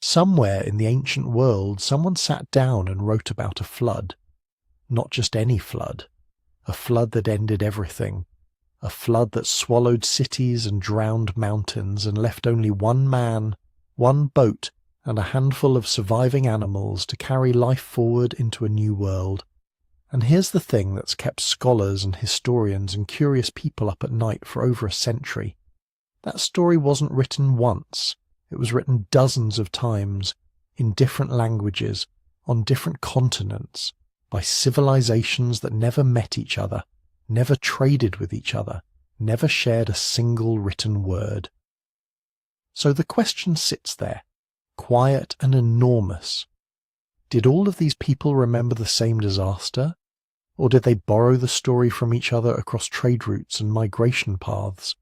Somewhere in the ancient world, someone sat down and wrote about a flood. Not just any flood. A flood that ended everything. A flood that swallowed cities and drowned mountains and left only one man, one boat, and a handful of surviving animals to carry life forward into a new world. And here's the thing that's kept scholars and historians and curious people up at night for over a century. That story wasn't written once. It was written dozens of times, in different languages, on different continents, by civilizations that never met each other, never traded with each other, never shared a single written word. So the question sits there, quiet and enormous. Did all of these people remember the same disaster? Or did they borrow the story from each other across trade routes and migration paths?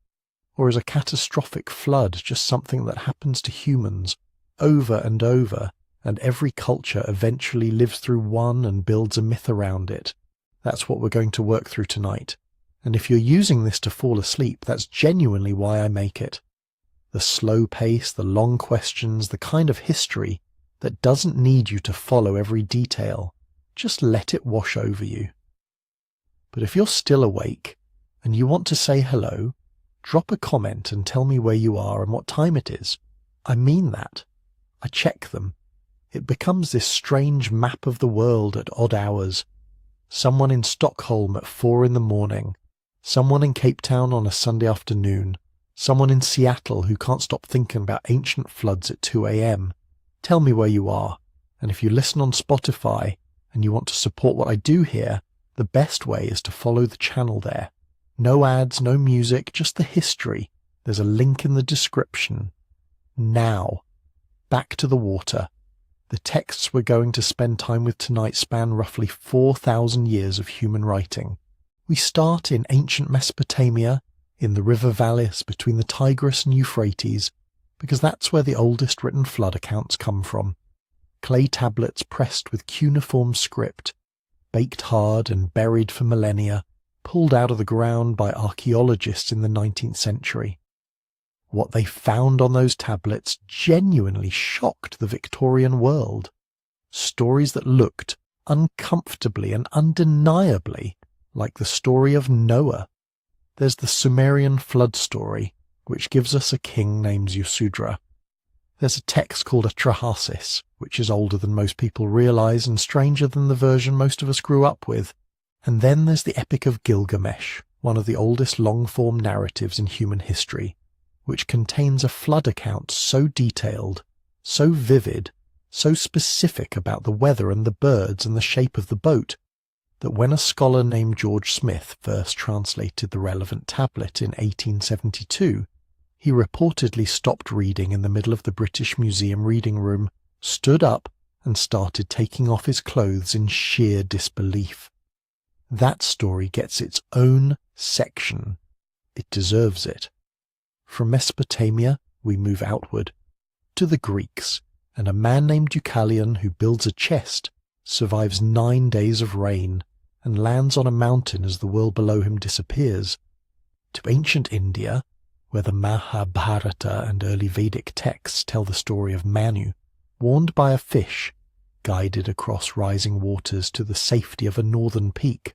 Or is a catastrophic flood just something that happens to humans over and over, and every culture eventually lives through one and builds a myth around it? That's what we're going to work through tonight. And if you're using this to fall asleep, that's genuinely why I make it. The slow pace, the long questions, the kind of history that doesn't need you to follow every detail. Just let it wash over you. But if you're still awake and you want to say hello, drop a comment and tell me where you are and what time it is. I mean that. I check them. It becomes this strange map of the world at odd hours. Someone in Stockholm at 4 a.m, someone in Cape Town on a Sunday afternoon, someone in Seattle who can't stop thinking about ancient floods at 2 a.m. Tell me where you are, and if you listen on Spotify and you want to support what I do here, the best way is to follow the channel there. No ads, no music, just the history. There's a link in the description. Now, back to the water. The texts we're going to spend time with tonight span roughly 4,000 years of human writing. We start in ancient Mesopotamia, in the river valleys between the Tigris and Euphrates, because that's where the oldest written flood accounts come from. Clay tablets pressed with cuneiform script, baked hard and buried for millennia, pulled out of the ground by archaeologists in the 19th century. What they found on those tablets genuinely shocked the Victorian world. Stories that looked uncomfortably and undeniably like the story of Noah. There's the Sumerian flood story, which gives us a king named Yasudra. There's a text called a Trahasis, which is older than most people realize and stranger than the version most of us grew up with. And then there's the Epic of Gilgamesh, one of the oldest long-form narratives in human history, which contains a flood account so detailed, so vivid, so specific about the weather and the birds and the shape of the boat, that when a scholar named George Smith first translated the relevant tablet in 1872, he reportedly stopped reading in the middle of the British Museum reading room, stood up, and started taking off his clothes in sheer disbelief. That story gets its own section. It deserves it. From Mesopotamia, we move outward, to the Greeks, and a man named Deucalion who builds a chest, survives 9 days of rain, and lands on a mountain as the world below him disappears, to ancient India, where the Mahabharata and early Vedic texts tell the story of Manu, warned by a fish, guided across rising waters to the safety of a northern peak,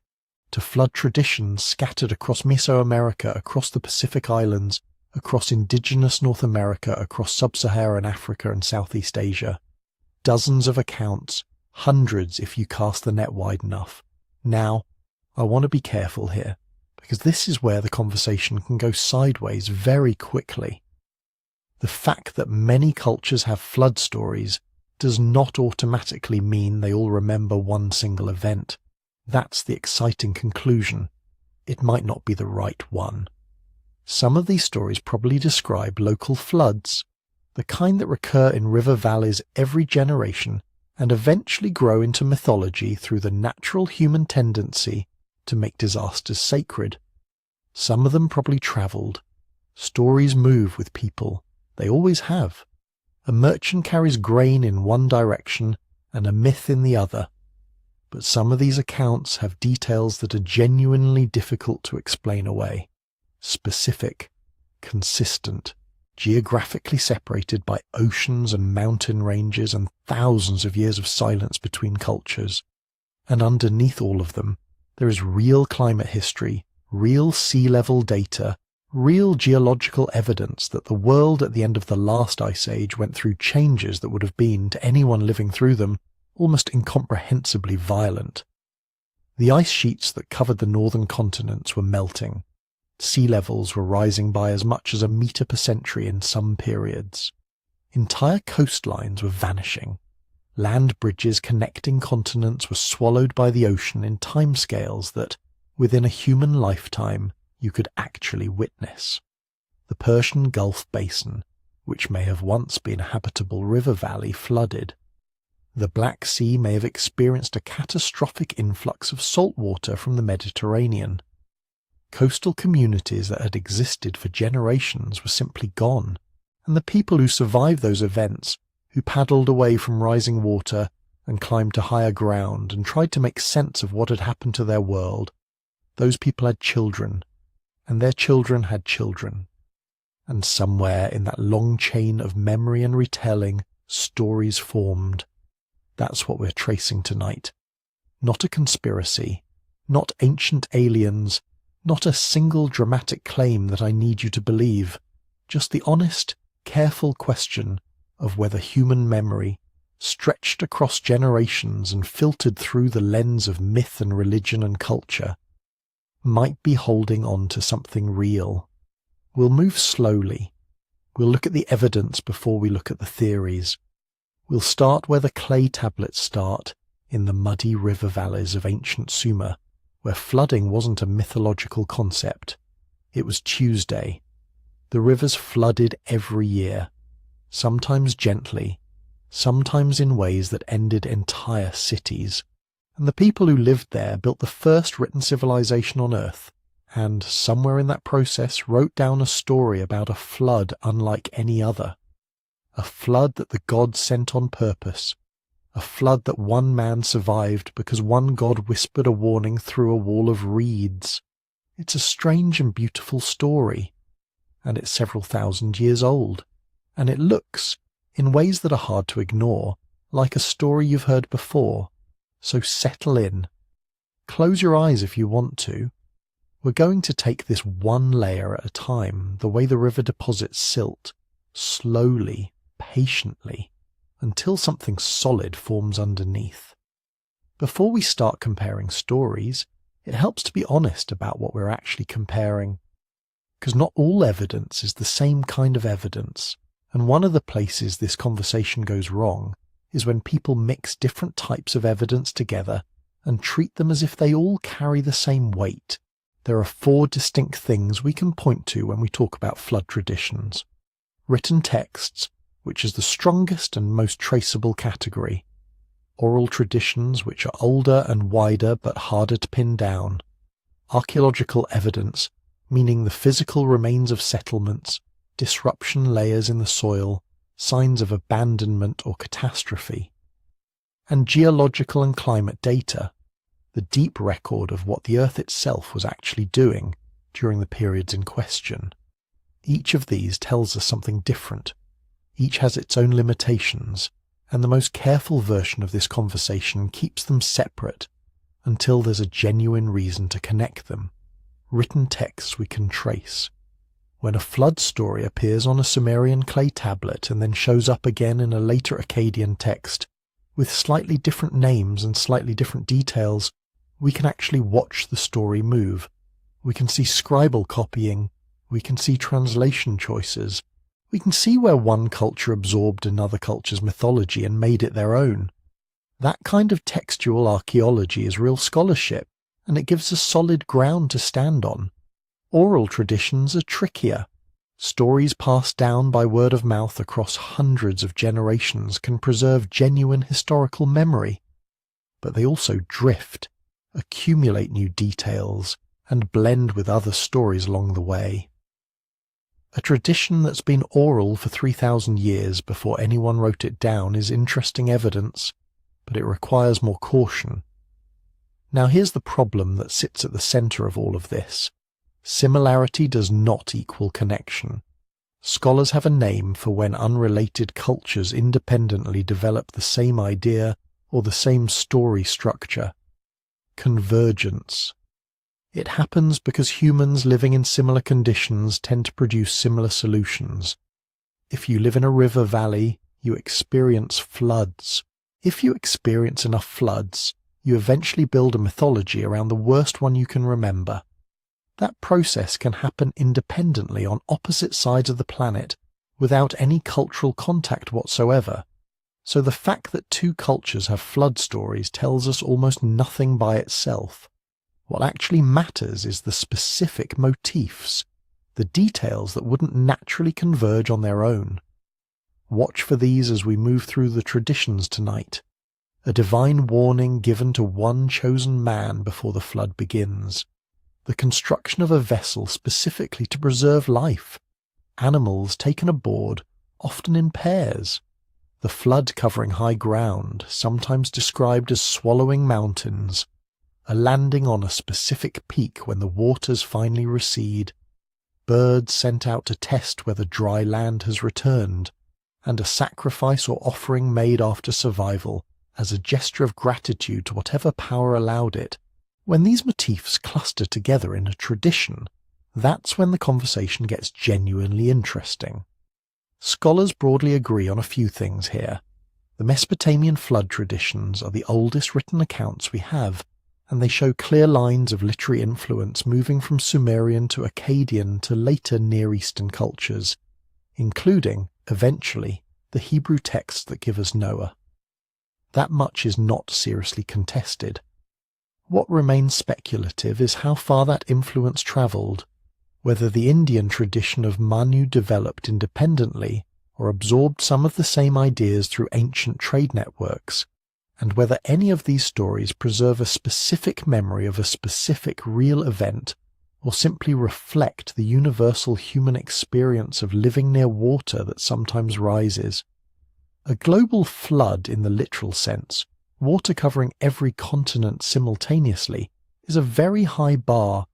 to flood traditions scattered across Mesoamerica, across the Pacific Islands, across indigenous North America, across sub-Saharan Africa and Southeast Asia. Dozens of accounts, hundreds if you cast the net wide enough. Now, I want to be careful here, because this is where the conversation can go sideways very quickly. The fact that many cultures have flood stories does not automatically mean they all remember one single event. That's the exciting conclusion. It might not be the right one. Some of these stories probably describe local floods, the kind that recur in river valleys every generation and eventually grow into mythology through the natural human tendency to make disasters sacred. Some of them probably travelled. Stories move with people. They always have. A merchant carries grain in one direction and a myth in the other. But some of these accounts have details that are genuinely difficult to explain away. Specific, consistent, geographically separated by oceans and mountain ranges and thousands of years of silence between cultures. And underneath all of them, there is real climate history, real sea level data, real geological evidence that the world at the end of the last ice age went through changes that would have been, to anyone living through them, almost incomprehensibly violent. The ice sheets that covered the northern continents were melting. Sea levels were rising by as much as a metre per century in some periods. Entire coastlines were vanishing. Land bridges connecting continents were swallowed by the ocean in timescales that, within a human lifetime, you could actually witness. The Persian Gulf Basin, which may have once been a habitable river valley, flooded. The Black Sea may have experienced a catastrophic influx of salt water from the Mediterranean. Coastal communities that had existed for generations were simply gone, and the people who survived those events, who paddled away from rising water and climbed to higher ground and tried to make sense of what had happened to their world, those people had children, and their children had children. And somewhere in that long chain of memory and retelling, stories formed. That's what we're tracing tonight. Not a conspiracy, not ancient aliens, not a single dramatic claim that I need you to believe, just the honest, careful question of whether human memory, stretched across generations and filtered through the lens of myth and religion and culture, might be holding on to something real. We'll move slowly. We'll look at the evidence before we look at the theories. We'll start where the clay tablets start, in the muddy river valleys of ancient Sumer, where flooding wasn't a mythological concept. It was Tuesday. The rivers flooded every year, sometimes gently, sometimes in ways that ended entire cities. And the people who lived there built the first written civilization on Earth, and somewhere in that process wrote down a story about a flood unlike any other. A flood that the gods sent on purpose. A flood that one man survived because one god whispered a warning through a wall of reeds. It's a strange and beautiful story, and it's several thousand years old, and it looks, in ways that are hard to ignore, like a story you've heard before. So settle in. Close your eyes if you want to. We're going to take this one layer at a time, the way the river deposits silt, slowly, patiently, until something solid forms underneath. Before we start comparing stories, it helps to be honest about what we're actually comparing. Because not all evidence is the same kind of evidence, and one of the places this conversation goes wrong is when people mix different types of evidence together and treat them as if they all carry the same weight. There are 4 distinct things we can point to when we talk about flood traditions. Written texts, which is the strongest and most traceable category. Oral traditions, which are older and wider but harder to pin down. Archaeological evidence, meaning the physical remains of settlements, disruption layers in the soil, signs of abandonment or catastrophe. And geological and climate data, the deep record of what the Earth itself was actually doing during the periods in question. Each of these tells us something different. Each has its own limitations, and the most careful version of this conversation keeps them separate until there's a genuine reason to connect them. Written texts we can trace. When a flood story appears on a Sumerian clay tablet and then shows up again in a later Akkadian text, with slightly different names and slightly different details, we can actually watch the story move. We can see scribal copying. We can see translation choices. We can see where one culture absorbed another culture's mythology and made it their own. That kind of textual archaeology is real scholarship, and it gives us solid ground to stand on. Oral traditions are trickier. Stories passed down by word of mouth across hundreds of generations can preserve genuine historical memory, but they also drift, accumulate new details, and blend with other stories along the way. A tradition that's been oral for 3,000 years before anyone wrote it down is interesting evidence, but it requires more caution. Now here's the problem that sits at the centre of all of this. Similarity does not equal connection. Scholars have a name for when unrelated cultures independently develop the same idea or the same story structure. Convergence. It happens because humans living in similar conditions tend to produce similar solutions. If you live in a river valley, you experience floods. If you experience enough floods, you eventually build a mythology around the worst one you can remember. That process can happen independently on opposite sides of the planet without any cultural contact whatsoever. So the fact that two cultures have flood stories tells us almost nothing by itself. What actually matters is the specific motifs, the details that wouldn't naturally converge on their own. Watch for these as we move through the traditions tonight. A divine warning given to one chosen man before the flood begins. The construction of a vessel specifically to preserve life. Animals taken aboard, often in pairs. The flood covering high ground, sometimes described as swallowing mountains. A landing on a specific peak when the waters finally recede. Birds sent out to test whether dry land has returned. And a sacrifice or offering made after survival as a gesture of gratitude to whatever power allowed it. When these motifs cluster together in a tradition, that's when the conversation gets genuinely interesting. Scholars broadly agree on a few things here. The Mesopotamian flood traditions are the oldest written accounts we have, and they show clear lines of literary influence moving from Sumerian to Akkadian to later Near Eastern cultures, including, eventually, the Hebrew texts that give us Noah. That much is not seriously contested. What remains speculative is how far that influence travelled, whether the Indian tradition of Manu developed independently or absorbed some of the same ideas through ancient trade networks, and whether any of these stories preserve a specific memory of a specific real event or simply reflect the universal human experience of living near water that sometimes rises. A global flood in the literal sense, water covering every continent simultaneously, is a very high bar,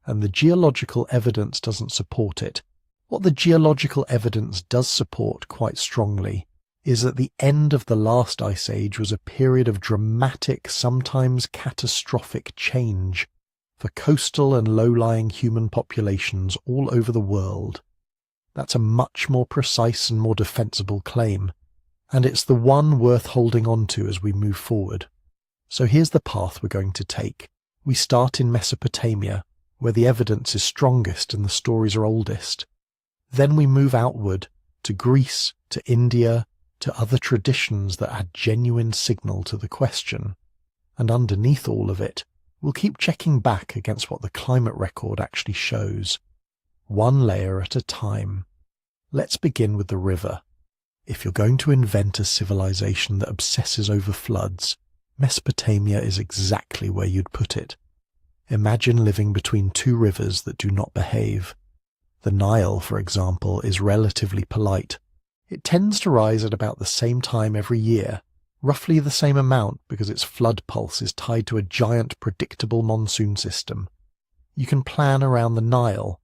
and the geological evidence doesn't support it. What the geological evidence does support quite strongly is that the end of the last ice age was a period of dramatic, sometimes catastrophic change for coastal and low-lying human populations all over the world. That's a much more precise and more defensible claim, and it's the one worth holding on to as we move forward. So here's the path we're going to take. We start in Mesopotamia, where the evidence is strongest and the stories are oldest. Then we move outward to Greece, to India, to other traditions that add genuine signal to the question. And underneath all of it, we'll keep checking back against what the climate record actually shows. One layer at a time. Let's begin with the river. If you're going to invent a civilization that obsesses over floods, Mesopotamia is exactly where you'd put it. Imagine living between two rivers that do not behave. The Nile, for example, is relatively polite. It tends to rise at about the same time every year, roughly the same amount because its flood pulse is tied to a giant predictable monsoon system. You can plan around the Nile.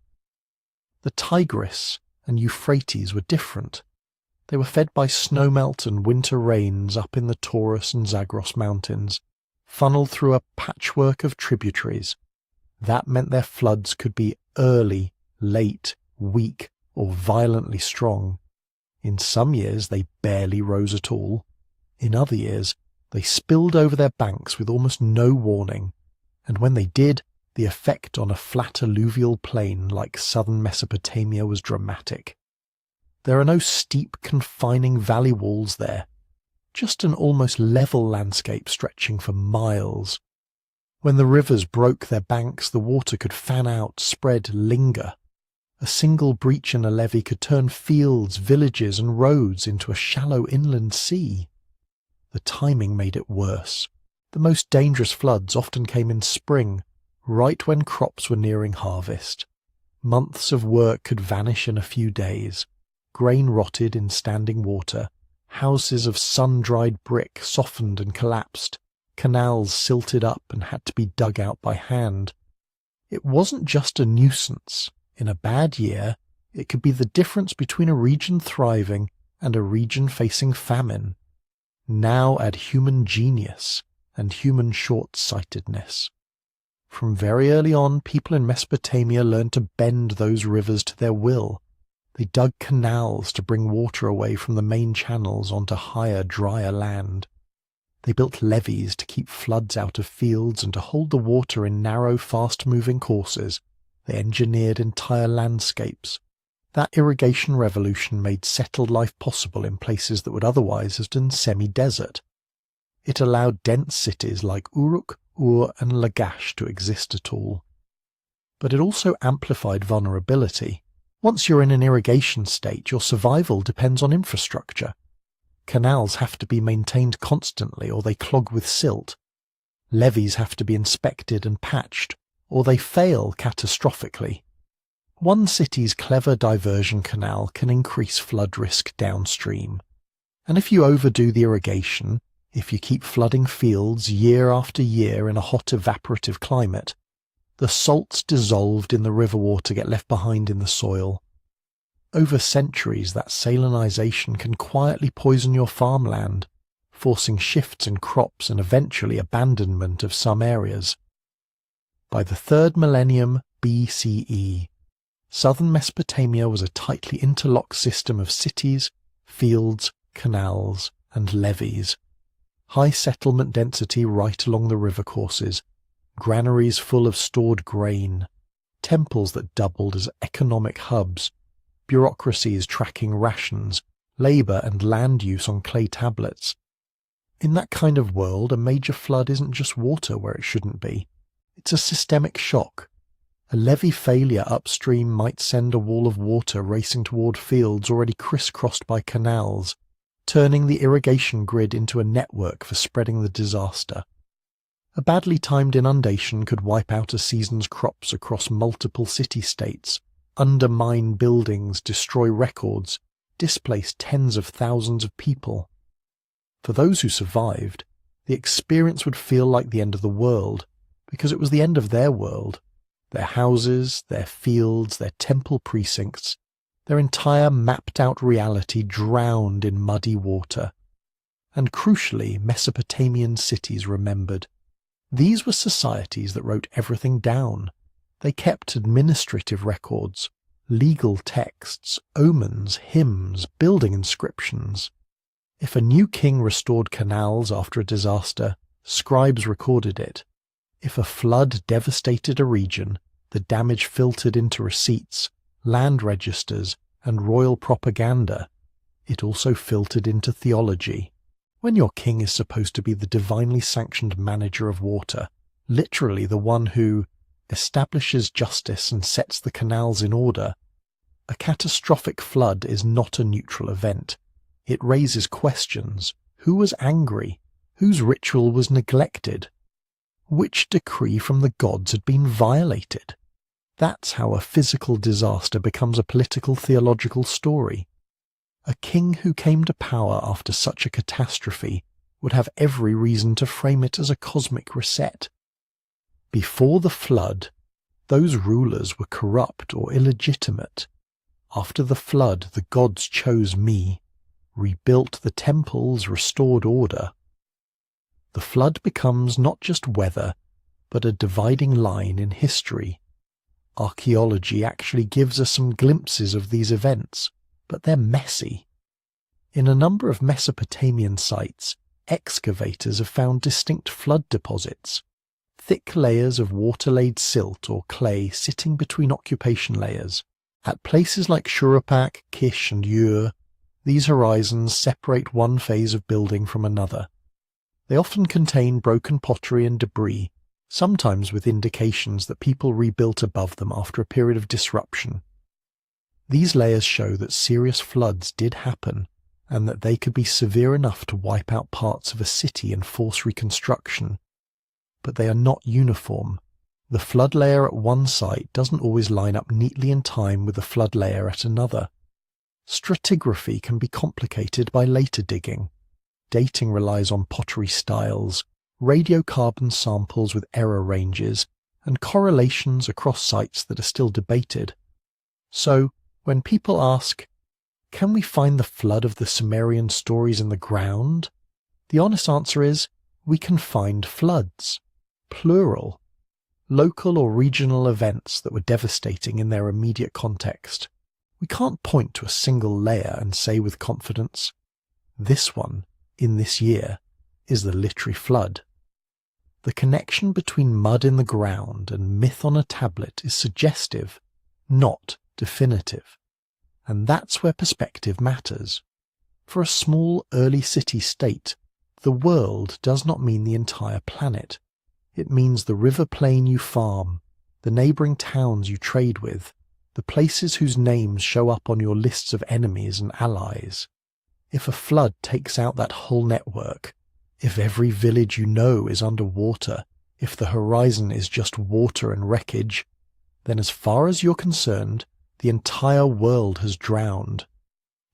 The Tigris and Euphrates were different. They were fed by snowmelt and winter rains up in the Taurus and Zagros mountains, funneled through a patchwork of tributaries. That meant their floods could be early, late, weak, or violently strong. In some years they barely rose at all. In other years they spilled over their banks with almost no warning, and when they did, the effect on a flat alluvial plain like southern Mesopotamia was dramatic. There are no steep, confining valley walls there, just an almost level landscape stretching for miles. When the rivers broke their banks, the water could fan out, spread, linger. A single breach in a levee could turn fields, villages, and roads into a shallow inland sea. The timing made it worse. The most dangerous floods often came in spring, right when crops were nearing harvest. Months of work could vanish in a few days. Grain rotted in standing water, houses of sun-dried brick softened and collapsed, canals silted up and had to be dug out by hand. It wasn't just a nuisance. In a bad year, It could be the difference between a region thriving and a region facing famine. Now add human genius and human short-sightedness. From very early on, people in Mesopotamia learned to bend those rivers to their will. They dug canals to bring water away from the main channels onto higher, drier land. They built levees to keep floods out of fields and to hold the water in narrow, fast-moving courses. They engineered entire landscapes. That irrigation revolution made settled life possible in places that would otherwise have been semi-desert. It allowed dense cities like Uruk, Ur and Lagash to exist at all. But it also amplified vulnerability. Once you're in an irrigation state, your survival depends on infrastructure. Canals have to be maintained constantly or they clog with silt. Levees have to be inspected and patched, or they fail catastrophically. One city's clever diversion canal can increase flood risk downstream. And if you overdo the irrigation, if you keep flooding fields year after year in a hot evaporative climate, the salts dissolved in the river water get left behind in the soil. Over centuries, that salinization can quietly poison your farmland, forcing shifts in crops and eventually abandonment of some areas. By the 3rd millennium BCE, southern Mesopotamia was a tightly interlocked system of cities, fields, canals, and levees. High settlement density right along the river courses, granaries full of stored grain, temples that doubled as economic hubs, bureaucracies tracking rations, labour and land use on clay tablets. In that kind of world, a major flood isn't just water where it shouldn't be. It's a systemic shock. A levee failure upstream might send a wall of water racing toward fields already crisscrossed by canals, turning the irrigation grid into a network for spreading the disaster. A badly timed inundation could wipe out a season's crops across multiple city-states, undermine buildings, destroy records, displace tens of thousands of people. For those who survived, the experience would feel like the end of the world, because it was the end of their world. Their houses, their fields, their temple precincts, their entire mapped-out reality drowned in muddy water. And crucially, Mesopotamian cities remembered. These were societies that wrote everything down. They kept administrative records, legal texts, omens, hymns, building inscriptions. If a new king restored canals after a disaster, scribes recorded it. If a flood devastated a region, the damage filtered into receipts, land registers, and royal propaganda. It also filtered into theology. When your king is supposed to be the divinely sanctioned manager of water, literally the one who establishes justice and sets the canals in order, a catastrophic flood is not a neutral event. It raises questions. Who was angry? Whose ritual was neglected? Which decree from the gods had been violated? That's how a physical disaster becomes a political theological story. A king who came to power after such a catastrophe would have every reason to frame it as a cosmic reset. Before the flood, those rulers were corrupt or illegitimate. After the flood, the gods chose me, rebuilt the temples, restored order. The flood becomes not just weather, but a dividing line in history. Archaeology actually gives us some glimpses of these events, but they're messy. In a number of Mesopotamian sites, excavators have found distinct flood deposits, thick layers of water-laid silt or clay sitting between occupation layers. At places like Shuruppak, Kish and Ur, these horizons separate one phase of building from another. They often contain broken pottery and debris, sometimes with indications that people rebuilt above them after a period of disruption. These layers show that serious floods did happen, and that they could be severe enough to wipe out parts of a city and force reconstruction. But they are not uniform. The flood layer at one site doesn't always line up neatly in time with the flood layer at another. Stratigraphy can be complicated by later digging. Dating relies on pottery styles, radiocarbon samples with error ranges, and correlations across sites that are still debated. So, When people ask, can we find the flood of the Sumerian stories in the ground? The honest answer is, we can find floods, plural, local or regional events that were devastating in their immediate context. We can't point to a single layer and say with confidence, this one, in this year, is the literary flood. The connection between mud in the ground and myth on a tablet is suggestive, not definitive. And that's where perspective matters. For a small early city-state, the world does not mean the entire planet. It means the river plain you farm, the neighbouring towns you trade with, the places whose names show up on your lists of enemies and allies. If a flood takes out that whole network, if every village you know is under water, if the horizon is just water and wreckage, then as far as you're concerned, the entire world has drowned.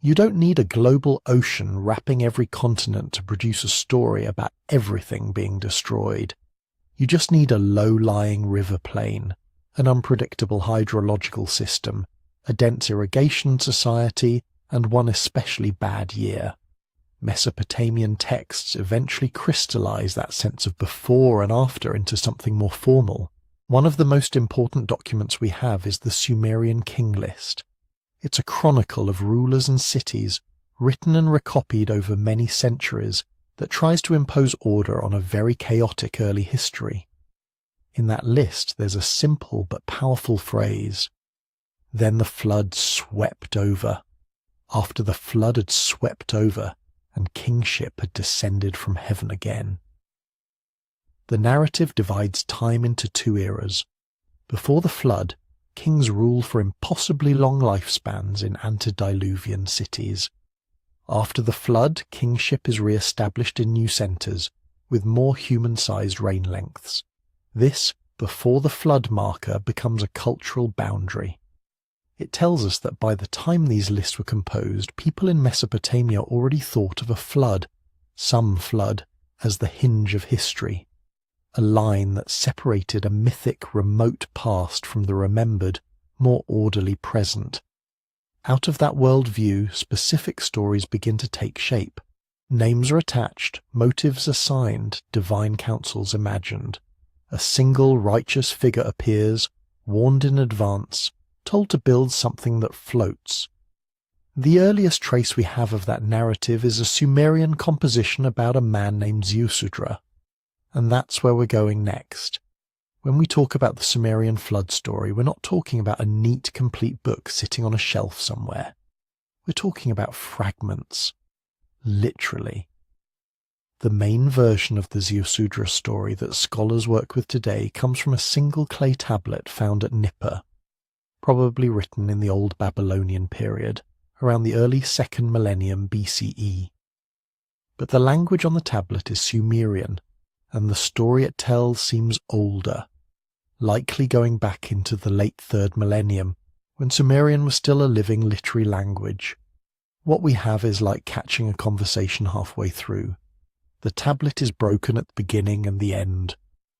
You don't need a global ocean wrapping every continent to produce a story about everything being destroyed. You just need a low-lying river plain, an unpredictable hydrological system, a dense irrigation society, and one especially bad year. Mesopotamian texts eventually crystallize that sense of before and after into something more formal. One of the most important documents we have is the Sumerian king list. It's a chronicle of rulers and cities, written and recopied over many centuries, that tries to impose order on a very chaotic early history. In that list there's a simple but powerful phrase, "Then the flood swept over," after the flood had swept over and kingship had descended from heaven again. The narrative divides time into two eras. Before the flood, kings rule for impossibly long lifespans in antediluvian cities. After the flood, kingship is re-established in new centres, with more human-sized reign lengths. This before the flood marker becomes a cultural boundary. It tells us that by the time these lists were composed, people in Mesopotamia already thought of a flood, some flood, as the hinge of history, a line that separated a mythic remote past from the remembered, more orderly present. Out of that world view, specific stories begin to take shape. Names are attached, motives assigned, divine counsels imagined. A single righteous figure appears, warned in advance, told to build something that floats. The earliest trace we have of that narrative is a Sumerian composition about a man named Ziusudra. And that's where we're going next. When we talk about the Sumerian flood story, we're not talking about a neat, complete book sitting on a shelf somewhere. We're talking about fragments. Literally. The main version of the Ziusudra story that scholars work with today comes from a single clay tablet found at Nippur, probably written in the Old Babylonian period, around the early 2nd millennium BCE. But the language on the tablet is Sumerian, and the story it tells seems older, likely going back into the late 3rd millennium, when Sumerian was still a living literary language. What we have is like catching a conversation halfway through. The tablet is broken at the beginning and the end.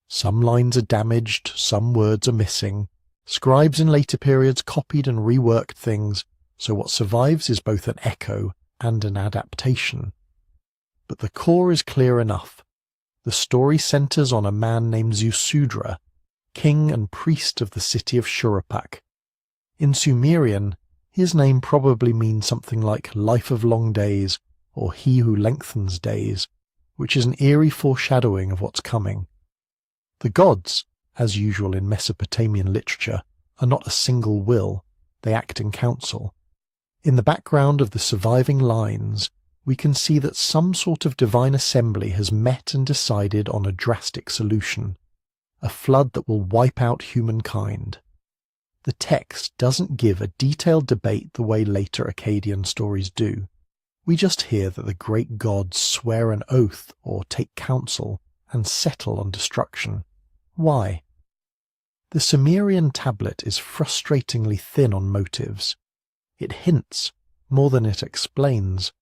Some lines are damaged, some words are missing. Scribes in later periods copied and reworked things, so what survives is both an echo and an adaptation. But the core is clear enough. The story centers on a man named Ziusudra, king and priest of the city of Shuruppak. In Sumerian, his name probably means something like life of long days or he who lengthens days, which is an eerie foreshadowing of what's coming. The gods, as usual in Mesopotamian literature, are not a single will, they act in council. In the background of the surviving lines, we can see that some sort of divine assembly has met and decided on a drastic solution, a flood that will wipe out humankind. The text doesn't give a detailed debate the way later Akkadian stories do. We just hear that the great gods swear an oath or take counsel and settle on destruction. Why? The Sumerian tablet is frustratingly thin on motives. It hints more than it explains.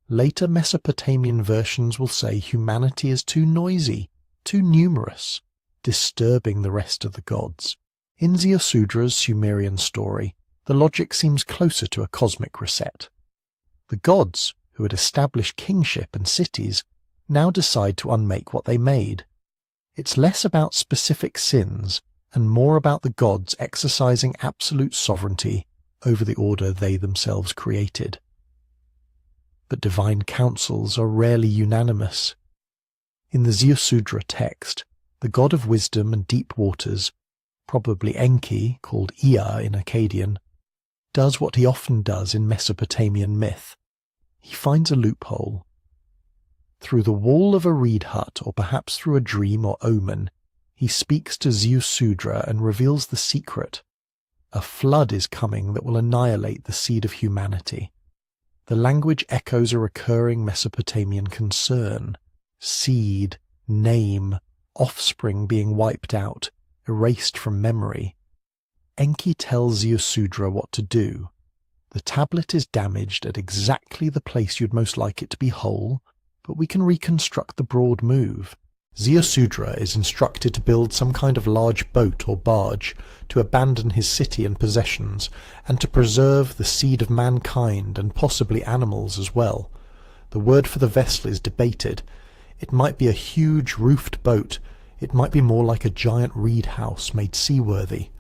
Later Mesopotamian versions will say humanity is too noisy, too numerous, disturbing the rest of the gods. In Ziusudra's Sumerian story, the logic seems closer to a cosmic reset. The gods, who had established kingship and cities, now decide to unmake what they made. It's less about specific sins and more about the gods exercising absolute sovereignty over the order they themselves created. But divine councils are rarely unanimous. In the Ziusudra text, the god of wisdom and deep waters, probably Enki, called Ea in Akkadian, does what he often does in Mesopotamian myth. He finds a loophole. Through the wall of a reed hut, or perhaps through a dream or omen, he speaks to Ziusudra and reveals the secret. A flood is coming that will annihilate the seed of humanity. The language echoes a recurring Mesopotamian concern: seed, name, offspring being wiped out, erased from memory. Enki tells Ziusudra what to do. The tablet is damaged at exactly the place you'd most like it to be whole, but we can reconstruct the broad move. Ziusudra is instructed to build some kind of large boat or barge, to abandon his city and possessions, and to preserve the seed of mankind and possibly animals as well. The word for the vessel is debated. It might be a huge roofed boat. It might be more like a giant reed house made seaworthy.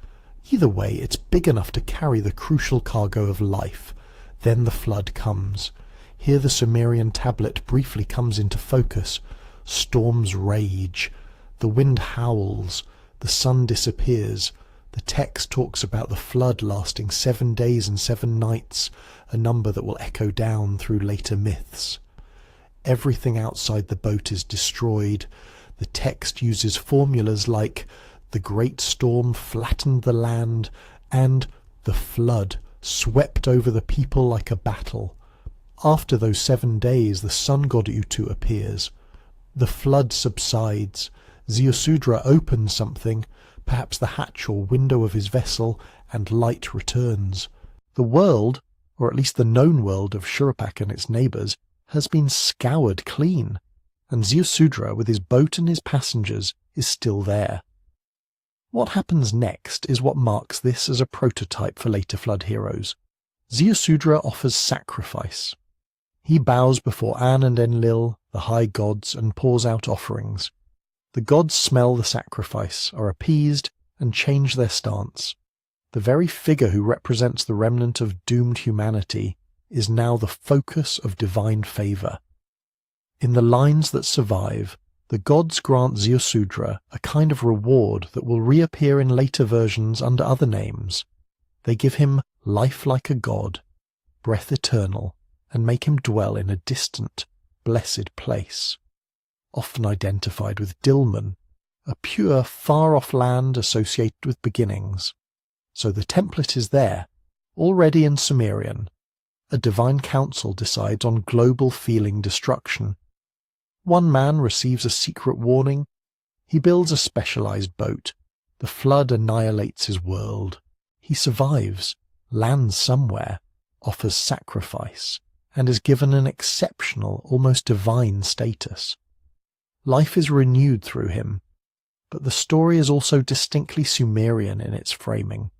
Either way, it's big enough to carry the crucial cargo of life. Then the flood comes. Here the Sumerian tablet briefly comes into focus. Storms rage. The wind howls. The sun disappears. The text talks about the flood lasting 7 days and 7 nights, a number that will echo down through later myths. Everything outside the boat is destroyed. The text uses formulas like "the great storm flattened the land" and "the flood swept over the people like a battle." After those 7 days, the sun god Utu appears. The flood subsides. Ziusudra opens something, perhaps the hatch or window of his vessel, and light returns. The world, or at least the known world of Shuruppak and its neighbours, has been scoured clean, and Ziusudra, with his boat and his passengers, is still there. What happens next is what marks this as a prototype for later flood heroes. Ziusudra offers sacrifice. He bows before An and Enlil, the high gods, and pours out offerings. The gods smell the sacrifice, are appeased, and change their stance. The very figure who represents the remnant of doomed humanity is now the focus of divine favour. In the lines that survive, the gods grant Ziusudra a kind of reward that will reappear in later versions under other names. They give him life like a god, breath eternal, and make him dwell in a distant, blessed place, often identified with Dilmun, a pure, far-off land associated with beginnings. So the template is there, already in Sumerian. A divine council decides on global feeling destruction. One man receives a secret warning. He builds a specialized boat. The flood annihilates his world. He survives, lands somewhere, offers sacrifice, and is given an exceptional, almost divine status. Life is renewed through him, but the story is also distinctly Sumerian in its framing.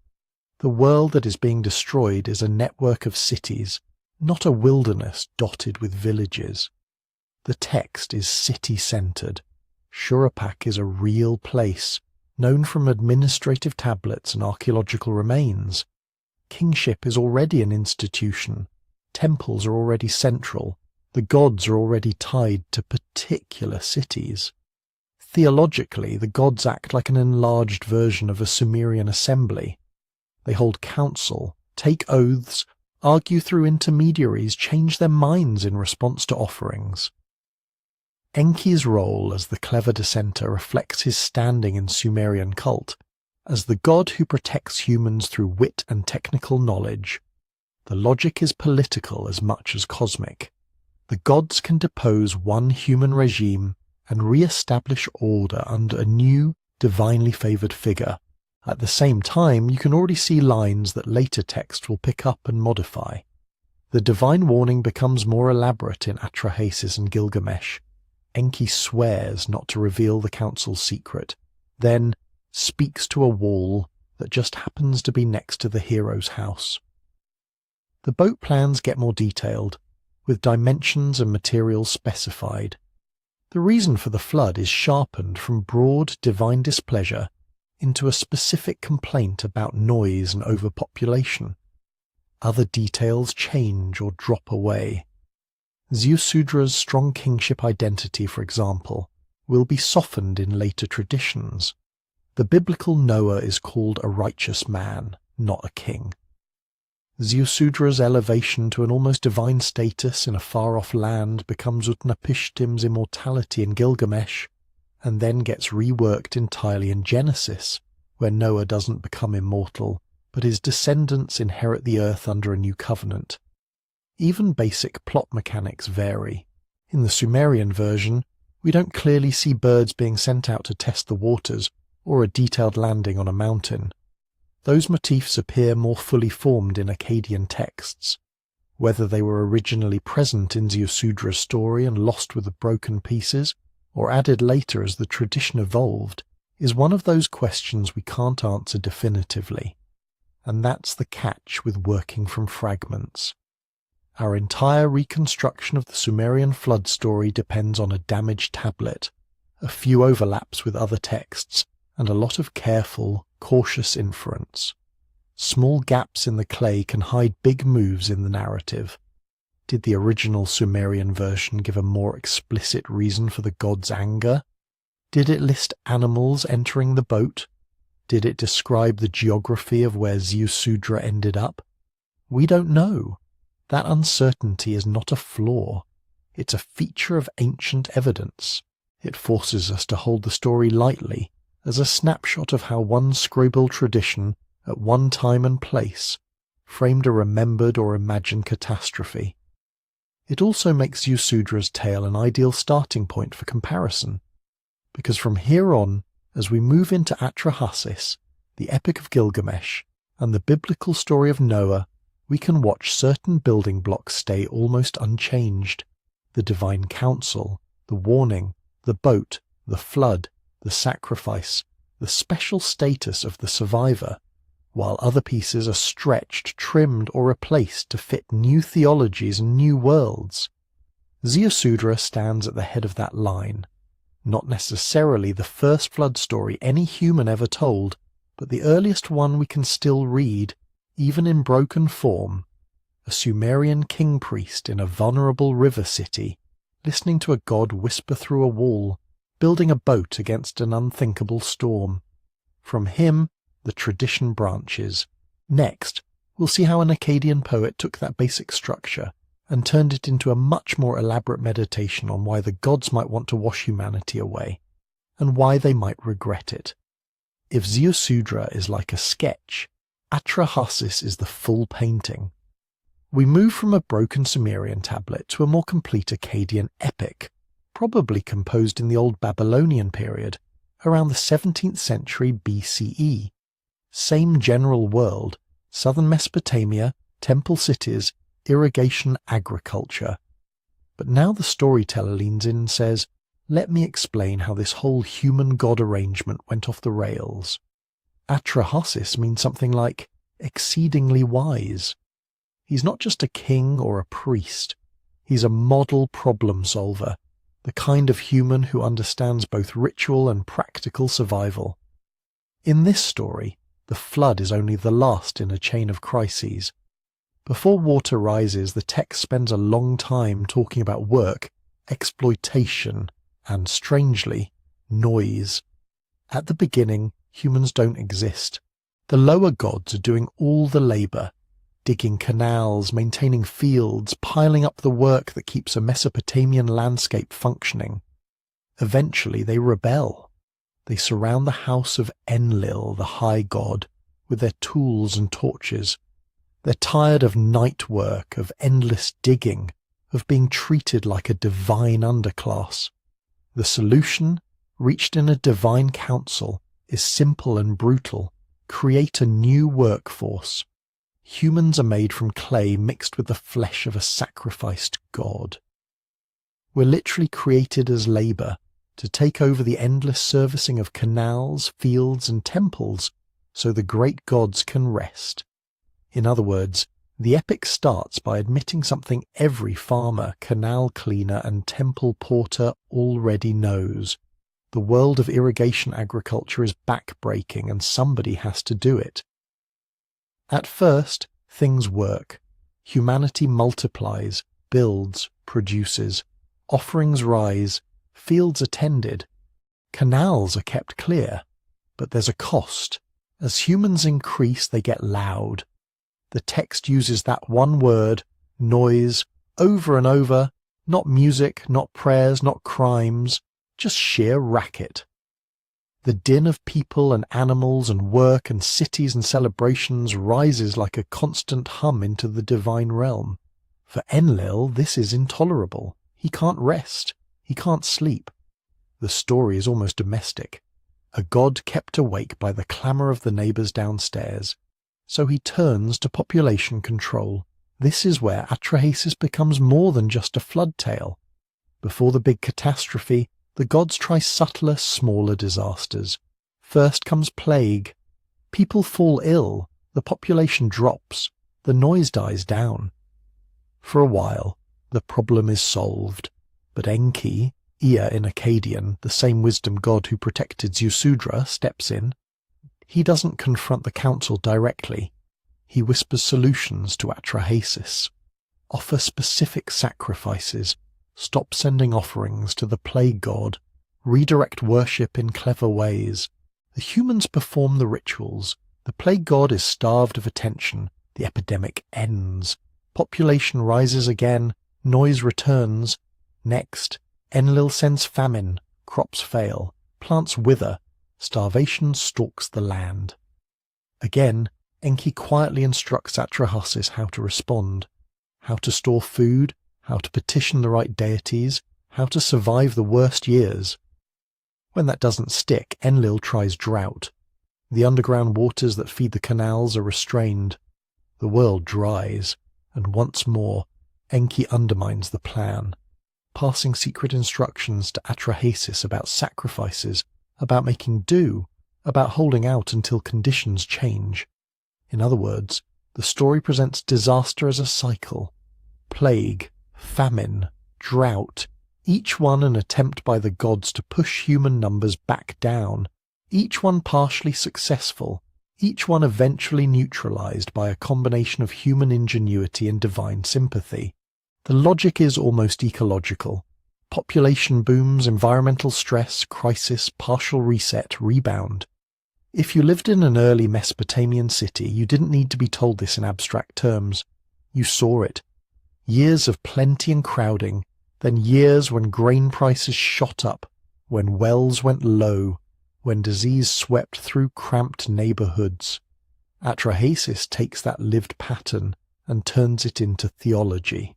The world that is being destroyed is a network of cities, not a wilderness dotted with villages. The text is city-centered. Shuruppak is a real place, known from administrative tablets and archaeological remains. Kingship is already an institution. Temples are already central. The gods are already tied to particular cities. Theologically, the gods act like an enlarged version of a Sumerian assembly. They hold council, take oaths, argue through intermediaries, change their minds in response to offerings. Enki's role as the clever dissenter reflects his standing in Sumerian cult, as the god who protects humans through wit and technical knowledge. The logic is political as much as cosmic. The gods can depose one human regime and re-establish order under a new, divinely favoured figure. At the same time, you can already see lines that later text will pick up and modify. The divine warning becomes more elaborate in Atrahasis and Gilgamesh. Enki swears not to reveal the council's secret, then speaks to a wall that just happens to be next to the hero's house. The boat plans get more detailed, with dimensions and materials specified. The reason for the flood is sharpened from broad divine displeasure into a specific complaint about noise and overpopulation. Other details change or drop away. Ziusudra's strong kingship identity, for example, will be softened in later traditions. The biblical Noah is called a righteous man, not a king. Ziusudra's elevation to an almost divine status in a far-off land becomes Utnapishtim's immortality in Gilgamesh, and then gets reworked entirely in Genesis, where Noah doesn't become immortal, but his descendants inherit the earth under a new covenant. Even basic plot mechanics vary. In the Sumerian version, we don't clearly see birds being sent out to test the waters, or a detailed landing on a mountain. Those motifs appear more fully formed in Akkadian texts. Whether they were originally present in Ziusudra's story and lost with the broken pieces, or added later as the tradition evolved, is one of those questions we can't answer definitively. And that's the catch with working from fragments. Our entire reconstruction of the Sumerian flood story depends on a damaged tablet, a few overlaps with other texts, and a lot of careful, cautious inference. Small gaps in the clay can hide big moves in the narrative. Did the original Sumerian version give a more explicit reason for the god's anger? Did it list animals entering the boat? Did it describe the geography of where Ziusudra ended up? We don't know. That uncertainty is not a flaw. It's a feature of ancient evidence. It forces us to hold the story lightly, as a snapshot of how one scribal tradition, at one time and place, framed a remembered or imagined catastrophe. It also makes Ziusudra's tale an ideal starting point for comparison, because from here on, as we move into Atrahasis, the Epic of Gilgamesh, and the biblical story of Noah, we can watch certain building blocks stay almost unchanged. The divine counsel, the warning, the boat, the flood, the sacrifice, the special status of the survivor, while other pieces are stretched, trimmed, or replaced to fit new theologies and new worlds. Ziusudra stands at the head of that line, not necessarily the first flood story any human ever told, but the earliest one we can still read, even in broken form, a Sumerian king-priest in a vulnerable river city, listening to a god whisper through a wall, building a boat against an unthinkable storm. From him, the tradition branches. Next, we'll see how an Akkadian poet took that basic structure and turned it into a much more elaborate meditation on why the gods might want to wash humanity away, and why they might regret it. If Ziusudra is like a sketch, Atrahasis is the full painting. We move from a broken Sumerian tablet to a more complete Akkadian epic, probably composed in the Old Babylonian period, around the 17th century BCE. Same general world, southern Mesopotamia, temple cities, irrigation, agriculture. But now the storyteller leans in and says, let me explain how this whole human-god arrangement went off the rails. Atrahasis means something like exceedingly wise. He's not just a king or a priest. He's a model problem solver, the kind of human who understands both ritual and practical survival. In this story, the flood is only the last in a chain of crises. Before water rises, the text spends a long time talking about work, exploitation, and, strangely, noise. At the beginning, humans don't exist. The lower gods are doing all the labour, digging canals, maintaining fields, piling up the work that keeps a Mesopotamian landscape functioning. Eventually they rebel. They surround the house of Enlil, the high god, with their tools and torches. They're tired of night work, of endless digging, of being treated like a divine underclass. The solution, reached in a divine council, is simple and brutal. Create a new workforce. Humans are made from clay mixed with the flesh of a sacrificed god. We're literally created as labour, to take over the endless servicing of canals, fields and temples, so the great gods can rest. In other words, the epic starts by admitting something every farmer, canal cleaner, and temple porter already knows. The world of irrigation agriculture is back-breaking, and somebody has to do it. At first, things work. Humanity multiplies, builds, produces. Offerings rise, fields are tended. Canals are kept clear. But there's a cost. As humans increase, they get loud. The text uses that one word, noise, over and over, not music, not prayers, not crimes, just sheer racket. The din of people and animals and work and cities and celebrations rises like a constant hum into the divine realm. For Enlil, this is intolerable. He can't rest. He can't sleep. The story is almost domestic. A god kept awake by the clamour of the neighbours downstairs. So he turns to population control. This is where Atrahasis becomes more than just a flood tale. Before the big catastrophe, the gods try subtler, smaller disasters. First comes plague. People fall ill, the population drops, the noise dies down. For a while, the problem is solved, but Enki, Ea in Akkadian, the same wisdom god who protected Ziusudra, steps in. He doesn't confront the council directly. He whispers solutions to Atrahasis. Offer specific sacrifices. Stop sending offerings to the plague god. Redirect worship in clever ways. The humans perform the rituals. The plague god is starved of attention. The epidemic ends. Population rises again. Noise returns. Next, Enlil sends famine. Crops fail. Plants wither. Starvation stalks the land. Again, Enki quietly instructs Atrahasis how to respond, how to store food, how to petition the right deities, how to survive the worst years. When that doesn't stick, Enlil tries drought. The underground waters that feed the canals are restrained. The world dries, and once more, Enki undermines the plan, passing secret instructions to Atrahasis about sacrifices, about making do, about holding out until conditions change. In other words, the story presents disaster as a cycle. Plague, famine, drought, each one an attempt by the gods to push human numbers back down, each one partially successful, each one eventually neutralized by a combination of human ingenuity and divine sympathy. The logic is almost ecological. Population booms, environmental stress, crisis, partial reset, rebound. If you lived in an early Mesopotamian city, you didn't need to be told this in abstract terms. You saw it. Years of plenty and crowding, then years when grain prices shot up, when wells went low, when disease swept through cramped neighborhoods. Atrahasis takes that lived pattern and turns it into theology.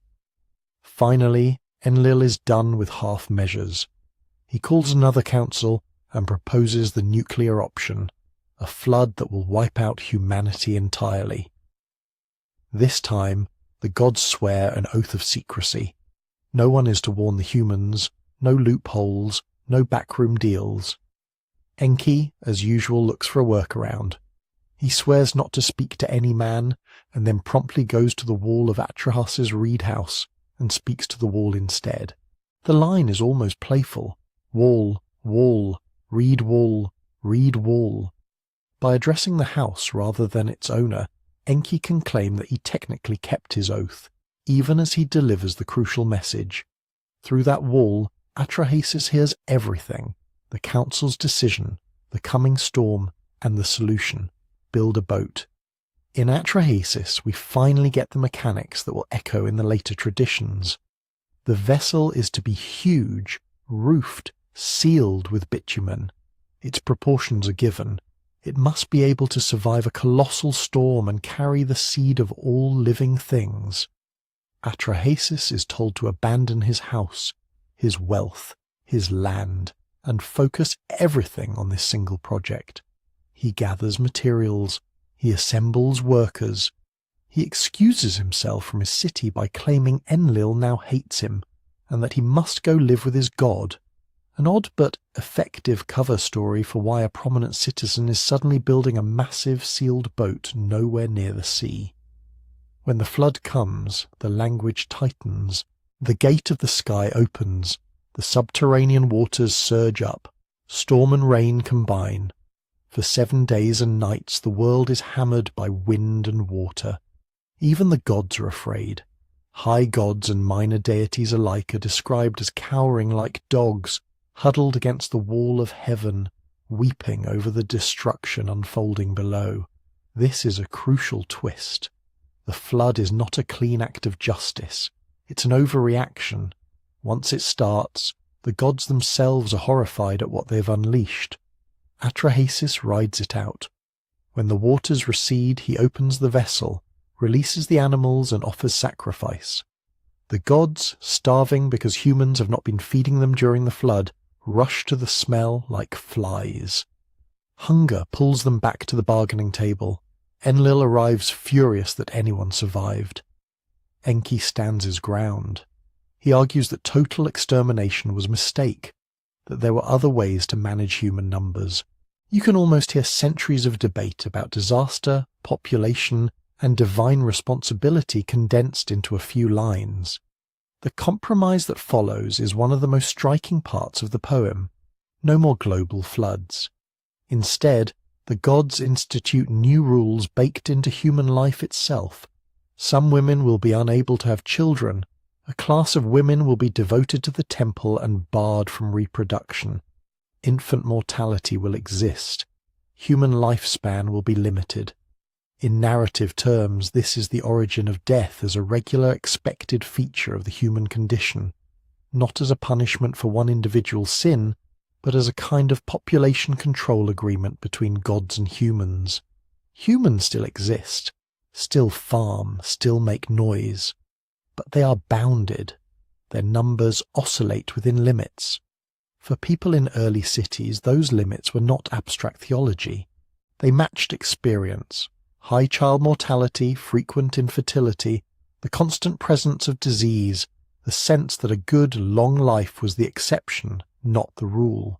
Finally, Enlil is done with half measures. He calls another council and proposes the nuclear option, a flood that will wipe out humanity entirely. This time, the gods swear an oath of secrecy. No one is to warn the humans, no loopholes, no backroom deals. Enki, as usual, looks for a workaround. He swears not to speak to any man, and then promptly goes to the wall of Atrahas's reed house and speaks to the wall instead. The line is almost playful. Wall, wall, reed wall, reed wall. By addressing the house rather than its owner, Enki can claim that he technically kept his oath, even as he delivers the crucial message. Through that wall, Atrahasis hears everything: the council's decision, the coming storm, and the solution: build a boat. In Atrahasis, we finally get the mechanics that will echo in the later traditions. The vessel is to be huge, roofed, sealed with bitumen. Its proportions are given. It must be able to survive a colossal storm and carry the seed of all living things. Atrahasis is told to abandon his house, his wealth, his land, and focus everything on this single project. He gathers materials. He assembles workers. He excuses himself from his city by claiming Enlil now hates him, and that he must go live with his god. An odd but effective cover story for why a prominent citizen is suddenly building a massive sealed boat nowhere near the sea. When the flood comes, the language tightens, the gate of the sky opens, the subterranean waters surge up, storm and rain combine. For 7 days and nights the world is hammered by wind and water. Even the gods are afraid. High gods and minor deities alike are described as cowering like dogs, huddled against the wall of heaven, weeping over the destruction unfolding below. This is a crucial twist. The flood is not a clean act of justice. It's an overreaction. Once it starts, the gods themselves are horrified at what they've unleashed. Atrahasis rides it out. When the waters recede, he opens the vessel, releases the animals and offers sacrifice. The gods, starving because humans have not been feeding them during the flood, rush to the smell like flies. Hunger pulls them back to the bargaining table. Enlil arrives furious that anyone survived. Enki stands his ground. He argues that total extermination was a mistake, that there were other ways to manage human numbers. You can almost hear centuries of debate about disaster, population, and divine responsibility condensed into a few lines. The compromise that follows is one of the most striking parts of the poem. No more global floods. Instead, the gods institute new rules baked into human life itself. Some women will be unable to have children. A class of women will be devoted to the temple and barred from reproduction. Infant mortality will exist. Human lifespan will be limited. In narrative terms, this is the origin of death as a regular expected feature of the human condition, not as a punishment for one individual sin, but as a kind of population control agreement between gods and humans. Humans still exist, still farm, still make noise, but they are bounded. Their numbers oscillate within limits. For people in early cities, those limits were not abstract theology. They matched experience. High child mortality, frequent infertility, the constant presence of disease, the sense that a good, long life was the exception, not the rule.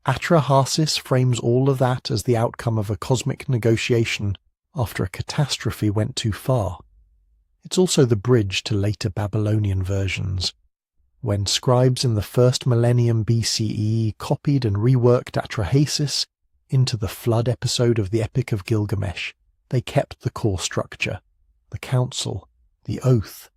Atrahasis frames all of that as the outcome of a cosmic negotiation after a catastrophe went too far. It's also the bridge to later Babylonian versions. When scribes in the first millennium BCE copied and reworked Atrahasis into the flood episode of the Epic of Gilgamesh, they kept the core structure, the council, the oath,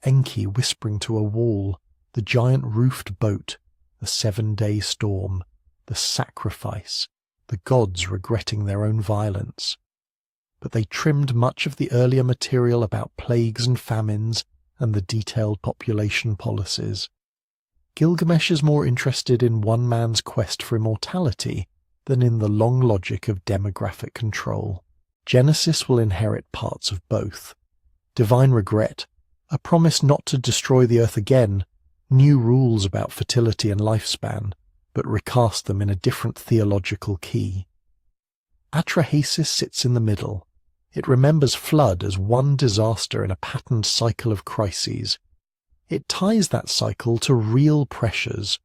Enki whispering to a wall, the giant roofed boat, the 7-day storm, the sacrifice, the gods regretting their own violence. But they trimmed much of the earlier material about plagues and famines and the detailed population policies. Gilgamesh is more interested in one man's quest for immortality than in the long logic of demographic control. Genesis will inherit parts of both. Divine regret, a promise not to destroy the earth again, new rules about fertility and lifespan, but recast them in a different theological key. Atrahasis sits in the middle. It remembers flood as one disaster in a patterned cycle of crises. It ties that cycle to real pressures,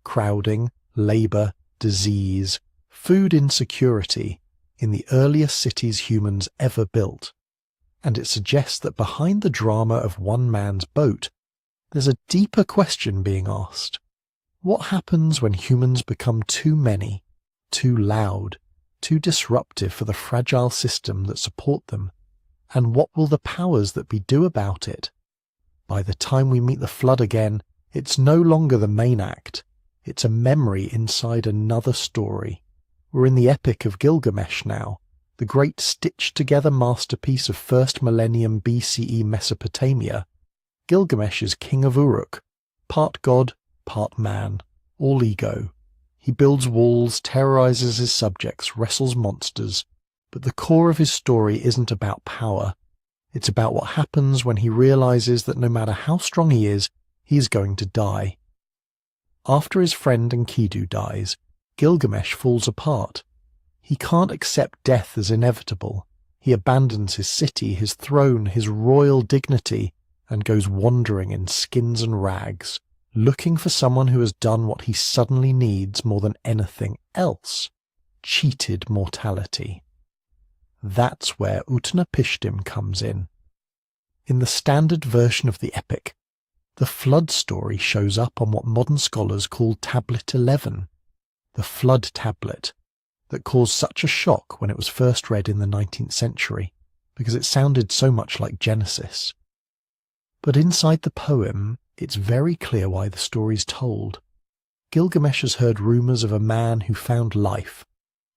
crowding, labor, disease, food insecurity, in the earliest cities humans ever built, and it suggests that behind the drama of one man's boat, there's a deeper question being asked. What happens when humans become too many, too loud, too disruptive for the fragile system that support them, and what will the powers that be do about it? By the time we meet the flood again, it's no longer the main act, it's a memory inside another story. We're in the Epic of Gilgamesh now, the great stitched-together masterpiece of first millennium BCE Mesopotamia. Gilgamesh is king of Uruk, part god, part man, all ego. He builds walls, terrorizes his subjects, wrestles monsters, but the core of his story isn't about power. It's about what happens when he realizes that no matter how strong he is, he's going to die. After his friend Enkidu dies, Gilgamesh falls apart. He can't accept death as inevitable. He abandons his city, his throne, his royal dignity, and goes wandering in skins and rags, looking for someone who has done what he suddenly needs more than anything else, cheated mortality. That's where Utnapishtim comes in. In the standard version of the epic, the flood story shows up on what modern scholars call Tablet 11, the flood tablet, that caused such a shock when it was first read in the 19th century, because it sounded so much like Genesis. But inside the poem, it's very clear why the story's told. Gilgamesh has heard rumours of a man who found life,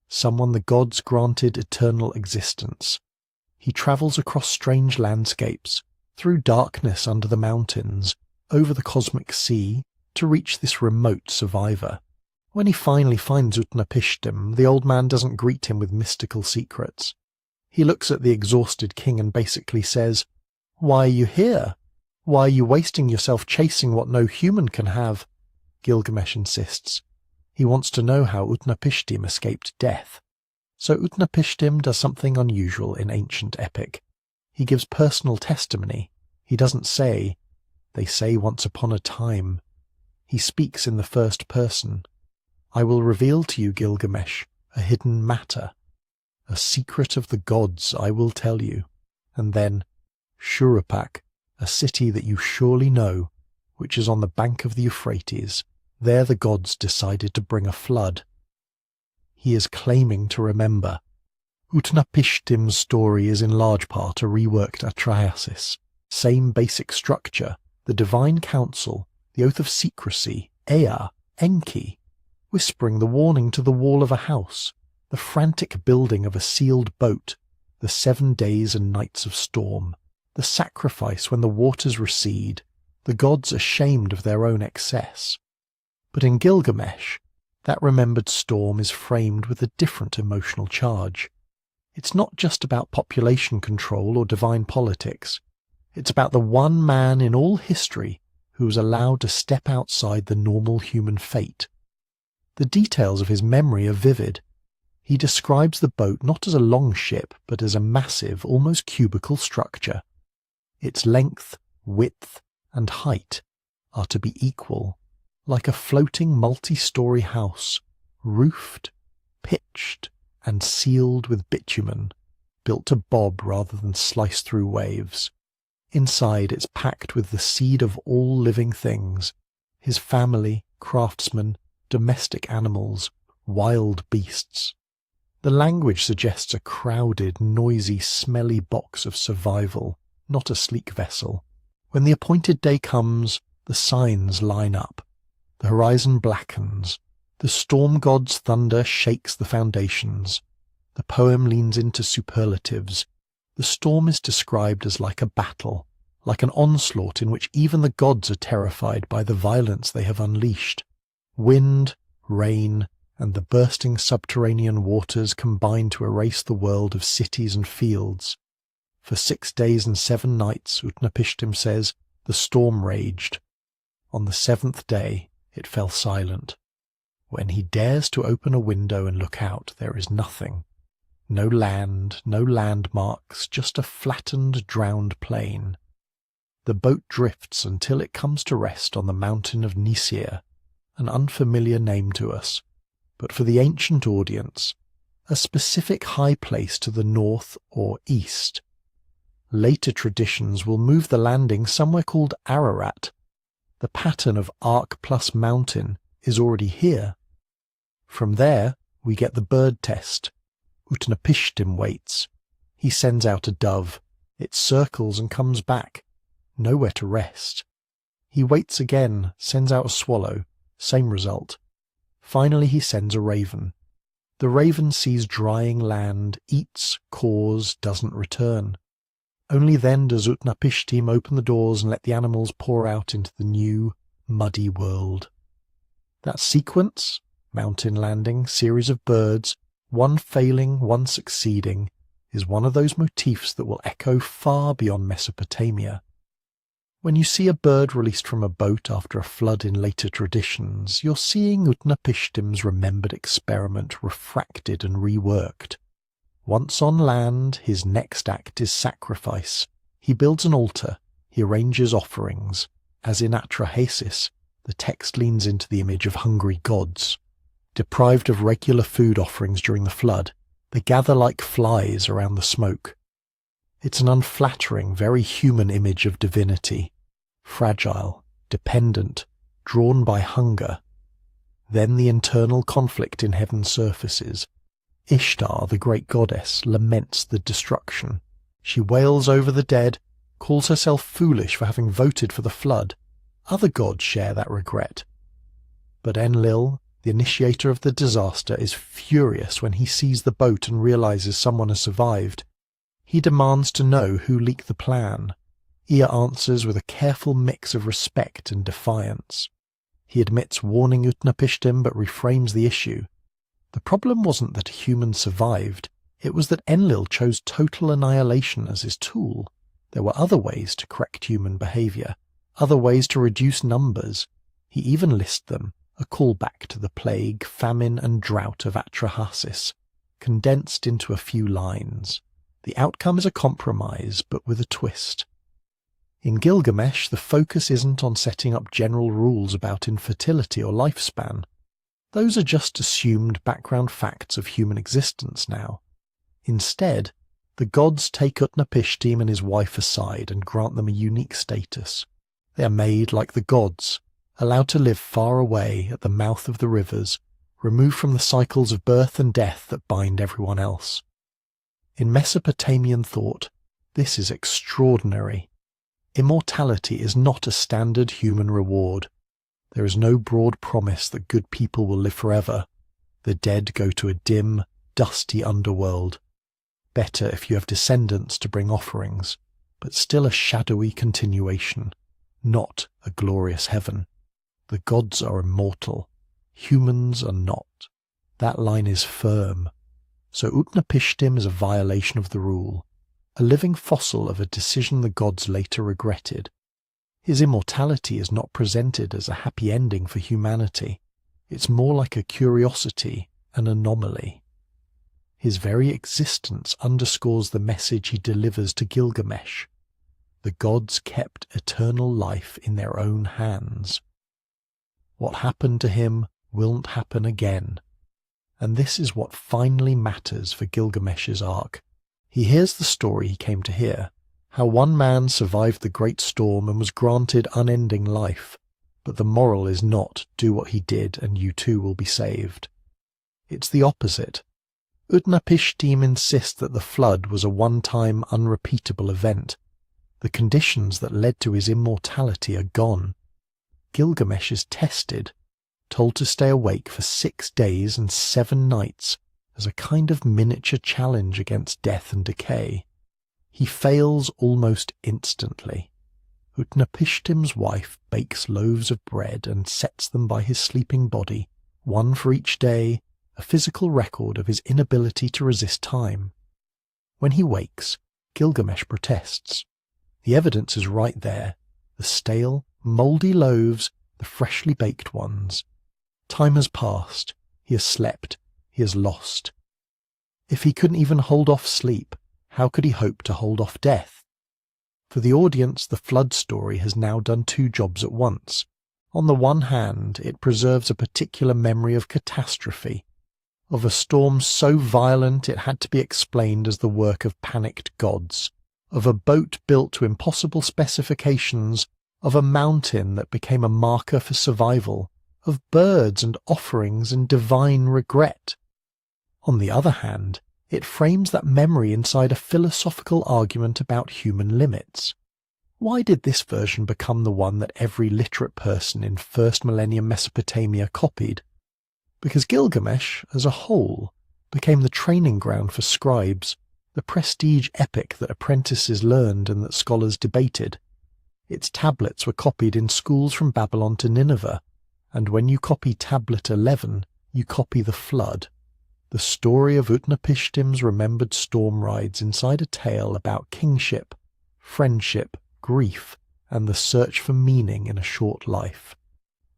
someone the gods granted eternal existence. He travels across strange landscapes, through darkness under the mountains, over the cosmic sea, to reach this remote survivor. When he finally finds Utnapishtim, the old man doesn't greet him with mystical secrets. He looks at the exhausted king and basically says, "Why are you here? Why are you wasting yourself chasing what no human can have?" Gilgamesh insists. He wants to know how Utnapishtim escaped death. So Utnapishtim does something unusual in ancient epic. He gives personal testimony. He doesn't say, "They say once upon a time." He speaks in the first person. "I will reveal to you, Gilgamesh, a hidden matter. A secret of the gods I will tell you." And then, Shuruppak, a city that you surely know, which is on the bank of the Euphrates, there the gods decided to bring a flood. He is claiming to remember. Utnapishtim's story is in large part a reworked atrahasis. Same basic structure, the divine council, the oath of secrecy, Ea, Enki, whispering the warning to the wall of a house, the frantic building of a sealed boat, the 7 days and nights of storm, the sacrifice when the waters recede, the gods ashamed of their own excess. But in Gilgamesh, that remembered storm is framed with a different emotional charge. It's not just about population control or divine politics. It's about the one man in all history who was allowed to step outside the normal human fate. The details of his memory are vivid. He describes the boat not as a long ship, but as a massive, almost cubical structure. Its length, width, and height are to be equal, like a floating multi-story house, roofed, pitched, and sealed with bitumen, built to bob rather than slice through waves. Inside it's packed with the seed of all living things, his family, craftsmen, domestic animals, wild beasts. The language suggests a crowded, noisy, smelly box of survival, not a sleek vessel. When the appointed day comes, the signs line up. The horizon blackens. The storm god's thunder shakes the foundations. The poem leans into superlatives. The storm is described as like a battle, like an onslaught in which even the gods are terrified by the violence they have unleashed. Wind, rain, and the bursting subterranean waters combine to erase the world of cities and fields. For 6 days and 7 nights, Utnapishtim says, the storm raged. On the 7th day, it fell silent. When he dares to open a window and look out, there is nothing. No land, no landmarks, just a flattened, drowned plain. The boat drifts until it comes to rest on the mountain of Nisir, an unfamiliar name to us, but for the ancient audience, a specific high place to the north or east. Later traditions will move the landing somewhere called Ararat. The pattern of arc plus mountain is already here. From there, we get the bird test. Utnapishtim waits. He sends out a dove. It circles and comes back. Nowhere to rest. He waits again, sends out a swallow. Same result. Finally he sends a raven. The raven sees drying land, eats, caws, doesn't return. Only then does Utnapishtim open the doors and let the animals pour out into the new, muddy world. That sequence, mountain landing, series of birds, one failing, one succeeding, is one of those motifs that will echo far beyond Mesopotamia. When you see a bird released from a boat after a flood in later traditions, you're seeing Utnapishtim's remembered experiment refracted and reworked. Once on land, his next act is sacrifice. He builds an altar, he arranges offerings. As in atrahasis, The text leans into the image of hungry gods. Deprived of regular food offerings during the flood, they gather like flies around the smoke. It's an unflattering, very human image of divinity, fragile, dependent, drawn by hunger. Then the internal conflict in heaven surfaces. Ishtar, the great goddess, laments the destruction. She wails over the dead, calls herself foolish for having voted for the flood. Other gods share that regret. But Enlil, the initiator of the disaster, is furious when he sees the boat and realizes someone has survived. He demands to know who leaked the plan. Ea answers with a careful mix of respect and defiance. He admits warning Utnapishtim but reframes the issue. The problem wasn't that a human survived, it was that Enlil chose total annihilation as his tool. There were other ways to correct human behaviour, other ways to reduce numbers. He even lists them, a callback to the plague, famine and drought of Atrahasis, condensed into a few lines. The outcome is a compromise, but with a twist. In Gilgamesh, the focus isn't on setting up general rules about infertility or lifespan. Those are just assumed background facts of human existence now. Instead, the gods take Utnapishtim and his wife aside and grant them a unique status. They are made like the gods, allowed to live far away at the mouth of the rivers, removed from the cycles of birth and death that bind everyone else. In Mesopotamian thought, this is extraordinary. Immortality is not a standard human reward. There is no broad promise that good people will live forever. The dead go to a dim, dusty underworld. Better if you have descendants to bring offerings, but still a shadowy continuation, not a glorious heaven. The gods are immortal. Humans are not. That line is firm. So Utnapishtim is a violation of the rule, a living fossil of a decision the gods later regretted. His immortality is not presented as a happy ending for humanity. It's more like a curiosity, an anomaly. His very existence underscores the message he delivers to Gilgamesh. The gods kept eternal life in their own hands. What happened to him won't happen again. And this is what finally matters for Gilgamesh's arc. He hears the story he came to hear, how one man survived the great storm and was granted unending life, but the moral is not do what he did and you too will be saved. It's the opposite. Utnapishtim insists that the flood was a one-time unrepeatable event. The conditions that led to his immortality are gone. Gilgamesh is tested, told to stay awake for 6 days and 7 nights as a kind of miniature challenge against death and decay. He fails almost instantly. Utnapishtim's wife bakes loaves of bread and sets them by his sleeping body, one for each day, a physical record of his inability to resist time. When he wakes, Gilgamesh protests. The evidence is right there, the stale, mouldy loaves, the freshly baked ones. Time has passed, he has slept, he has lost. If he couldn't even hold off sleep, how could he hope to hold off death? For the audience, the flood story has now done 2 jobs at once. On the one hand, it preserves a particular memory of catastrophe, of a storm so violent it had to be explained as the work of panicked gods, of a boat built to impossible specifications, of a mountain that became a marker for survival, of birds and offerings and divine regret. On the other hand, it frames that memory inside a philosophical argument about human limits. Why did this version become the one that every literate person in first millennium Mesopotamia copied? Because Gilgamesh, as a whole, became the training ground for scribes, the prestige epic that apprentices learned and that scholars debated. Its tablets were copied in schools from Babylon to Nineveh, and when you copy tablet 11, you copy the flood. The story of Utnapishtim's remembered storm rides inside a tale about kingship, friendship, grief, and the search for meaning in a short life.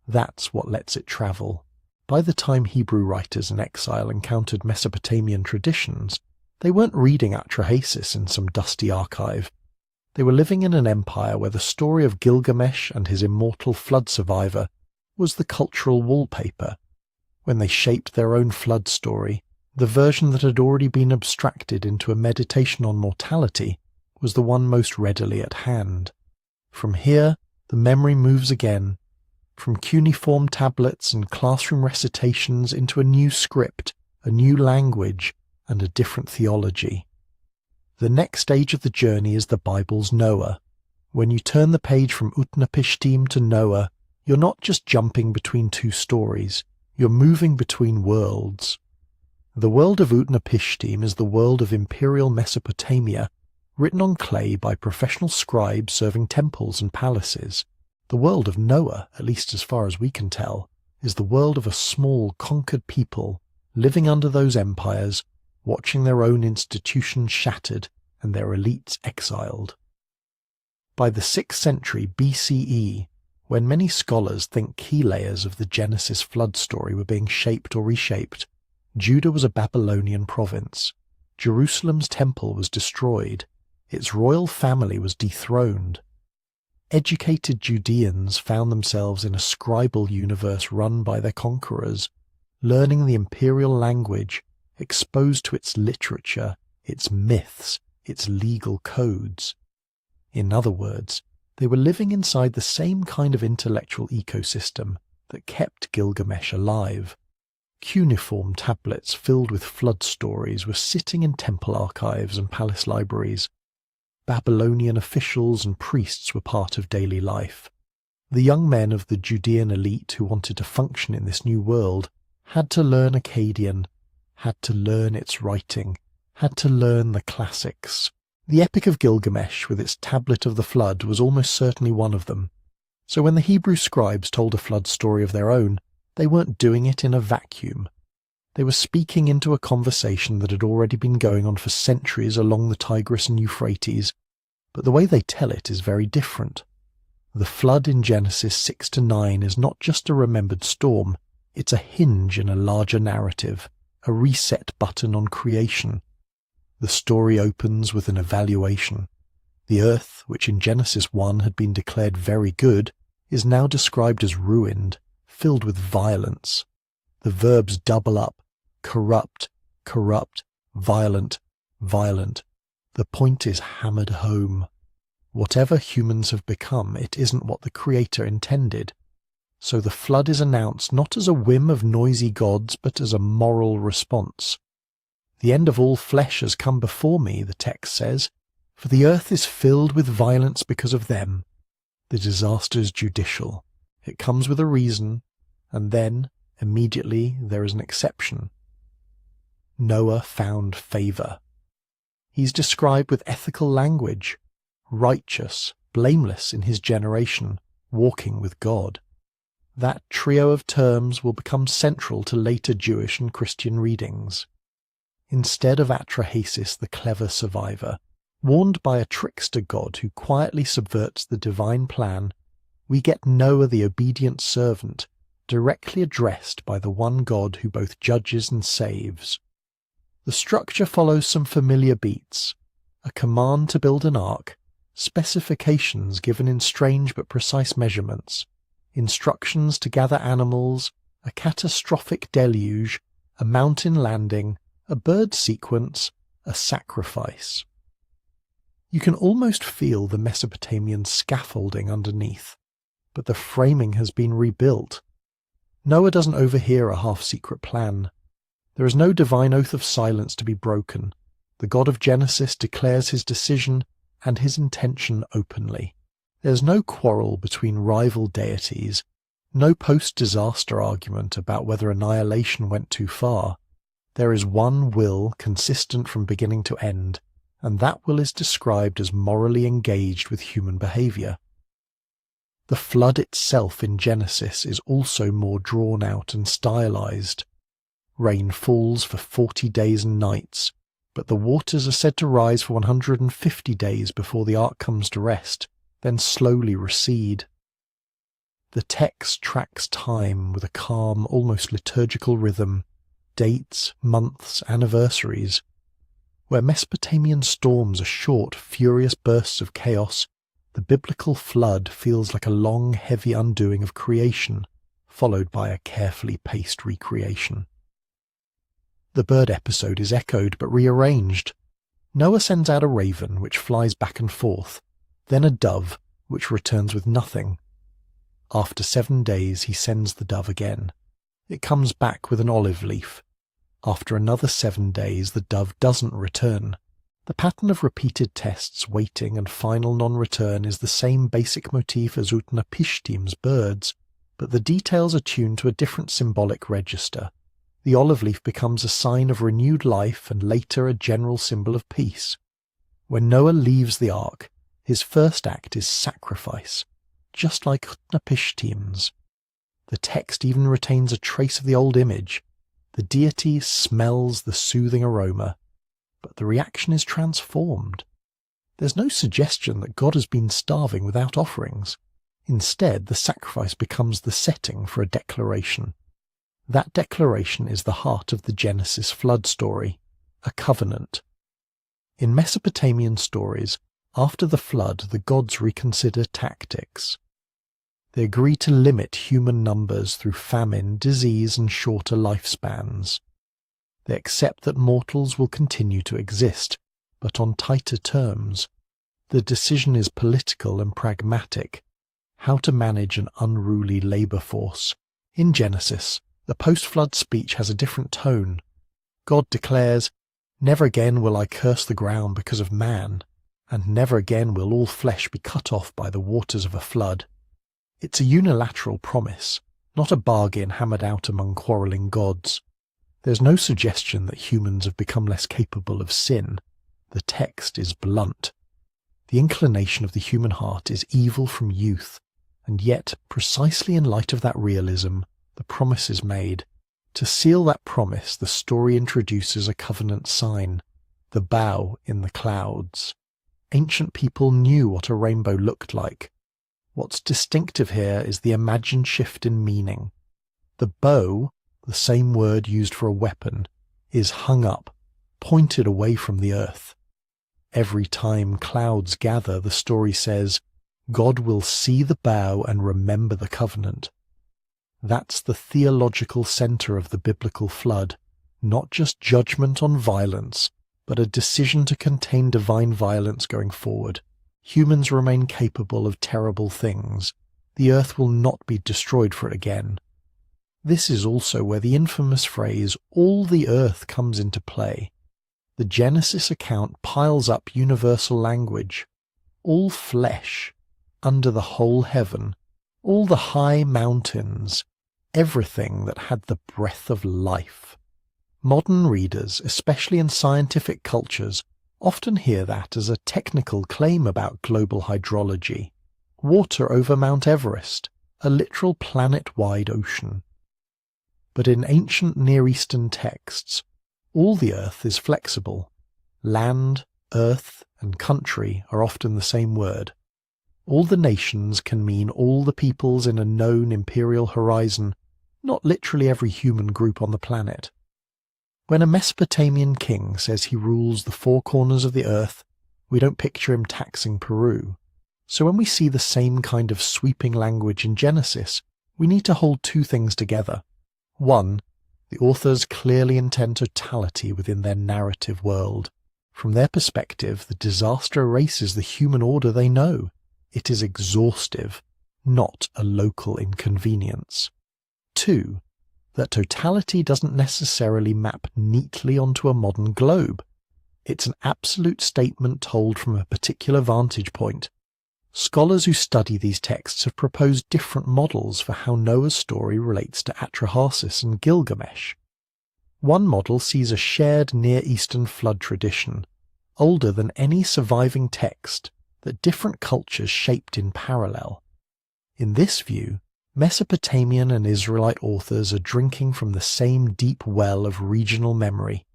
That's what lets it travel. By the time Hebrew writers in exile encountered Mesopotamian traditions, they weren't reading Atrahasis in some dusty archive. They were living in an empire where the story of Gilgamesh and his immortal flood survivor was the cultural wallpaper. When they shaped their own flood story, the version that had already been abstracted into a meditation on mortality was the one most readily at hand. From here, the memory moves again, from cuneiform tablets and classroom recitations into a new script, a new language, and a different theology. The next stage of the journey is the Bible's Noah. When you turn the page from Utnapishtim to Noah, you're not just jumping between two stories, you're moving between worlds. The world of Utnapishtim is the world of imperial Mesopotamia, written on clay by professional scribes serving temples and palaces. The world of Noah, at least as far as we can tell, is the world of a small, conquered people living under those empires, watching their own institutions shattered and their elites exiled. By the 6th century BCE, when many scholars think key layers of the Genesis flood story were being shaped or reshaped, Judah was a Babylonian province. Jerusalem's temple was destroyed. Its royal family was dethroned. Educated Judeans found themselves in a scribal universe run by their conquerors, learning the imperial language, exposed to its literature, its myths, its legal codes. In other words, they were living inside the same kind of intellectual ecosystem that kept Gilgamesh alive. Cuneiform tablets filled with flood stories were sitting in temple archives and palace libraries. Babylonian officials and priests were part of daily life. The young men of the Judean elite who wanted to function in this new world had to learn Akkadian, had to learn its writing, had to learn the classics. The Epic of Gilgamesh, with its tablet of the flood, was almost certainly one of them. So when the Hebrew scribes told a flood story of their own, they weren't doing it in a vacuum. They were speaking into a conversation that had already been going on for centuries along the Tigris and Euphrates, but the way they tell it is very different. The flood in Genesis 6 to 9 is not just a remembered storm, it's a hinge in a larger narrative, a reset button on creation. The story opens with an evaluation. The earth, which in Genesis 1 had been declared very good, is now described as ruined, filled with violence. The verbs double up: corrupt, corrupt, violent, violent. The point is hammered home. Whatever humans have become, it isn't what the Creator intended. So the flood is announced not as a whim of noisy gods, but as a moral response. The end of all flesh has come before me, the text says, for the earth is filled with violence because of them. The disaster is judicial. It comes with a reason, and then, immediately, there is an exception. Noah found favor. He's described with ethical language, righteous, blameless in his generation, walking with God. That trio of terms will become central to later Jewish and Christian readings. Instead of Atrahasis, the clever survivor, warned by a trickster god who quietly subverts the divine plan, we get Noah the obedient servant, directly addressed by the one God who both judges and saves. The structure follows some familiar beats: a command to build an ark, specifications given in strange but precise measurements, instructions to gather animals, a catastrophic deluge, a mountain landing, a bird sequence, a sacrifice. You can almost feel the Mesopotamian scaffolding underneath, but the framing has been rebuilt. Noah doesn't overhear a half-secret plan. There is no divine oath of silence to be broken. The God of Genesis declares his decision and his intention openly. There's no quarrel between rival deities, no post-disaster argument about whether annihilation went too far. There is one will consistent from beginning to end, and that will is described as morally engaged with human behavior. The flood itself in Genesis is also more drawn out and stylized. Rain falls for 40 days and nights, but the waters are said to rise for 150 days before the ark comes to rest, then slowly recede. The text tracks time with a calm, almost liturgical rhythm, dates, months, anniversaries. Where Mesopotamian storms are short, furious bursts of chaos, the biblical flood feels like a long, heavy undoing of creation, followed by a carefully paced recreation. The bird episode is echoed but rearranged. Noah sends out a raven, which flies back and forth, then a dove, which returns with nothing. After 7 days he sends the dove again. It comes back with an olive leaf. After another 7 days the dove doesn't return. The pattern of repeated tests, waiting, and final non-return is the same basic motif as Utnapishtim's birds, but the details are tuned to a different symbolic register. The olive leaf becomes a sign of renewed life and later a general symbol of peace. When Noah leaves the ark, his first act is sacrifice, just like Utnapishtim's. The text even retains a trace of the old image. The deity smells the soothing aroma, but the reaction is transformed. There's no suggestion that God has been starving without offerings. Instead, the sacrifice becomes the setting for a declaration. That declaration is the heart of the Genesis flood story, a covenant. In Mesopotamian stories, after the flood, the gods reconsider tactics. They agree to limit human numbers through famine, disease, and shorter lifespans. They accept that mortals will continue to exist, but on tighter terms. The decision is political and pragmatic, how to manage an unruly labour force. In Genesis, the post-flood speech has a different tone. God declares, "Never again will I curse the ground because of man, and never again will all flesh be cut off by the waters of a flood." It's a unilateral promise, not a bargain hammered out among quarrelling gods. There's no suggestion that humans have become less capable of sin. The text is blunt. The inclination of the human heart is evil from youth, and yet, precisely in light of that realism, the promise is made. To seal that promise, the story introduces a covenant sign, the bow in the clouds. Ancient people knew what a rainbow looked like. What's distinctive here is the imagined shift in meaning. The bow, the same word used for a weapon, is hung up, pointed away from the earth. Every time clouds gather, the story says, God will see the bow and remember the covenant. That's the theological center of the biblical flood, not just judgment on violence, but a decision to contain divine violence going forward. Humans remain capable of terrible things. The earth will not be destroyed for it again. This is also where the infamous phrase, "all the earth," comes into play. The Genesis account piles up universal language. All flesh, under the whole heaven, all the high mountains, everything that had the breath of life. Modern readers, especially in scientific cultures, often hear that as a technical claim about global hydrology. Water over Mount Everest, a literal planet-wide ocean. But in ancient Near Eastern texts, all the earth is flexible. Land, earth, and country are often the same word. All the nations can mean all the peoples in a known imperial horizon, not literally every human group on the planet. When a Mesopotamian king says he rules the four corners of the earth, we don't picture him taxing Peru. So when we see the same kind of sweeping language in Genesis, we need to hold two things together. One, the authors clearly intend totality within their narrative world. From their perspective, the disaster erases the human order they know. It is exhaustive, not a local inconvenience. Two, that totality doesn't necessarily map neatly onto a modern globe. It's an absolute statement told from a particular vantage point. Scholars who study these texts have proposed different models for how Noah's story relates to Atrahasis and Gilgamesh. One model sees a shared Near Eastern flood tradition, older than any surviving text, that different cultures shaped in parallel. In this view, Mesopotamian and Israelite authors are drinking from the same deep well of regional memory,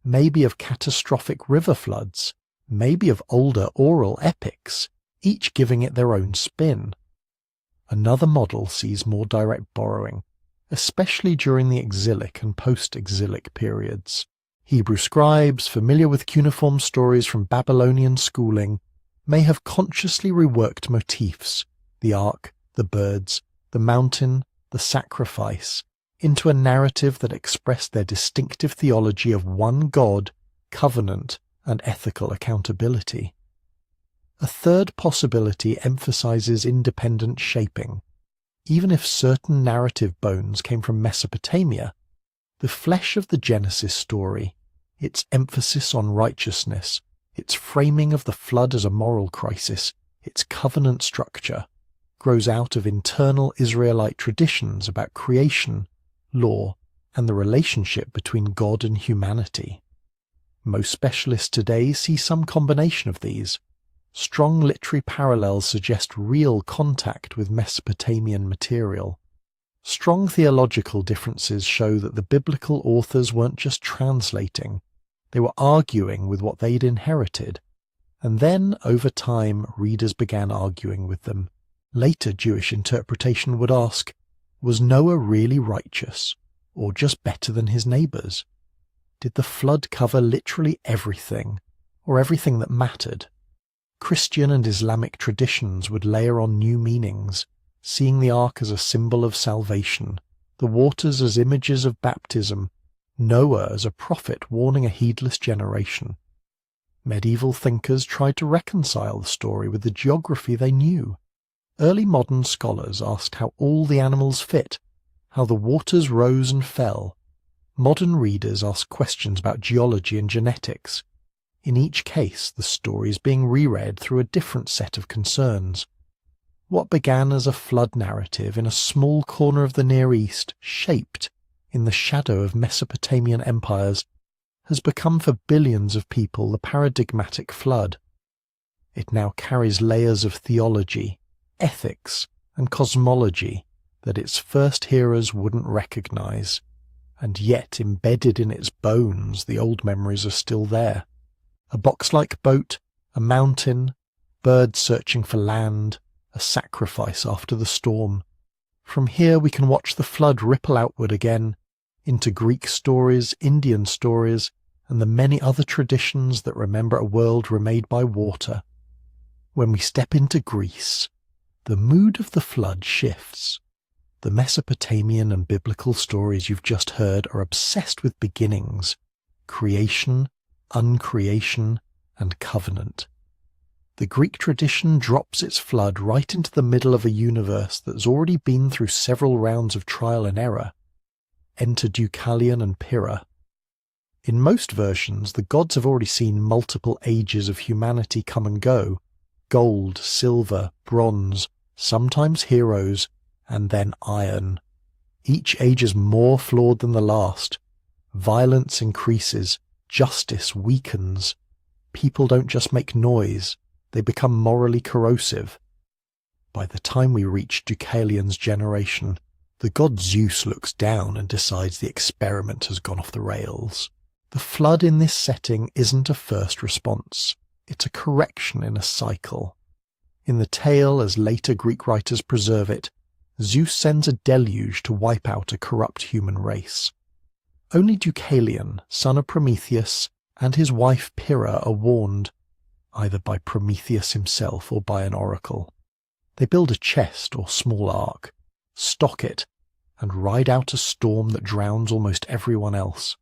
maybe of catastrophic river floods, maybe of older oral epics, each giving it their own spin. Another model sees more direct borrowing, especially during the exilic and post-exilic periods. Hebrew scribes, familiar with cuneiform stories from Babylonian schooling, may have consciously reworked motifs: the ark, the birds, the mountain, the sacrifice, into a narrative that expressed their distinctive theology of one God, covenant, and ethical accountability. A third possibility emphasizes independent shaping. Even if certain narrative bones came from Mesopotamia, the flesh of the Genesis story, its emphasis on righteousness, its framing of the flood as a moral crisis, its covenant structure, grows out of internal Israelite traditions about creation, law, and the relationship between God and humanity. Most specialists today see some combination of these. Strong literary parallels suggest real contact with Mesopotamian material. Strong theological differences show that the biblical authors weren't just translating, they were arguing with what they'd inherited. And then, over time, readers began arguing with them. Later Jewish interpretation would ask, was Noah really righteous, or just better than his neighbours? Did the flood cover literally everything, or everything that mattered? Christian and Islamic traditions would layer on new meanings, seeing the ark as a symbol of salvation, the waters as images of baptism, Noah as a prophet warning a heedless generation. Medieval thinkers tried to reconcile the story with the geography they knew. Early modern scholars asked how all the animals fit, how the waters rose and fell. Modern readers ask questions about geology and genetics. In each case, the story is being reread through a different set of concerns. What began as a flood narrative in a small corner of the Near East, shaped, in the shadow of Mesopotamian empires, has become for billions of people the paradigmatic flood. It now carries layers of theology, ethics, and cosmology that its first hearers wouldn't recognize, and yet embedded in its bones the old memories are still there. A box-like boat, a mountain, birds searching for land, a sacrifice after the storm. From here we can watch the flood ripple outward again, into Greek stories, Indian stories, and the many other traditions that remember a world remade by water. When we step into Greece, the mood of the flood shifts. The Mesopotamian and biblical stories you've just heard are obsessed with beginnings, creation, uncreation, and covenant. The Greek tradition drops its flood right into the middle of a universe that's already been through several rounds of trial and error. Enter Deucalion and Pyrrha. In most versions, the gods have already seen multiple ages of humanity come and go, gold, silver, bronze, sometimes heroes, and then iron. Each age is more flawed than the last. Violence increases, justice weakens. People don't just make noise, they become morally corrosive. By the time we reach Deucalion's generation, the god Zeus looks down and decides the experiment has gone off the rails. The flood in this setting isn't a first response, it's a correction in a cycle. In the tale, as later Greek writers preserve it, Zeus sends a deluge to wipe out a corrupt human race. Only Deucalion, son of Prometheus, and his wife Pyrrha are warned, either by Prometheus himself or by an oracle. They build a chest or small ark, stock it, and ride out a storm that drowns almost everyone else.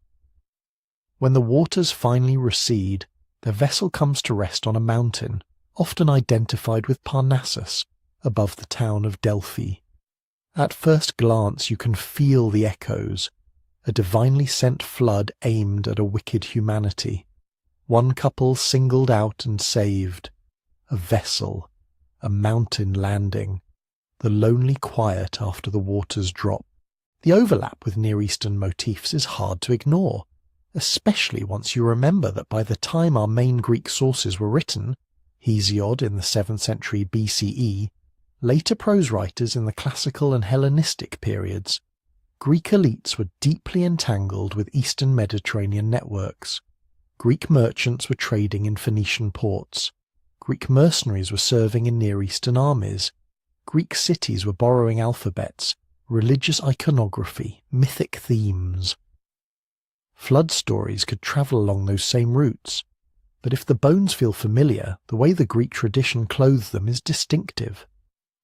When the waters finally recede, their vessel comes to rest on a mountain, often identified with Parnassus, above the town of Delphi. At first glance you can feel the echoes, a divinely sent flood aimed at a wicked humanity. One couple singled out and saved. A vessel, a mountain landing, the lonely quiet after the waters drop. The overlap with Near Eastern motifs is hard to ignore, especially once you remember that by the time our main Greek sources were written, Hesiod in the 7th century BCE, later prose writers in the classical and Hellenistic periods, Greek elites were deeply entangled with Eastern Mediterranean networks. Greek merchants were trading in Phoenician ports. Greek mercenaries were serving in Near Eastern armies. Greek cities were borrowing alphabets, religious iconography, mythic themes. Flood stories could travel along those same routes, but if the bones feel familiar, the way the Greek tradition clothes them is distinctive.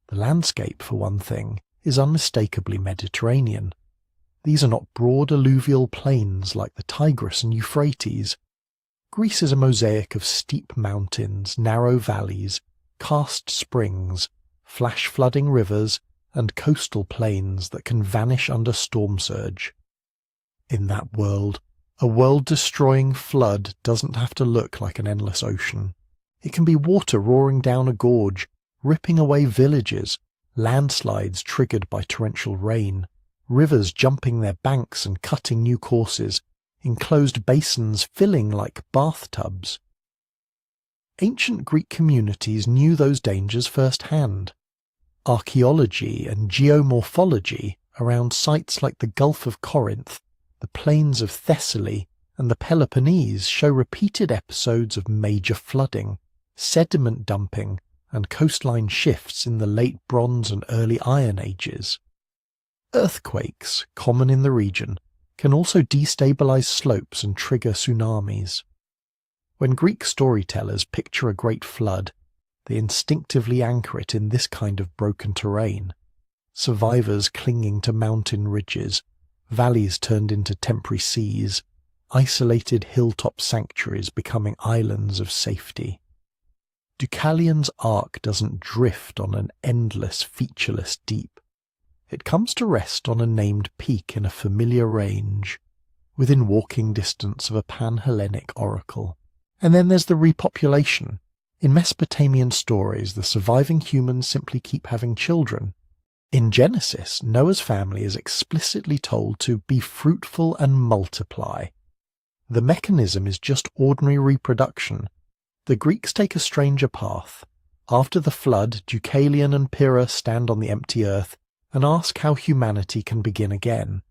The landscape, for one thing, is unmistakably Mediterranean. These are not broad alluvial plains like the Tigris and Euphrates. Greece is a mosaic of steep mountains, narrow valleys, karst springs, flash-flooding rivers, and coastal plains that can vanish under storm surge. In that world, a world-destroying flood doesn't have to look like an endless ocean. It can be water roaring down a gorge, ripping away villages, landslides triggered by torrential rain, rivers jumping their banks and cutting new courses, enclosed basins filling like bathtubs. Ancient Greek communities knew those dangers firsthand. Archaeology and geomorphology around sites like the Gulf of Corinth, the plains of Thessaly, and the Peloponnese show repeated episodes of major flooding, sediment dumping, and coastline shifts in the late Bronze and early Iron Ages. Earthquakes, common in the region, can also destabilize slopes and trigger tsunamis. When Greek storytellers picture a great flood, they instinctively anchor it in this kind of broken terrain. Survivors clinging to mountain ridges, valleys turned into temporary seas, isolated hilltop sanctuaries becoming islands of safety. Deucalion's arc doesn't drift on an endless, featureless deep. It comes to rest on a named peak in a familiar range, within walking distance of a pan-Hellenic oracle. And then there's the repopulation. In Mesopotamian stories, the surviving humans simply keep having children. In Genesis, Noah's family is explicitly told to be fruitful and multiply. The mechanism is just ordinary reproduction. The Greeks take a stranger path. After the flood, Deucalion and Pyrrha stand on the empty earth and ask how humanity can begin again.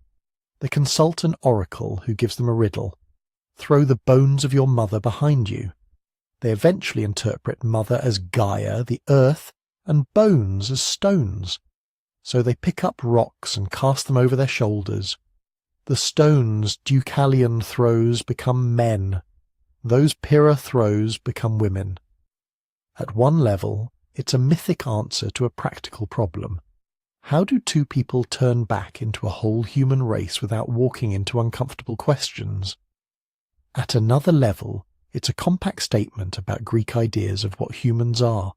They consult an oracle who gives them a riddle. Throw the bones of your mother behind you. They eventually interpret mother as Gaia, the earth, and bones as stones. So they pick up rocks and cast them over their shoulders. The stones Deucalion throws become men. Those Pyrrha throws become women. At one level, it's a mythic answer to a practical problem. How do two people turn back into a whole human race without walking into uncomfortable questions? At another level, it's a compact statement about Greek ideas of what humans are.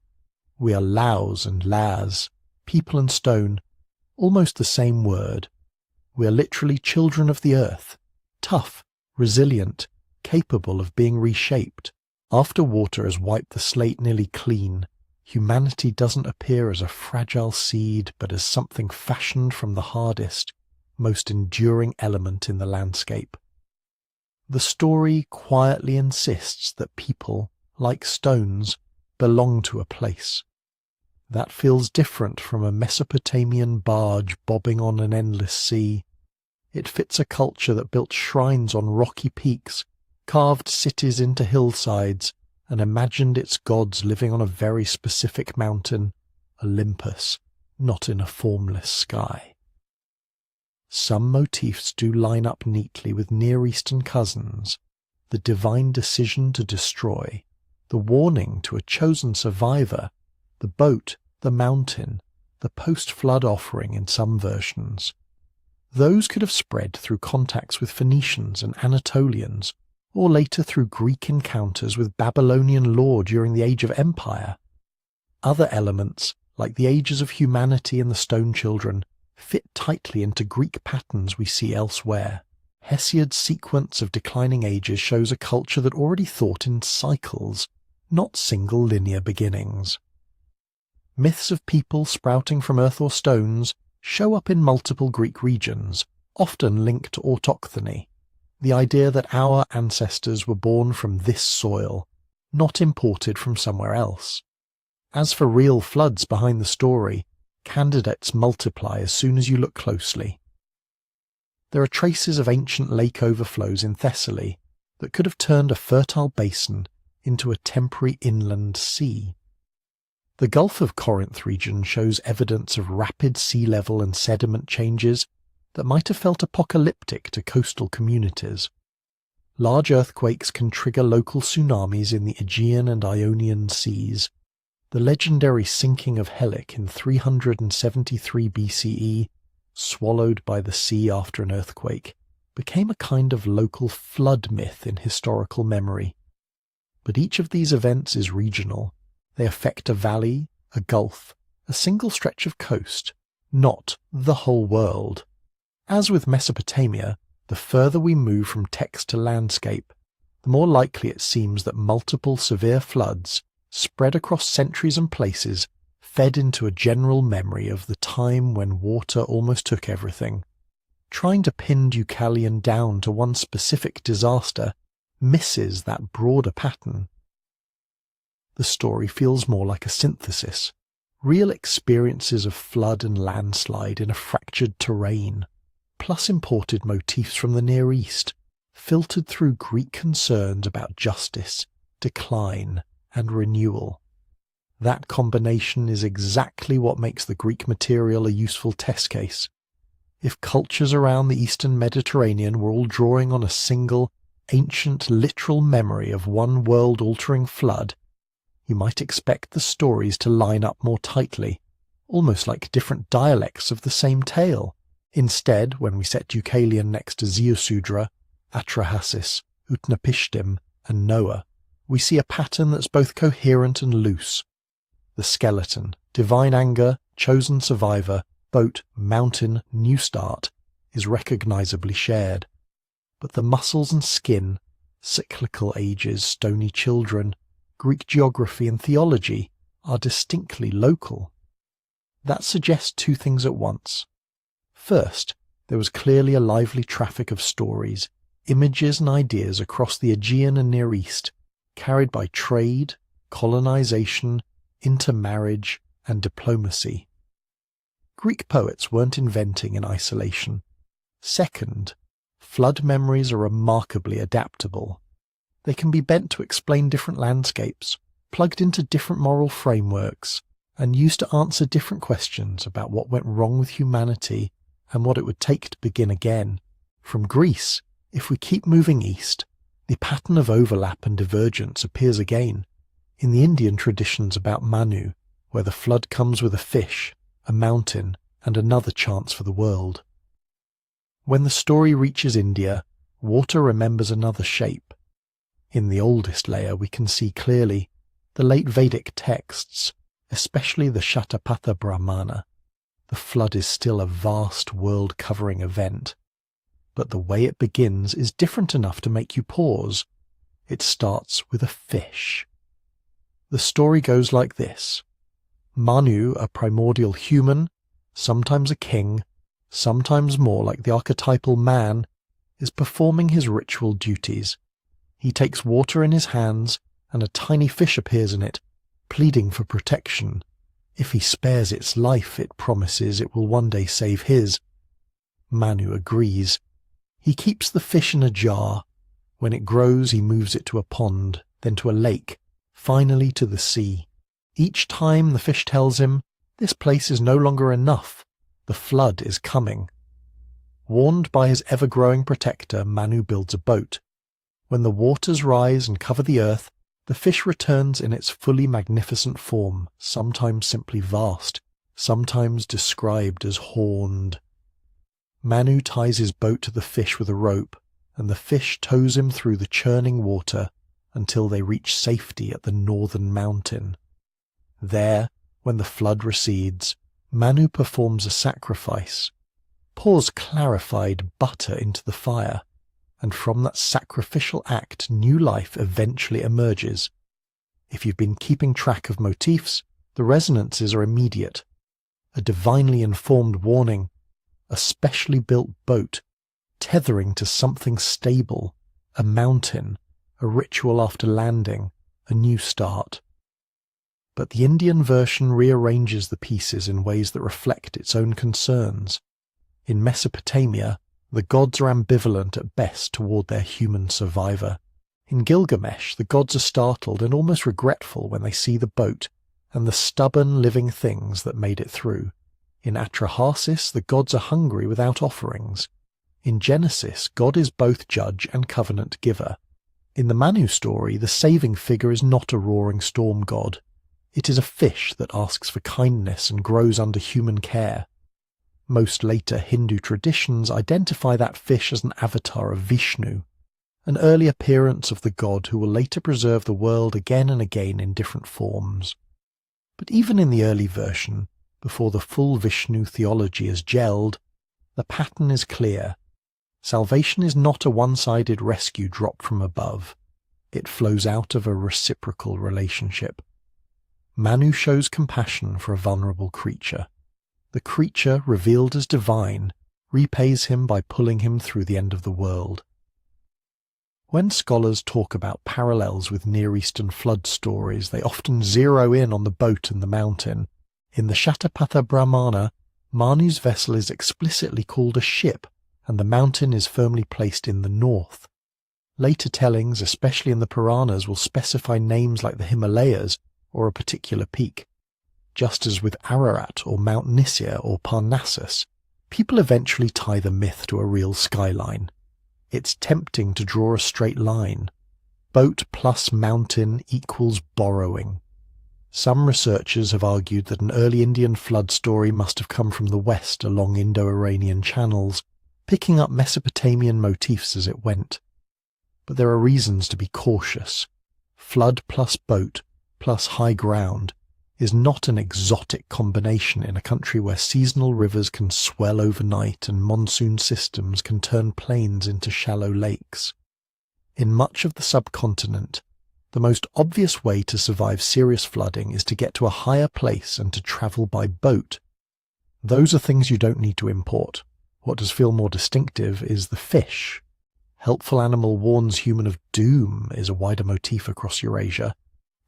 We are laos and las, people and stone, almost the same word. We are literally children of the earth, tough, resilient, capable of being reshaped. After water has wiped the slate nearly clean, humanity doesn't appear as a fragile seed, but as something fashioned from the hardest, most enduring element in the landscape. The story quietly insists that people, like stones, belong to a place. That feels different from a Mesopotamian barge bobbing on an endless sea. It fits a culture that built shrines on rocky peaks, carved cities into hillsides, and imagined its gods living on a very specific mountain, Olympus, not in a formless sky. Some motifs do line up neatly with Near Eastern cousins: the divine decision to destroy, the warning to a chosen survivor, the boat, the mountain, the post-flood offering in some versions. Those could have spread through contacts with Phoenicians and Anatolians, or later through Greek encounters with Babylonian law during the Age of Empire. Other elements, like the ages of humanity and the Stone Children, fit tightly into Greek patterns we see elsewhere. Hesiod's sequence of declining ages shows a culture that already thought in cycles, not single linear beginnings. Myths of people sprouting from earth or stones show up in multiple Greek regions, often linked to autochthony, the idea that our ancestors were born from this soil, not imported from somewhere else. As for real floods behind the story, candidates multiply as soon as you look closely. There are traces of ancient lake overflows in Thessaly that could have turned a fertile basin into a temporary inland sea. The Gulf of Corinth region shows evidence of rapid sea level and sediment changes that might have felt apocalyptic to coastal communities. Large earthquakes can trigger local tsunamis in the Aegean and Ionian seas. The legendary sinking of Helic in 373 BCE, swallowed by the sea after an earthquake, became a kind of local flood myth in historical memory. But each of these events is regional. They affect a valley, a gulf, a single stretch of coast, not the whole world. As with Mesopotamia, the further we move from text to landscape, the more likely it seems that multiple severe floods, spread across centuries and places, fed into a general memory of the time when water almost took everything. Trying to pin Deucalion down to one specific disaster misses that broader pattern. The story feels more like a synthesis, real experiences of flood and landslide in a fractured terrain, plus imported motifs from the Near East, filtered through Greek concerns about justice, decline, and renewal. That combination is exactly what makes the Greek material a useful test case. If cultures around the Eastern Mediterranean were all drawing on a single, ancient, literal memory of one world-altering flood, you might expect the stories to line up more tightly, almost like different dialects of the same tale. Instead, when we set Deucalion next to Ziusudra, Atrahasis, Utnapishtim, and Noah, we see a pattern that's both coherent and loose. The skeleton, divine anger, chosen survivor, boat, mountain, new start, is recognizably shared. But the muscles and skin, cyclical ages, stony children, Greek geography and theology are distinctly local. That suggests two things at once. First, there was clearly a lively traffic of stories, images and ideas across the Aegean and Near East, carried by trade, colonization, intermarriage, and diplomacy. Greek poets weren't inventing in isolation. Second, flood memories are remarkably adaptable. They can be bent to explain different landscapes, plugged into different moral frameworks, and used to answer different questions about what went wrong with humanity and what it would take to begin again. From Greece, if we keep moving east, the pattern of overlap and divergence appears again in the Indian traditions about Manu, where the flood comes with a fish, a mountain, and another chance for the world. When the story reaches India, water remembers another shape. In the oldest layer we can see clearly the late Vedic texts, especially the Shatapatha Brahmana. The flood is still a vast world-covering event, but the way it begins is different enough to make you pause. It starts with a fish. The story goes like this. Manu, a primordial human, sometimes a king, sometimes more like the archetypal man, is performing his ritual duties. He takes water in his hands, and a tiny fish appears in it, pleading for protection. If he spares its life, it promises it will one day save his. Manu agrees. He keeps the fish in a jar. When it grows, he moves it to a pond, then to a lake, finally to the sea. Each time the fish tells him, this place is no longer enough. The flood is coming. Warned by his ever-growing protector, Manu builds a boat. When the waters rise and cover the earth, the fish returns in its fully magnificent form, sometimes simply vast, sometimes described as horned. Manu ties his boat to the fish with a rope, and the fish tows him through the churning water until they reach safety at the northern mountain. There, when the flood recedes, Manu performs a sacrifice, pours clarified butter into the fire, and from that sacrificial act new life eventually emerges. If you've been keeping track of motifs, the resonances are immediate. A divinely informed warning, a specially built boat, tethering to something stable, a mountain, a ritual after landing, a new start. But the Indian version rearranges the pieces in ways that reflect its own concerns. In Mesopotamia, the gods are ambivalent at best toward their human survivor. In Gilgamesh, the gods are startled and almost regretful when they see the boat and the stubborn living things that made it through. In Atrahasis, the gods are hungry without offerings. In Genesis, God is both judge and covenant giver. In the Manu story, the saving figure is not a roaring storm god. It is a fish that asks for kindness and grows under human care. Most later Hindu traditions identify that fish as an avatar of Vishnu, an early appearance of the god who will later preserve the world again and again in different forms. But even in the early version, before the full Vishnu theology is gelled, the pattern is clear. Salvation is not a one-sided rescue dropped from above. It flows out of a reciprocal relationship. Manu shows compassion for a vulnerable creature. The creature, revealed as divine, repays him by pulling him through the end of the world. When scholars talk about parallels with Near Eastern flood stories, they often zero in on the boat and the mountain. In the Shatapatha Brahmana, Manu's vessel is explicitly called a ship, and the mountain is firmly placed in the north. Later tellings, especially in the Puranas, will specify names like the Himalayas or a particular peak. Just as with Ararat or Mount Nisya or Parnassus, people eventually tie the myth to a real skyline. It's tempting to draw a straight line. Boat plus mountain equals borrowing. Some researchers have argued that an early Indian flood story must have come from the west along Indo-Iranian channels, picking up Mesopotamian motifs as it went. But there are reasons to be cautious. Flood plus boat plus high ground is not an exotic combination in a country where seasonal rivers can swell overnight and monsoon systems can turn plains into shallow lakes. In much of the subcontinent, the most obvious way to survive serious flooding is to get to a higher place and to travel by boat. Those are things you don't need to import. What does feel more distinctive is the fish. Helpful animal warns human of doom is a wider motif across Eurasia,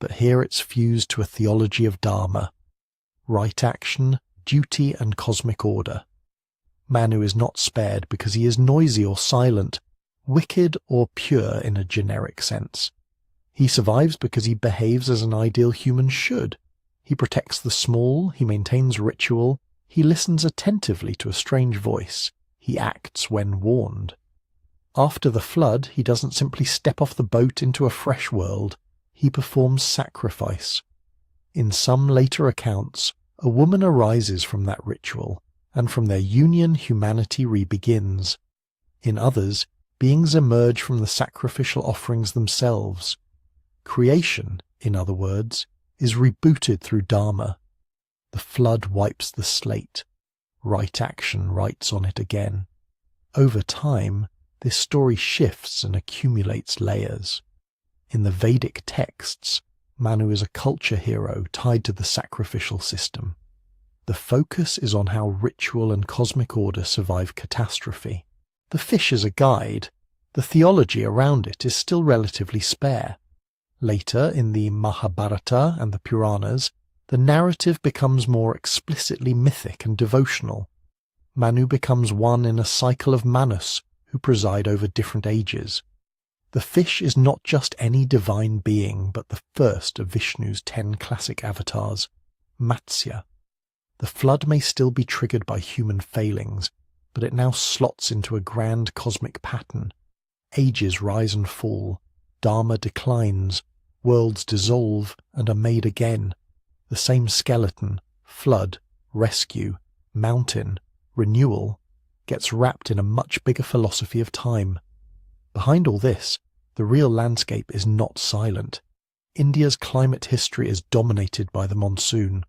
but here it's fused to a theology of dharma, right action, duty and cosmic order. Manu is not spared because he is noisy or silent, wicked or pure in a generic sense. He survives because he behaves as an ideal human should. He protects the small, he maintains ritual, he listens attentively to a strange voice, he acts when warned. After the flood, he doesn't simply step off the boat into a fresh world, he performs sacrifice. In some later accounts, a woman arises from that ritual, and from their union humanity re-begins. In others, beings emerge from the sacrificial offerings themselves. Creation, in other words, is rebooted through Dharma. The flood wipes the slate. Right action writes on it again. Over time, this story shifts and accumulates layers. In the Vedic texts, Manu is a culture hero tied to the sacrificial system. The focus is on how ritual and cosmic order survive catastrophe. The fish is a guide. The theology around it is still relatively spare. Later, in the Mahabharata and the Puranas, the narrative becomes more explicitly mythic and devotional. Manu becomes one in a cycle of Manus who preside over different ages. The fish is not just any divine being, but the first of Vishnu's 10 classic avatars, Matsya. The flood may still be triggered by human failings, but it now slots into a grand cosmic pattern. Ages rise and fall, Dharma declines, worlds dissolve and are made again. The same skeleton, flood, rescue, mountain, renewal, gets wrapped in a much bigger philosophy of time. Behind all this, the real landscape is not silent. India's climate history is dominated by the monsoon.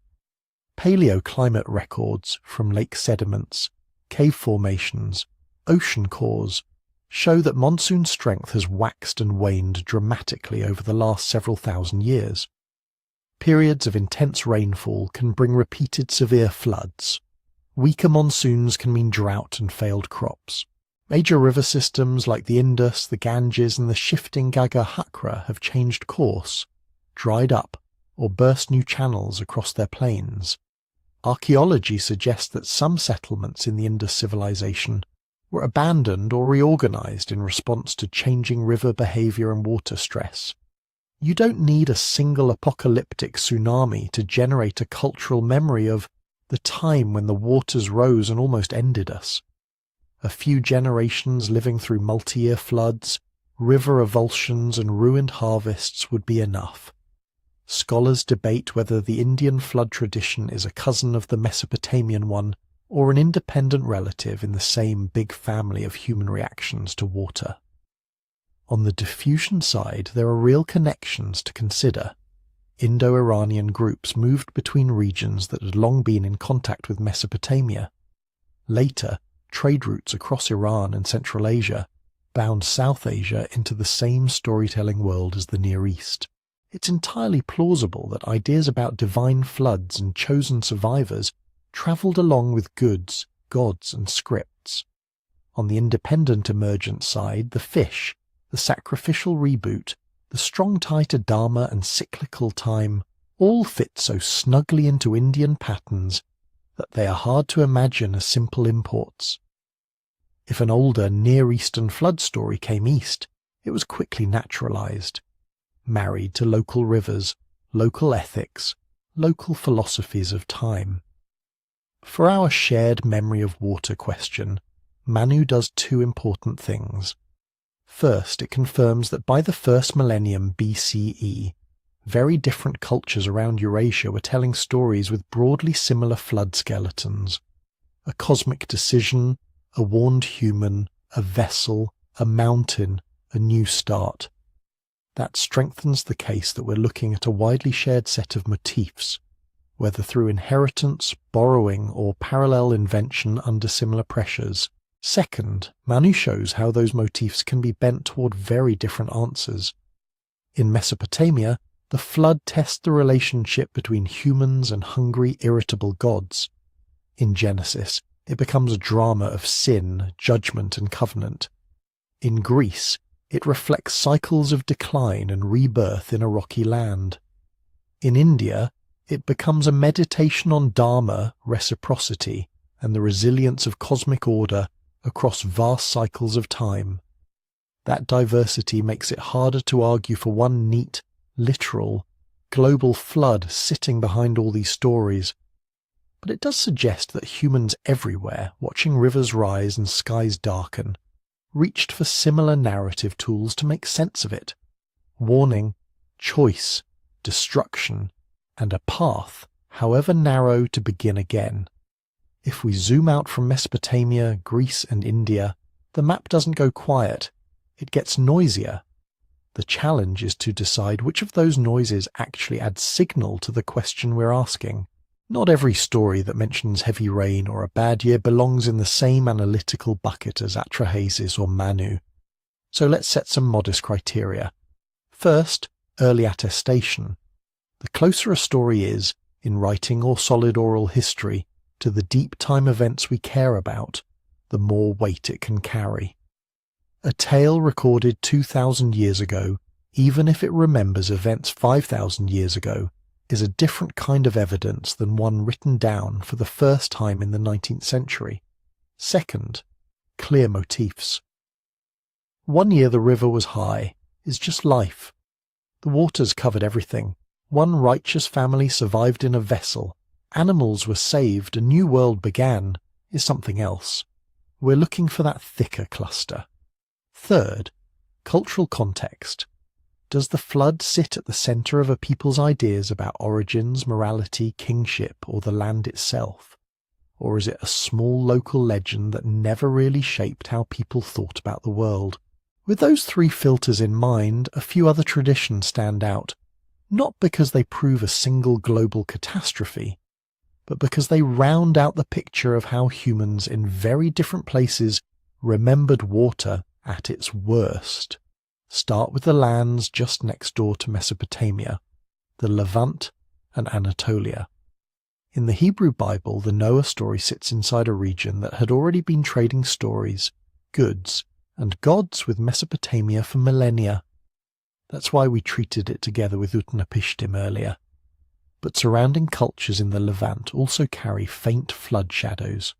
Paleoclimate records from lake sediments, cave formations, ocean cores show that monsoon strength has waxed and waned dramatically over the last several thousand years. Periods of intense rainfall can bring repeated severe floods. Weaker monsoons can mean drought and failed crops. Major river systems like the Indus, the Ganges and the shifting Ghaggar-Hakra have changed course, dried up, or burst new channels across their plains. Archaeology suggests that some settlements in the Indus civilization were abandoned or reorganized in response to changing river behavior and water stress. You don't need a single apocalyptic tsunami to generate a cultural memory of the time when the waters rose and almost ended us. A few generations living through multi-year floods, river avulsions and ruined harvests would be enough. Scholars debate whether the Indian flood tradition is a cousin of the Mesopotamian one or an independent relative in the same big family of human reactions to water. On the diffusion side, there are real connections to consider. Indo-Iranian groups moved between regions that had long been in contact with Mesopotamia. Later, trade routes across Iran and Central Asia bound South Asia into the same storytelling world as the Near East. It's entirely plausible that ideas about divine floods and chosen survivors travelled along with goods, gods, and scripts. On the independent emergent side, the fish, the sacrificial reboot, the strong tie to dharma and cyclical time all fit so snugly into Indian patterns that they are hard to imagine as simple imports. If an older Near Eastern flood story came east, it was quickly naturalized, married to local rivers, local ethics, local philosophies of time. For our shared memory of water question, Manu does two important things. First, it confirms that by the first millennium BCE, very different cultures around Eurasia were telling stories with broadly similar flood skeletons. A cosmic decision, a warned human, a vessel, a mountain, a new start. That strengthens the case that we're looking at a widely shared set of motifs, whether through inheritance, borrowing, or parallel invention under similar pressures. Second, Manu shows how those motifs can be bent toward very different answers. In Mesopotamia, the flood tests the relationship between humans and hungry, irritable gods. In Genesis, it becomes a drama of sin, judgment, and covenant. In Greece, it reflects cycles of decline and rebirth in a rocky land. In India, it becomes a meditation on dharma, reciprocity, and the resilience of cosmic order across vast cycles of time. That diversity makes it harder to argue for one neat, literal, global flood sitting behind all these stories. But it does suggest that humans everywhere, watching rivers rise and skies darken, reached for similar narrative tools to make sense of it. Warning, choice, destruction, and a path, however narrow, to begin again. If we zoom out from Mesopotamia, Greece, and India, the map doesn't go quiet. It gets noisier. The challenge is to decide which of those noises actually adds signal to the question we're asking. Not every story that mentions heavy rain or a bad year belongs in the same analytical bucket as Atrahasis or Manu. So let's set some modest criteria. First, early attestation. The closer a story is, in writing or solid oral history, to the deep time events we care about, the more weight it can carry. A tale recorded 2,000 years ago, even if it remembers events 5,000 years ago, is a different kind of evidence than one written down for the first time in the 19th century. Second, clear motifs. 1 year the river was high is just life. The waters covered everything. One righteous family survived in a vessel. Animals were saved, a new world began, is something else. We're looking for that thicker cluster. Third, cultural context. Does the flood sit at the centre of a people's ideas about origins, morality, kingship, or the land itself? Or is it a small local legend that never really shaped how people thought about the world? With those three filters in mind, a few other traditions stand out, not because they prove a single global catastrophe, but because they round out the picture of how humans in very different places remembered water at its worst. Start with the lands just next door to Mesopotamia, the Levant and Anatolia. In the Hebrew Bible, the Noah story sits inside a region that had already been trading stories, goods, and gods with Mesopotamia for millennia. That's why we treated it together with Utnapishtim earlier. But surrounding cultures in the Levant also carry faint flood shadows.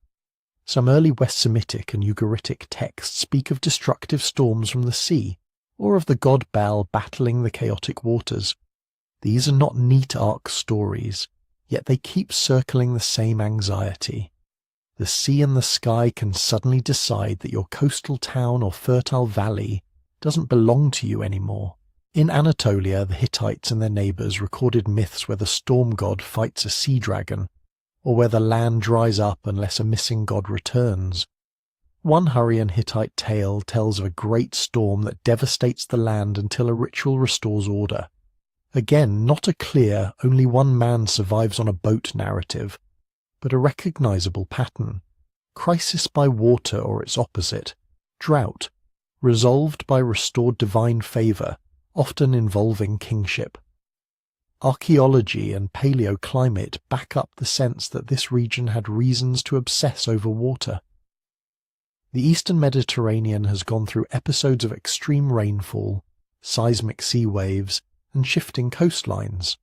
Some early West Semitic and Ugaritic texts speak of destructive storms from the sea, or of the god Baal battling the chaotic waters. These are not neat arc stories, yet they keep circling the same anxiety. The sea and the sky can suddenly decide that your coastal town or fertile valley doesn't belong to you anymore. In Anatolia, the Hittites and their neighbours recorded myths where the storm god fights a sea dragon, or where the land dries up unless a missing god returns. One Hurrian Hittite tale tells of a great storm that devastates the land until a ritual restores order. Again, not a clear, only one man survives on a boat narrative, but a recognisable pattern. Crisis by water or its opposite, drought, resolved by restored divine favour, often involving kingship. Archaeology and paleoclimate back up the sense that this region had reasons to obsess over water. The eastern Mediterranean has gone through episodes of extreme rainfall, seismic sea waves, and shifting coastlines.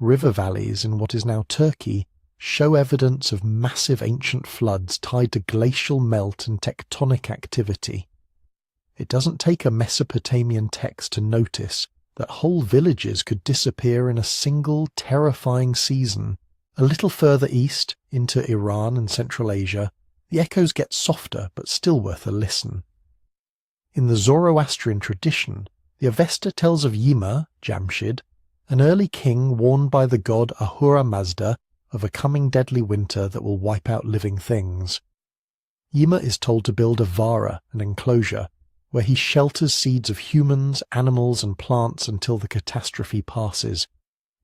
River valleys in what is now Turkey show evidence of massive ancient floods tied to glacial melt and tectonic activity. It doesn't take a Mesopotamian text to notice that whole villages could disappear in a single terrifying season. A little further east, into Iran and Central Asia, the echoes get softer but still worth a listen. In the Zoroastrian tradition, the Avesta tells of Yima, Jamshid, an early king warned by the god Ahura Mazda of a coming deadly winter that will wipe out living things. Yima is told to build a vara, an enclosure, where he shelters seeds of humans, animals and plants until the catastrophe passes.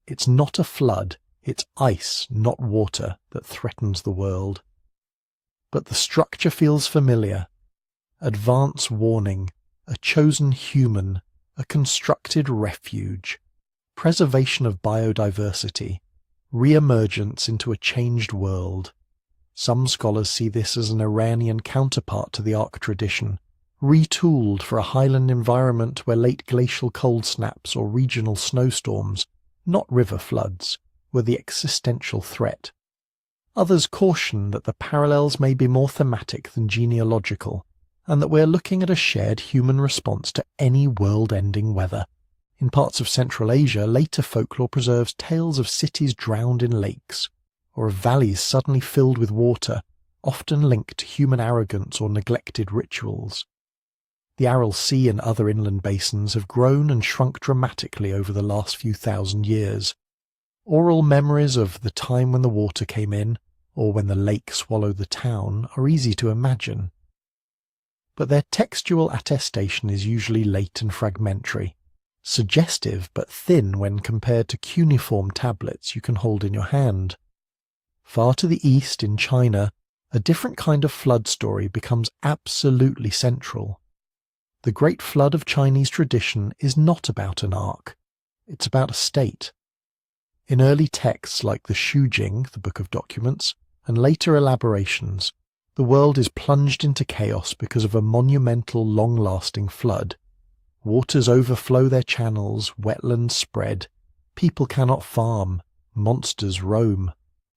It's not a flood, it's ice, not water, that threatens the world. But the structure feels familiar. Advance warning, a chosen human, a constructed refuge, preservation of biodiversity, re-emergence into a changed world. Some scholars see this as an Iranian counterpart to the Ark tradition, retooled for a highland environment where late glacial cold snaps or regional snowstorms, not river floods, were the existential threat. Others caution that the parallels may be more thematic than genealogical, and that we're looking at a shared human response to any world-ending weather. In parts of Central Asia, later folklore preserves tales of cities drowned in lakes, or of valleys suddenly filled with water, often linked to human arrogance or neglected rituals. The Aral Sea and other inland basins have grown and shrunk dramatically over the last few thousand years. Oral memories of the time when the water came in, or when the lake swallowed the town, are easy to imagine. But their textual attestation is usually late and fragmentary, suggestive but thin when compared to cuneiform tablets you can hold in your hand. Far to the east, in China, a different kind of flood story becomes absolutely central. The Great Flood of Chinese tradition is not about an ark, it's about a state. In early texts like the Shujing, the Book of Documents, and later elaborations, the world is plunged into chaos because of a monumental, long-lasting flood. Waters overflow their channels, wetlands spread, people cannot farm, monsters roam.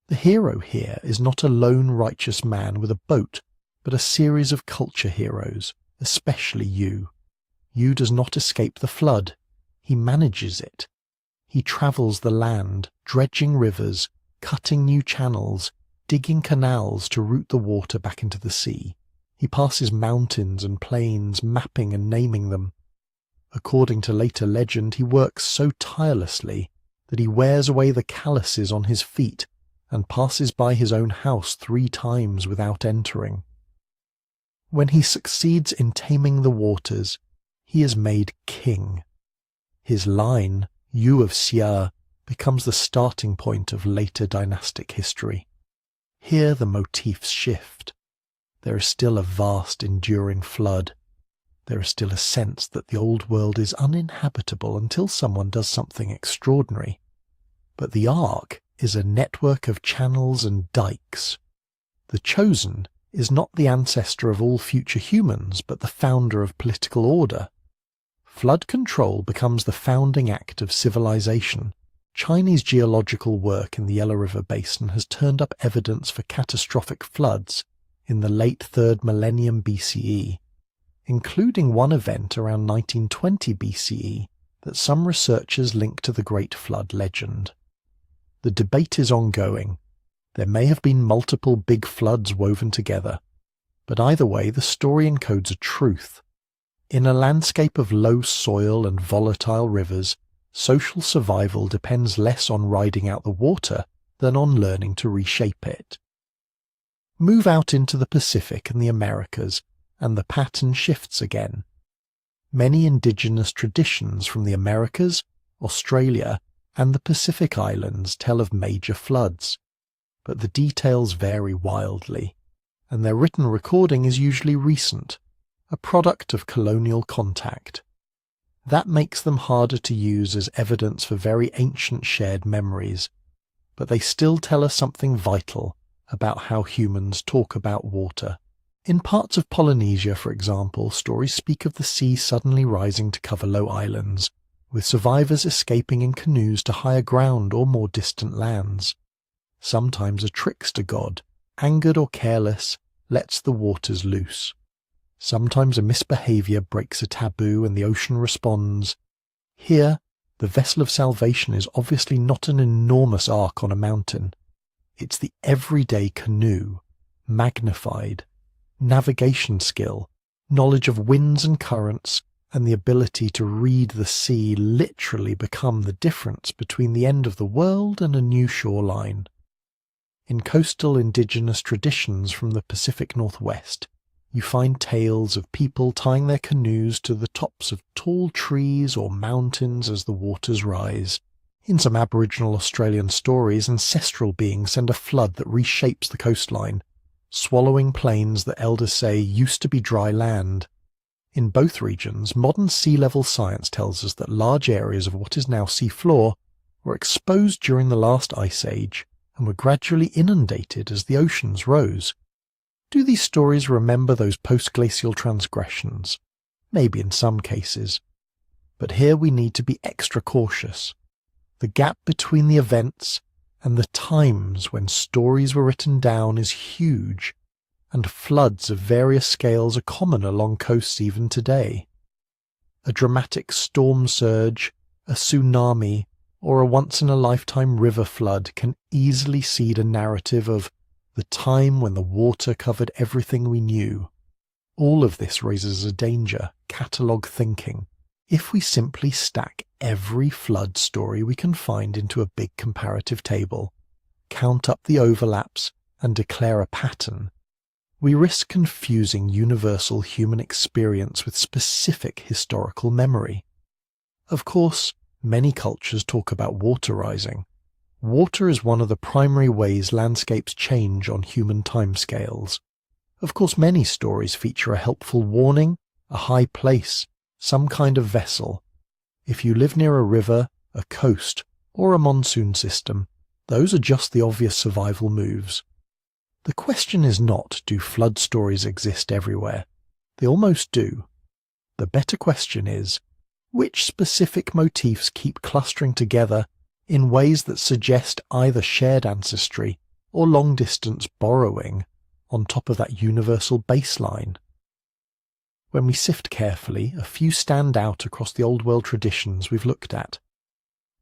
The hero here is not a lone righteous man with a boat, but a series of culture heroes, especially Yu. Yu does not escape the flood, he manages it. He travels the land, dredging rivers, cutting new channels, digging canals to route the water back into the sea. He passes mountains and plains, mapping and naming them. According to later legend, he works so tirelessly that he wears away the calluses on his feet and passes by his own house 3 times without entering. When he succeeds in taming the waters, he is made king. His line, Yu of Xia, becomes the starting point of later dynastic history. Here the motifs shift. There is still a vast, enduring flood. There is still a sense that the old world is uninhabitable until someone does something extraordinary. But the Ark is a network of channels and dikes. The Chosen is not the ancestor of all future humans, but the founder of political order. Flood control becomes the founding act of civilization. Chinese geological work in the Yellow River Basin has turned up evidence for catastrophic floods in the late 3rd millennium BCE, including one event around 1920 BCE that some researchers link to the Great Flood legend. The debate is ongoing. There may have been multiple big floods woven together, but either way the story encodes a truth. In a landscape of low soil and volatile rivers, social survival depends less on riding out the water than on learning to reshape it. Move out into the Pacific and the Americas, and the pattern shifts again. Many indigenous traditions from the Americas, Australia, and the Pacific Islands tell of major floods, but the details vary wildly, and their written recording is usually recent, a product of colonial contact. That makes them harder to use as evidence for very ancient shared memories, but they still tell us something vital about how humans talk about water. In parts of Polynesia, for example, stories speak of the sea suddenly rising to cover low islands, with survivors escaping in canoes to higher ground or more distant lands. Sometimes a trickster god, angered or careless, lets the waters loose. Sometimes a misbehaviour breaks a taboo and the ocean responds. Here, the vessel of salvation is obviously not an enormous ark on a mountain. It's the everyday canoe, magnified. Navigation skill, knowledge of winds and currents, and the ability to read the sea literally become the difference between the end of the world and a new shoreline. In coastal indigenous traditions from the Pacific Northwest, you find tales of people tying their canoes to the tops of tall trees or mountains as the waters rise. In some Aboriginal Australian stories, ancestral beings send a flood that reshapes the coastline, swallowing plains that elders say used to be dry land. In both regions, modern sea level science tells us that large areas of what is now sea floor were exposed during the last ice age and were gradually inundated as the oceans rose. Do these stories remember those post-glacial transgressions? Maybe in some cases. But here we need to be extra cautious. The gap between the events and the times when stories were written down is huge, and floods of various scales are common along coasts even today. A dramatic storm surge, a tsunami, or a once-in-a-lifetime river flood can easily seed a narrative of the time when the water covered everything we knew. All of this raises a danger, catalogue thinking. If we simply stack every flood story we can find into a big comparative table, count up the overlaps, and declare a pattern, we risk confusing universal human experience with specific historical memory. Of course, many cultures talk about water rising. Water is one of the primary ways landscapes change on human timescales. Of course, many stories feature a helpful warning, a high place, some kind of vessel. If you live near a river, a coast, or a monsoon system, those are just the obvious survival moves. The question is not, do flood stories exist everywhere? They almost do. The better question is, which specific motifs keep clustering together in ways that suggest either shared ancestry or long-distance borrowing on top of that universal baseline? When we sift carefully, a few stand out across the old world traditions we've looked at.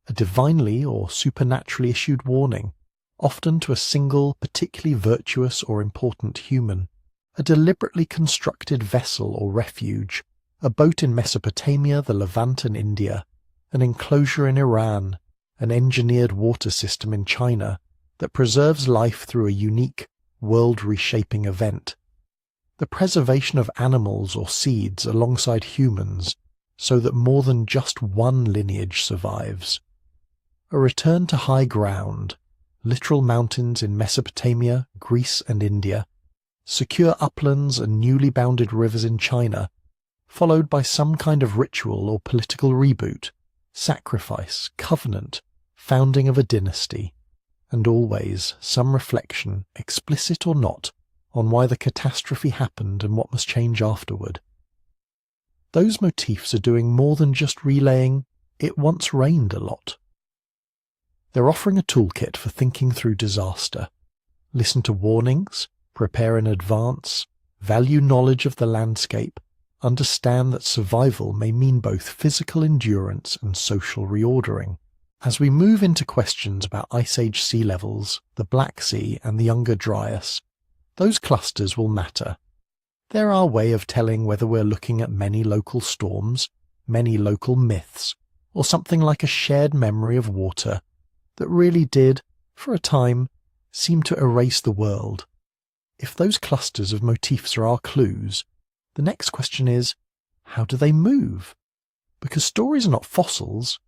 A divinely or supernaturally issued warning, often to a single, particularly virtuous or important human. A deliberately constructed vessel or refuge, a boat in Mesopotamia, the Levant and India, an enclosure in Iran, an engineered water system in China that preserves life through a unique, world-reshaping event. The preservation of animals or seeds alongside humans so that more than just one lineage survives. A return to high ground, literal mountains in Mesopotamia, Greece and India, secure uplands and newly bounded rivers in China, followed by some kind of ritual or political reboot, sacrifice, covenant, founding of a dynasty, and always some reflection, explicit or not, on why the catastrophe happened and what must change afterward. Those motifs are doing more than just relaying, "It once rained a lot." They're offering a toolkit for thinking through disaster. Listen to warnings, prepare in advance, value knowledge of the landscape, understand that survival may mean both physical endurance and social reordering. As we move into questions about Ice Age sea levels, the Black Sea and the Younger Dryas, those clusters will matter. They're our way of telling whether we're looking at many local storms, many local myths, or something like a shared memory of water that really did, for a time, seem to erase the world. If those clusters of motifs are our clues, the next question is, how do they move? Because stories are not fossils.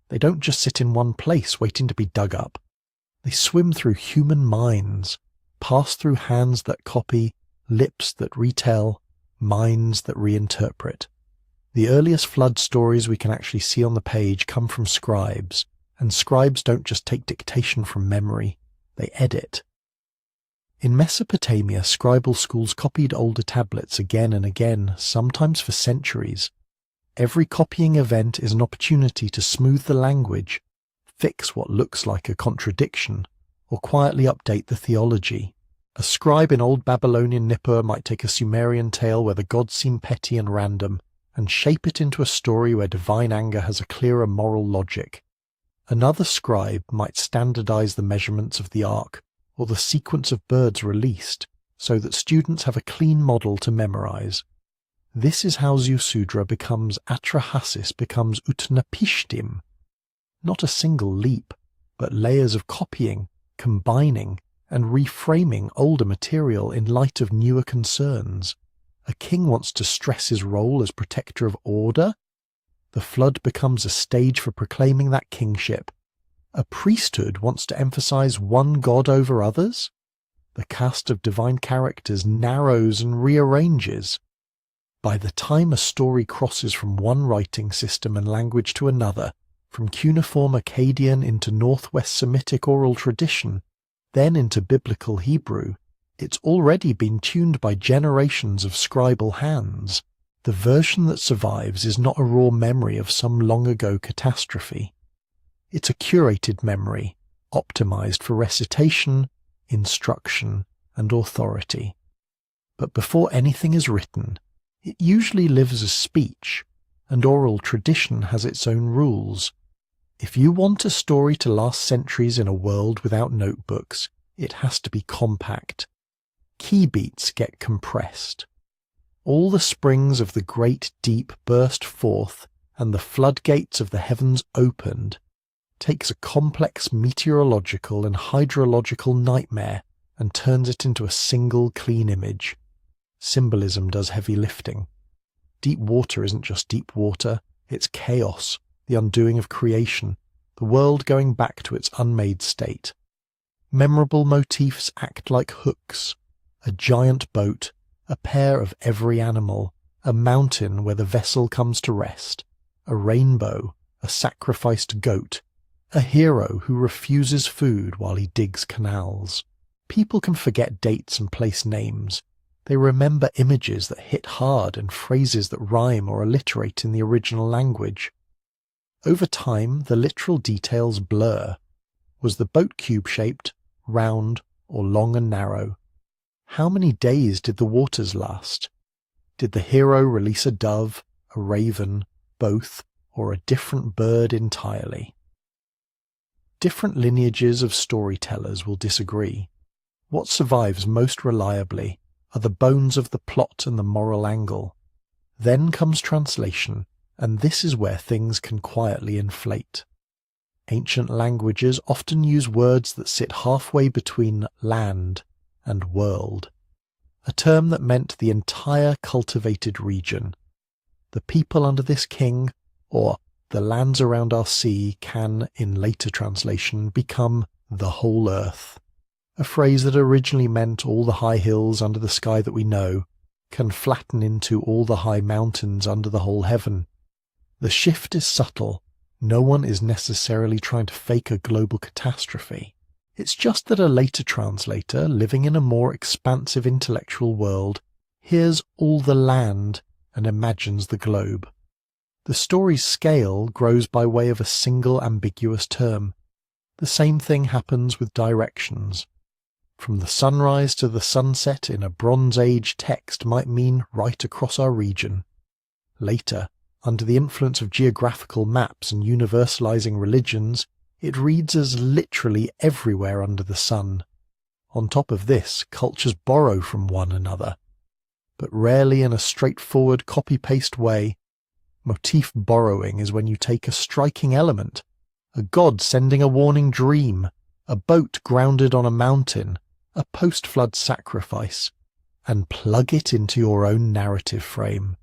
They don't just sit in one place waiting to be dug up. They swim through human minds, pass through hands that copy, lips that retell, minds that reinterpret. The earliest flood stories we can actually see on the page come from scribes, and scribes don't just take dictation from memory, they edit. In Mesopotamia, scribal schools copied older tablets again and again, sometimes for centuries. Every copying event is an opportunity to smooth the language, fix what looks like a contradiction, or quietly update the theology. A scribe in old Babylonian Nippur might take a Sumerian tale where the gods seem petty and random, and shape it into a story where divine anger has a clearer moral logic. Another scribe might standardize the measurements of the ark, or the sequence of birds released, so that students have a clean model to memorize. This is how Ziusudra becomes Atrahasis becomes Utnapishtim. Not a single leap, but layers of copying, combining, and reframing older material in light of newer concerns. A king wants to stress his role as protector of order. The flood becomes a stage for proclaiming that kingship. A priesthood wants to emphasize one god over others. The cast of divine characters narrows and rearranges. By the time a story crosses from one writing system and language to another, from cuneiform Akkadian into Northwest Semitic oral tradition, then into Biblical Hebrew, it's already been tuned by generations of scribal hands. The version that survives is not a raw memory of some long-ago catastrophe. It's a curated memory, optimized for recitation, instruction, and authority. But before anything is written, it usually lives as speech, and oral tradition has its own rules. If you want a story to last centuries in a world without notebooks, it has to be compact. Key beats get compressed. All the springs of the great deep burst forth, and the floodgates of the heavens opened, takes a complex meteorological and hydrological nightmare and turns it into a single clean image. Symbolism does heavy lifting. Deep water isn't just deep water, it's chaos, the undoing of creation, the world going back to its unmade state. Memorable motifs act like hooks. A giant boat, a pair of every animal, a mountain where the vessel comes to rest, a rainbow, a sacrificed goat, a hero who refuses food while he digs canals. People can forget dates and place names. They remember images that hit hard and phrases that rhyme or alliterate in the original language. Over time, the literal details blur. Was the boat cube-shaped, round, or long and narrow? How many days did the waters last? Did the hero release a dove, a raven, both, or a different bird entirely? Different lineages of storytellers will disagree. What survives most reliably are the bones of the plot and the moral angle. Then comes translation, and this is where things can quietly inflate. Ancient languages often use words that sit halfway between land and world, a term that meant the entire cultivated region. The people under this king, or the lands around our sea, can, in later translation, become the whole earth. A phrase that originally meant all the high hills under the sky that we know, can flatten into all the high mountains under the whole heaven. The shift is subtle. No one is necessarily trying to fake a global catastrophe. It's just that a later translator, living in a more expansive intellectual world, hears all the land and imagines the globe. The story's scale grows by way of a single ambiguous term. The same thing happens with directions. From the sunrise to the sunset in a Bronze Age text might mean right across our region. Later, under the influence of geographical maps and universalizing religions, it reads as literally everywhere under the sun. On top of this, cultures borrow from one another. but rarely in a straightforward copy-paste way. Motif borrowing is when you take a striking element, a god sending a warning dream, a boat grounded on a mountain, a post-flood sacrifice, and plug it into your own narrative frame.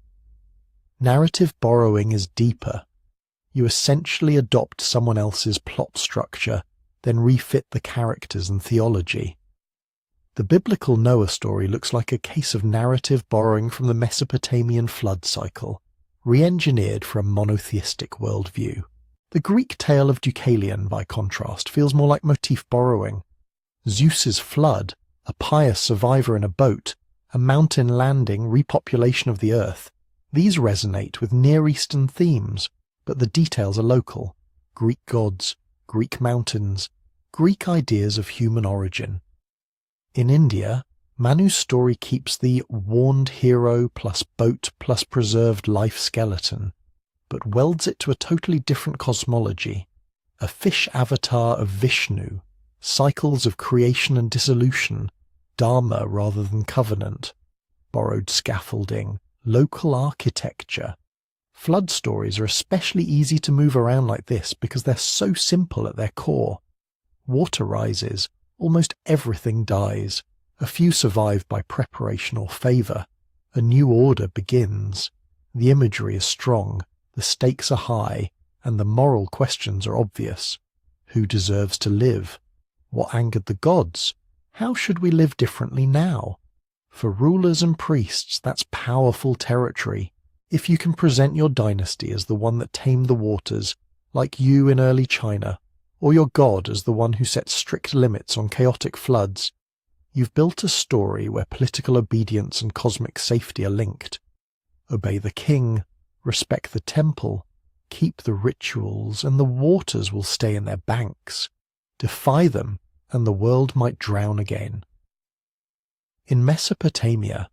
Narrative borrowing is deeper. You essentially adopt someone else's plot structure, then refit the characters and theology. The biblical Noah story looks like a case of narrative borrowing from the Mesopotamian flood cycle, re-engineered for a monotheistic worldview. The Greek tale of Deucalion, by contrast, feels more like motif borrowing. Zeus's flood, a pious survivor in a boat, a mountain landing, repopulation of the earth. These resonate with Near Eastern themes, but the details are local. Greek gods, Greek mountains, Greek ideas of human origin. In India, Manu's story keeps the warned hero plus boat plus preserved life skeleton, but welds it to a totally different cosmology, a fish avatar of Vishnu, cycles of creation and dissolution, dharma rather than covenant, borrowed scaffolding, local architecture. Flood stories are especially easy to move around like this because they're so simple at their core. Water rises, almost everything dies, a few survive by preparation or favour, a new order begins, the imagery is strong, the stakes are high, and the moral questions are obvious. Who deserves to live? What angered the gods? How should we live differently now? For rulers and priests, that's powerful territory. If you can present your dynasty as the one that tamed the waters, like you in early China, or your god as the one who set strict limits on chaotic floods, you've built a story where political obedience and cosmic safety are linked. Obey the king, respect the temple, keep the rituals, and the waters will stay in their banks. Defy them, and the world might drown again. In Mesopotamia,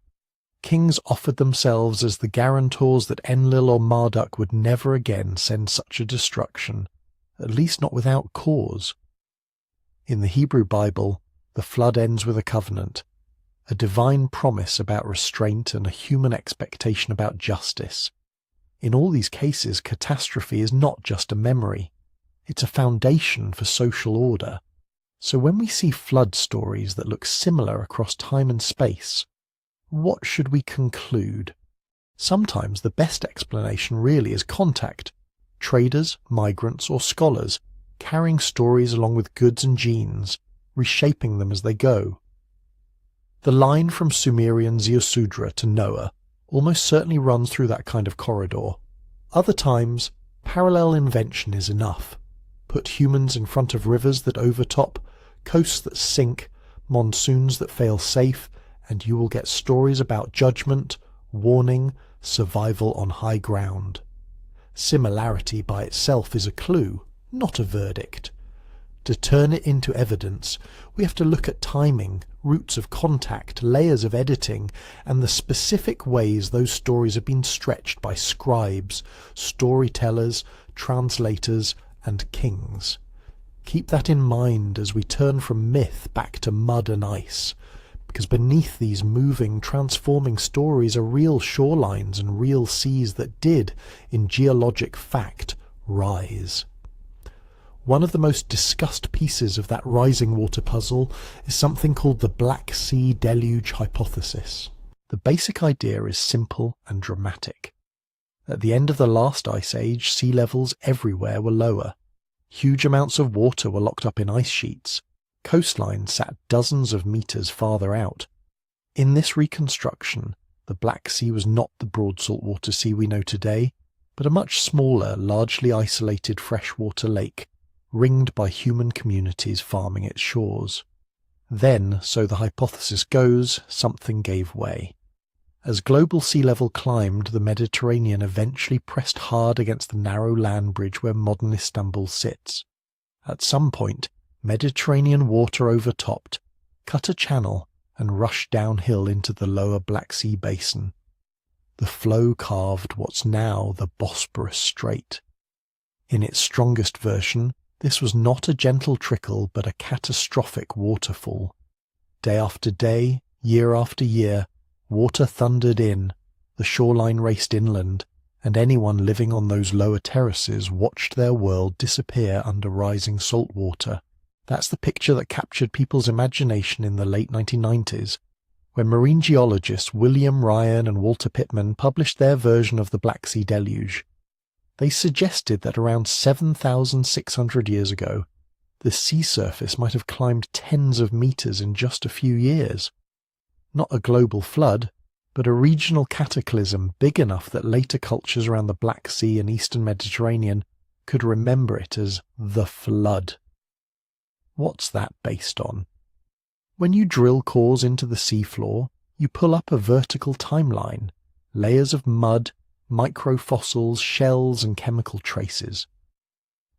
kings offered themselves as the guarantors that Enlil or Marduk would never again send such a destruction, at least not without cause. In the Hebrew Bible, the flood ends with a covenant, a divine promise about restraint and a human expectation about justice. In all these cases, catastrophe is not just a memory. It's a foundation for social order. So when we see flood stories that look similar across time and space, what should we conclude? Sometimes the best explanation really is contact. Traders, migrants, or scholars carrying stories along with goods and genes, reshaping them as they go. The line from Sumerian Ziusudra to Noah almost certainly runs through that kind of corridor. Other times, parallel invention is enough. Put humans in front of rivers that overtop, coasts that sink, monsoons that fail safe, and you will get stories about judgment, warning, survival on high ground. Similarity by itself is a clue, not a verdict. To turn it into evidence, we have to look at timing, routes of contact, layers of editing, and the specific ways those stories have been stretched by scribes, storytellers, translators, and kings. Keep that in mind as we turn from myth back to mud and ice, because beneath these moving, transforming stories are real shorelines and real seas that did, in geologic fact, rise. One of the most discussed pieces of that rising water puzzle is something called the Black Sea deluge hypothesis. The basic idea is simple and dramatic. At the end of the last ice age, sea levels everywhere were lower. Huge amounts of water were locked up in ice sheets. Coastlines sat dozens of meters farther out. In this reconstruction, the Black Sea was not the broad saltwater sea we know today, but a much smaller, largely isolated freshwater lake, ringed by human communities farming its shores. Then, so the hypothesis goes, something gave way. As global sea level climbed, the Mediterranean eventually pressed hard against the narrow land bridge where modern Istanbul sits. At some point, Mediterranean water overtopped, cut a channel, and rushed downhill into the lower Black Sea basin. The flow carved what's now the Bosporus Strait. In its strongest version, this was not a gentle trickle but a catastrophic waterfall. Day after day, year after year, Water thundered in, the shoreline raced inland, and anyone living on those lower terraces watched their world disappear under rising salt water. That's the picture that captured people's imagination in the late 1990s, when marine geologists William Ryan and Walter Pittman published their version of the Black Sea deluge. They suggested that around 7,600 years ago, the sea surface might have climbed tens of meters in just a few years. Not a global flood, but a regional cataclysm big enough that later cultures around the Black Sea and Eastern Mediterranean could remember it as the Flood. What's that based on? When you drill cores into the seafloor, you pull up a vertical timeline, layers of mud, microfossils, shells and chemical traces.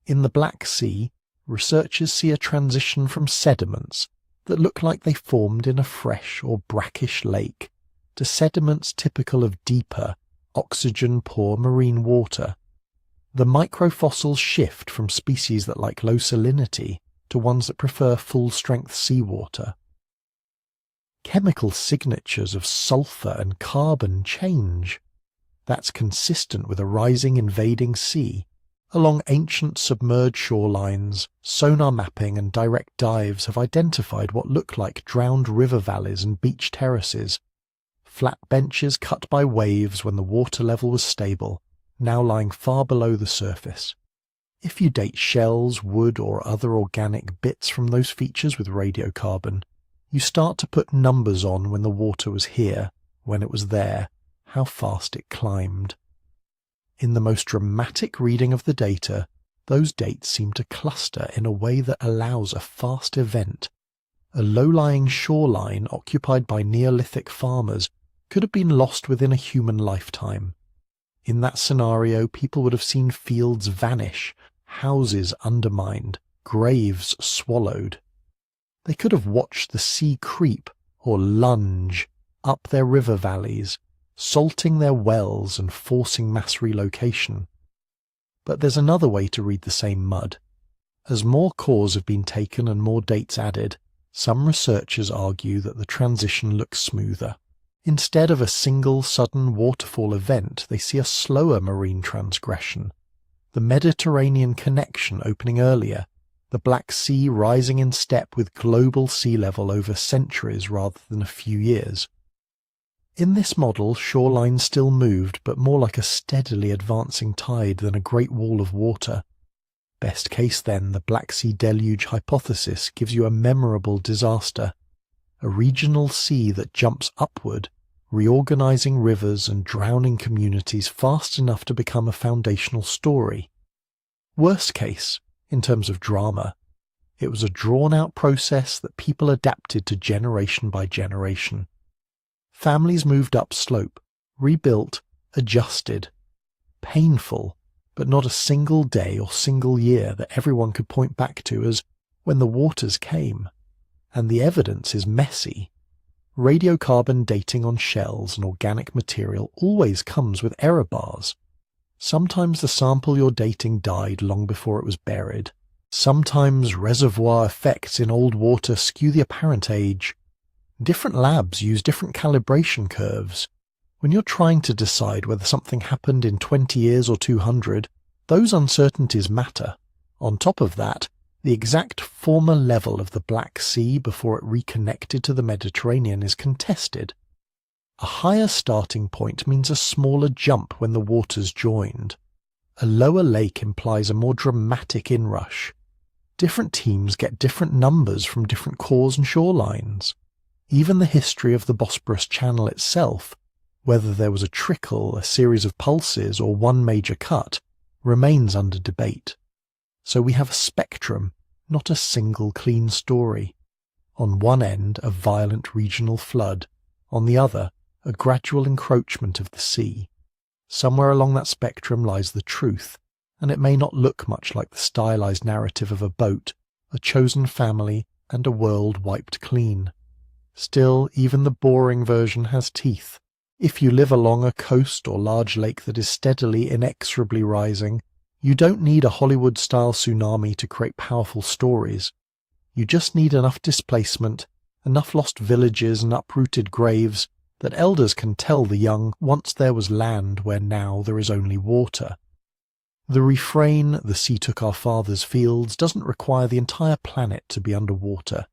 In the Black Sea, researchers see a transition from sediments that look like they formed in a fresh or brackish lake to sediments typical of deeper, oxygen-poor marine water. The microfossils shift from species that like low salinity to ones that prefer full-strength seawater. Chemical signatures of sulfur and carbon change. That's consistent with a rising invading sea. Along ancient submerged shorelines, sonar mapping and direct dives have identified what look like drowned river valleys and beach terraces, flat benches cut by waves when the water level was stable, now lying far below the surface. If you date shells, wood or other organic bits from those features with radiocarbon, you start to put numbers on when the water was here, when it was there, how fast it climbed. In the most dramatic reading of the data, those dates seem to cluster in a way that allows a fast event. A low-lying shoreline occupied by Neolithic farmers could have been lost within a human lifetime. In that scenario, people would have seen fields vanish, houses undermined, graves swallowed. They could have watched the sea creep or lunge up their river valleys, salting their wells and forcing mass relocation. But there's another way to read the same mud. As more cores have been taken and more dates added, some researchers argue that the transition looks smoother. Instead of a single sudden waterfall event, they see a slower marine transgression. The Mediterranean connection opening earlier, the Black Sea rising in step with global sea level over centuries rather than a few years. In this model, shorelines still moved, but more like a steadily advancing tide than a great wall of water. Best case then, the Black Sea deluge hypothesis gives you a memorable disaster, a regional sea that jumps upward, reorganizing rivers and drowning communities fast enough to become a foundational story. Worst case, in terms of drama, it was a drawn-out process that people adapted to generation by generation. Families moved upslope, rebuilt, adjusted. Painful, but not a single day or single year that everyone could point back to as when the waters came. And the evidence is messy. Radiocarbon dating on shells and organic material always comes with error bars. Sometimes the sample you're dating died long before it was buried. Sometimes reservoir effects in old water skew the apparent age. Different labs use different calibration curves. When you're trying to decide whether something happened in 20 years or 200, those uncertainties matter. On top of that, the exact former level of the Black Sea before it reconnected to the Mediterranean is contested. A higher starting point means a smaller jump when the waters joined. A lower lake implies a more dramatic inrush. Different teams get different numbers from different cores and shorelines. Even the history of the Bosporus Channel itself, whether there was a trickle, a series of pulses, or one major cut, remains under debate. So we have a spectrum, not a single clean story. On one end, a violent regional flood. On the other, a gradual encroachment of the sea. Somewhere along that spectrum lies the truth, and it may not look much like the stylized narrative of a boat, a chosen family, and a world wiped clean. Still, even the boring version has teeth. If you live along a coast or large lake that is steadily, inexorably rising, you don't need a Hollywood-style tsunami to create powerful stories. You just need enough displacement, enough lost villages and uprooted graves, that elders can tell the young once there was land where now there is only water. The refrain, "The sea took our fathers' fields," doesn't require the entire planet to be underwater.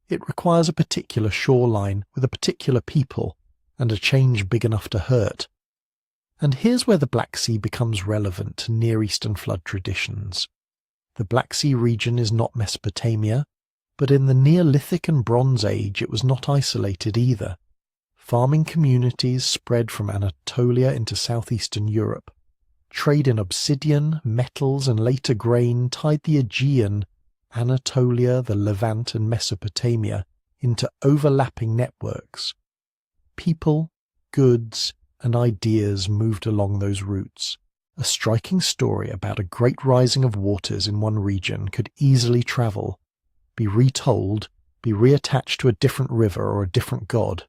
It requires a particular shoreline with a particular people, and a change big enough to hurt. And here's where the Black Sea becomes relevant to Near Eastern flood traditions. The Black Sea region is not Mesopotamia, but in the Neolithic and Bronze Age it was not isolated either. Farming communities spread from Anatolia into southeastern Europe. Trade in obsidian, metals and later grain tied the Aegean, Anatolia, the Levant and Mesopotamia into overlapping networks. People, goods and ideas moved along those routes. A striking story about a great rising of waters in one region could easily travel, be retold, be reattached to a different river or a different god.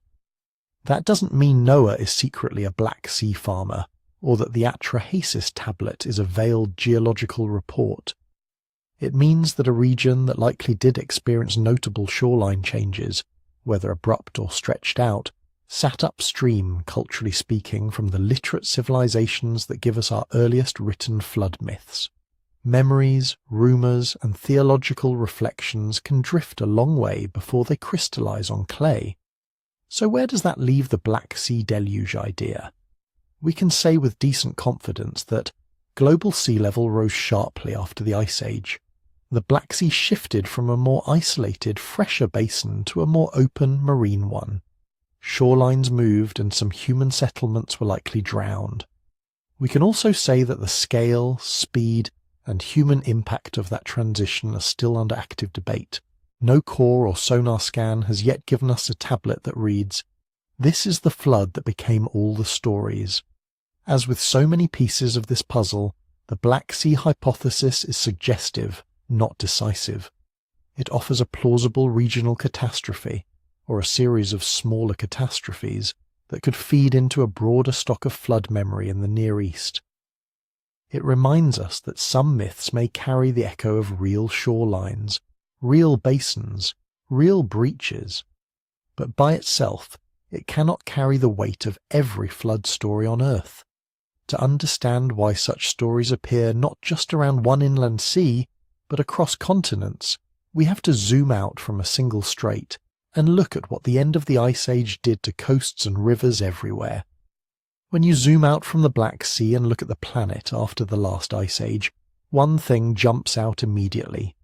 That doesn't mean Noah is secretly a Black Sea farmer, or that the Atrahasis tablet is a veiled geological report. It means that a region that likely did experience notable shoreline changes, whether abrupt or stretched out, sat upstream, culturally speaking, from the literate civilizations that give us our earliest written flood myths. Memories, rumours, and theological reflections can drift a long way before they crystallize on clay. So where does that leave the Black Sea deluge idea? We can say with decent confidence that global sea level rose sharply after the Ice Age. The Black Sea shifted from a more isolated, fresher basin to a more open, marine one. Shorelines moved and some human settlements were likely drowned. We can also say that the scale, speed, and human impact of that transition are still under active debate. No core or sonar scan has yet given us a tablet that reads, "This is the flood that became all the stories." As with so many pieces of this puzzle, the Black Sea hypothesis is suggestive, not decisive. It offers a plausible regional catastrophe, or a series of smaller catastrophes, that could feed into a broader stock of flood memory in the Near East. It reminds us that some myths may carry the echo of real shorelines, real basins, real breaches, but by itself it cannot carry the weight of every flood story on Earth. To understand why such stories appear not just around one inland sea, but across continents, we have to zoom out from a single strait and look at what the end of the Ice Age did to coasts and rivers everywhere. When you zoom out from the Black Sea and look at the planet after the last Ice Age, one thing jumps out immediately.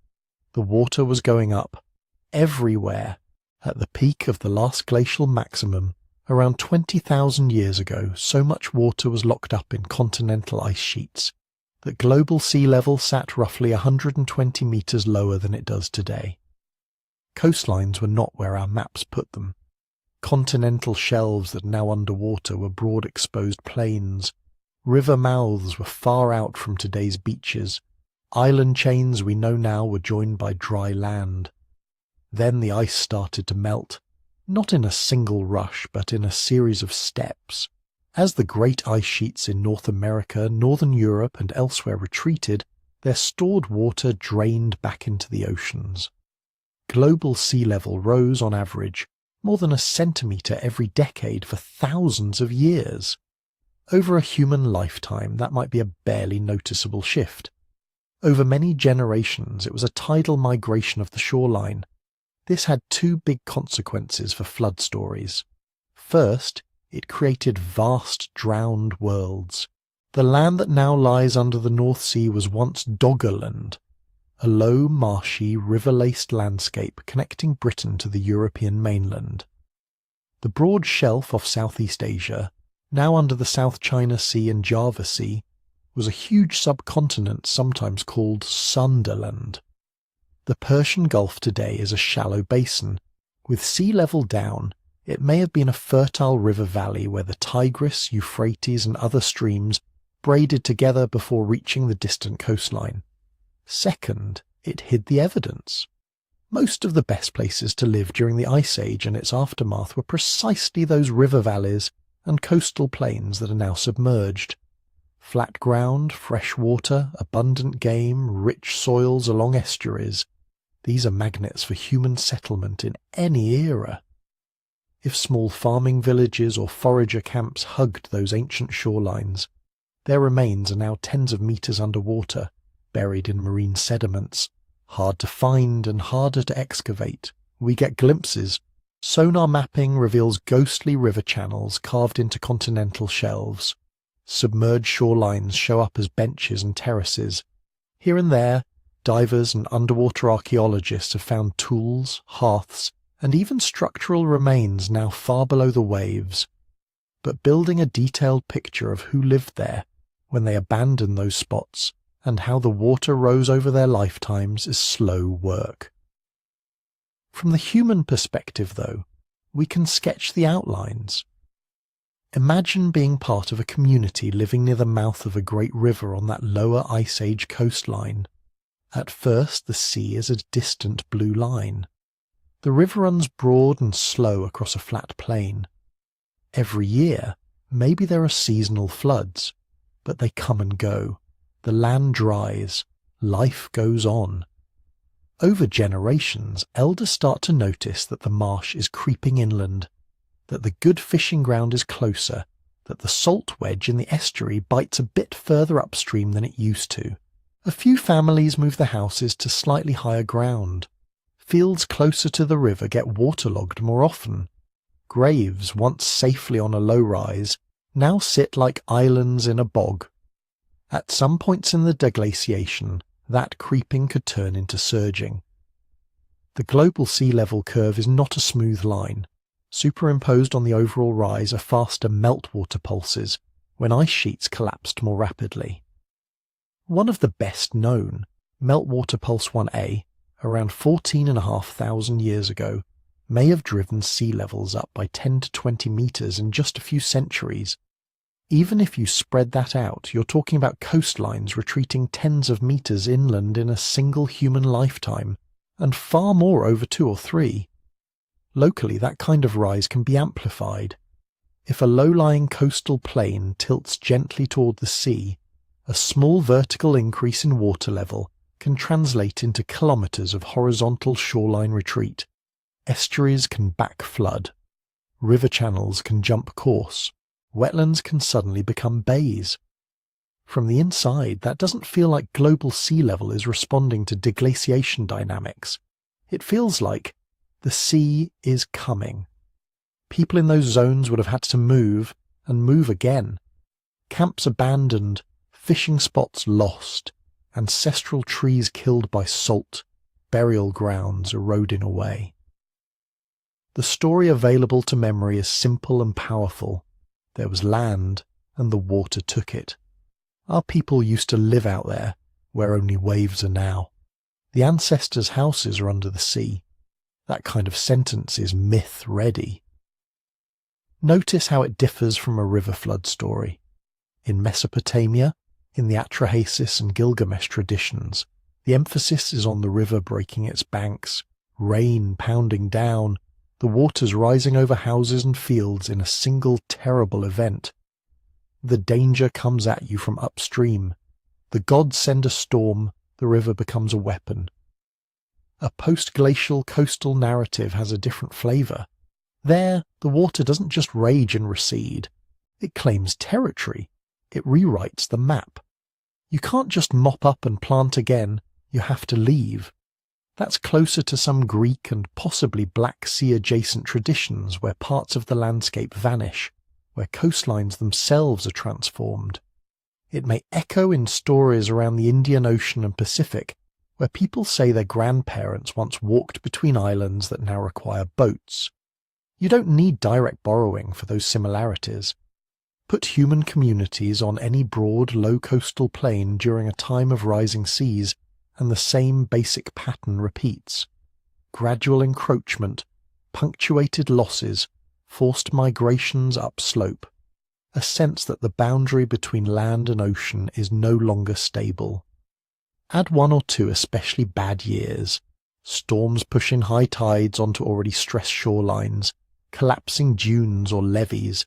The water was going up, everywhere. At the peak of the last glacial maximum, around 20,000 years ago, so much water was locked up in continental ice sheets that global sea level sat roughly 120 metres lower than it does today. Coastlines were not where our maps put them. Continental shelves that are now underwater were broad exposed plains. River mouths were far out from today's beaches. Island chains we know now were joined by dry land. Then the ice started to melt, not in a single rush, but in a series of steps. As the great ice sheets in North America, Northern Europe and elsewhere retreated, their stored water drained back into the oceans. Global sea level rose on average more than a centimetre every decade for thousands of years. Over a human lifetime, that might be a barely noticeable shift. Over many generations, it was a tidal migration of the shoreline. This had two big consequences for flood stories. First, it created vast drowned worlds. The land that now lies under the North Sea was once Doggerland, a low, marshy, river-laced landscape connecting Britain to the European mainland. The broad shelf off Southeast Asia, now under the South China Sea and Java Sea, was a huge subcontinent sometimes called Sunderland. The Persian Gulf today is a shallow basin. With sea level down, it may have been a fertile river valley where the Tigris, Euphrates and other streams braided together before reaching the distant coastline. Second, it hid the evidence. Most of the best places to live during the Ice Age and its aftermath were precisely those river valleys and coastal plains that are now submerged. Flat ground, fresh water, abundant game, rich soils along estuaries. These are magnets for human settlement in any era. If small farming villages or forager camps hugged those ancient shorelines, their remains are now tens of meters underwater, buried in marine sediments, hard to find and harder to excavate. We get glimpses. Sonar mapping reveals ghostly river channels carved into continental shelves. Submerged shorelines show up as benches and terraces. Here and there, divers and underwater archaeologists have found tools, hearths, and even structural remains now far below the waves. But building a detailed picture of who lived there when they abandoned those spots and how the water rose over their lifetimes is slow work. From the human perspective, though, we can sketch the outlines. Imagine being part of a community living near the mouth of a great river on that lower Ice Age coastline. At first, the sea is a distant blue line. The river runs broad and slow across a flat plain. Every year, maybe there are seasonal floods, but they come and go. The land dries. Life goes on. Over generations, elders start to notice that the marsh is creeping inland, that the good fishing ground is closer, that the salt wedge in the estuary bites a bit further upstream than it used to. A few families move their houses to slightly higher ground. Fields closer to the river get waterlogged more often. Graves, once safely on a low rise, now sit like islands in a bog. At some points in the deglaciation, that creeping could turn into surging. The global sea level curve is not a smooth line. Superimposed on the overall rise are faster meltwater pulses when ice sheets collapsed more rapidly. One of the best known, Meltwater Pulse 1A, around 14,500 years ago, may have driven sea levels up by 10 to 20 meters in just a few centuries. Even if you spread that out, you're talking about coastlines retreating tens of meters inland in a single human lifetime, and far more over 2 or 3. Locally, that kind of rise can be amplified. If a low-lying coastal plain tilts gently toward the sea, a small vertical increase in water level can translate into kilometers of horizontal shoreline retreat. Estuaries can backflood. River channels can jump course. Wetlands can suddenly become bays. From the inside, that doesn't feel like global sea level is responding to deglaciation dynamics. It feels like the sea is coming. People in those zones would have had to move, and move again. Camps abandoned, fishing spots lost, ancestral trees killed by salt, burial grounds eroding away. The story available to memory is simple and powerful. There was land, and the water took it. Our people used to live out there, where only waves are now. The ancestors' houses are under the sea. That kind of sentence is myth-ready. Notice how it differs from a river flood story. In Mesopotamia, in the Atrahasis and Gilgamesh traditions, the emphasis is on the river breaking its banks, rain pounding down, the waters rising over houses and fields in a single terrible event. The danger comes at you from upstream. The gods send a storm, the river becomes a weapon. A post-glacial coastal narrative has a different flavour. There, the water doesn't just rage and recede. It claims territory. It rewrites the map. You can't just mop up and plant again. You have to leave. That's closer to some Greek and possibly Black Sea-adjacent traditions where parts of the landscape vanish, where coastlines themselves are transformed. It may echo in stories around the Indian Ocean and Pacific, where people say their grandparents once walked between islands that now require boats. You don't need direct borrowing for those similarities. Put human communities on any broad, low coastal plain during a time of rising seas, and the same basic pattern repeats. Gradual encroachment, punctuated losses, forced migrations upslope. A sense that the boundary between land and ocean is no longer stable. Add 1 or 2 especially bad years. Storms pushing high tides onto already stressed shorelines, collapsing dunes or levees,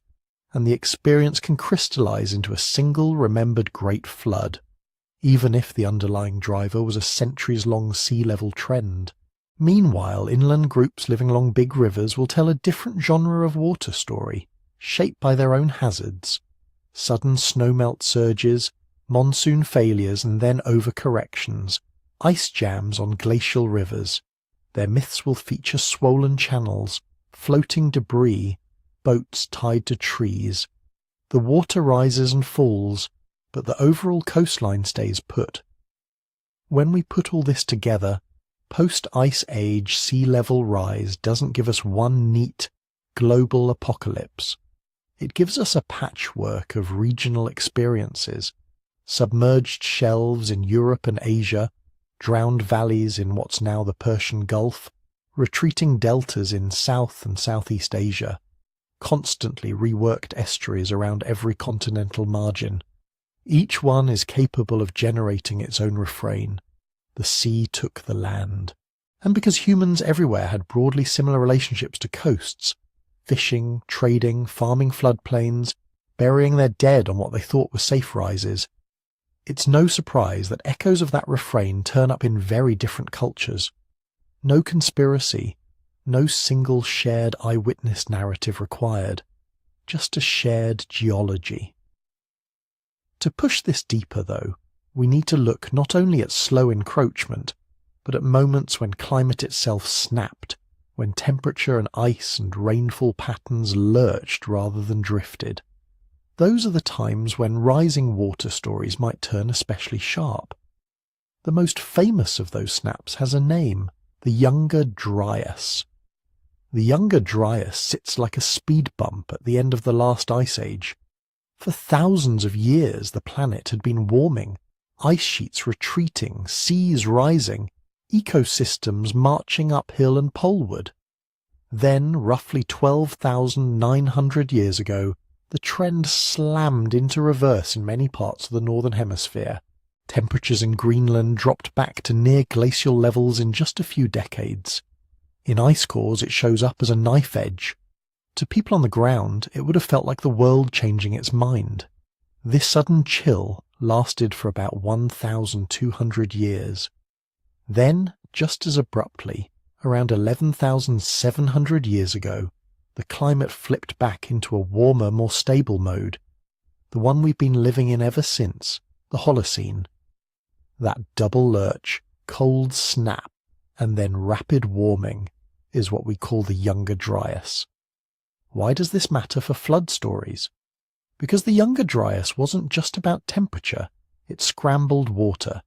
and the experience can crystallize into a single remembered great flood, even if the underlying driver was a centuries-long sea level trend. Meanwhile, inland groups living along big rivers will tell a different genre of water story, shaped by their own hazards. Sudden snowmelt surges, monsoon failures and then overcorrections, ice jams on glacial rivers. Their myths will feature swollen channels, floating debris, boats tied to trees. The water rises and falls, but the overall coastline stays put. When we put all this together, post-Ice Age sea level rise doesn't give us one neat, global apocalypse. It gives us a patchwork of regional experiences, submerged shelves in Europe and Asia, drowned valleys in what's now the Persian Gulf, retreating deltas in South and Southeast Asia, constantly reworked estuaries around every continental margin. Each one is capable of generating its own refrain. The sea took the land. And because humans everywhere had broadly similar relationships to coasts, fishing, trading, farming floodplains, burying their dead on what they thought were safe rises, it's no surprise that echoes of that refrain turn up in very different cultures. No conspiracy, no single shared eyewitness narrative required, just a shared geology. To push this deeper, though, we need to look not only at slow encroachment, but at moments when climate itself snapped, when temperature and ice and rainfall patterns lurched rather than drifted. Those are the times when rising water stories might turn especially sharp. The most famous of those snaps has a name, the Younger Dryas. The Younger Dryas sits like a speed bump at the end of the last ice age. For thousands of years the planet had been warming, ice sheets retreating, seas rising, ecosystems marching uphill and poleward. Then, roughly 12,900 years ago, the trend slammed into reverse in many parts of the Northern Hemisphere. Temperatures in Greenland dropped back to near glacial levels in just a few decades. In ice cores it shows up as a knife edge. To people on the ground, it would have felt like the world changing its mind. This sudden chill lasted for about 1,200 years. Then, just as abruptly, around 11,700 years ago, the climate flipped back into a warmer, more stable mode, the one we've been living in ever since, the Holocene. That double lurch, cold snap, and then rapid warming is what we call the Younger Dryas. Why does this matter for flood stories? Because the Younger Dryas wasn't just about temperature, it scrambled water.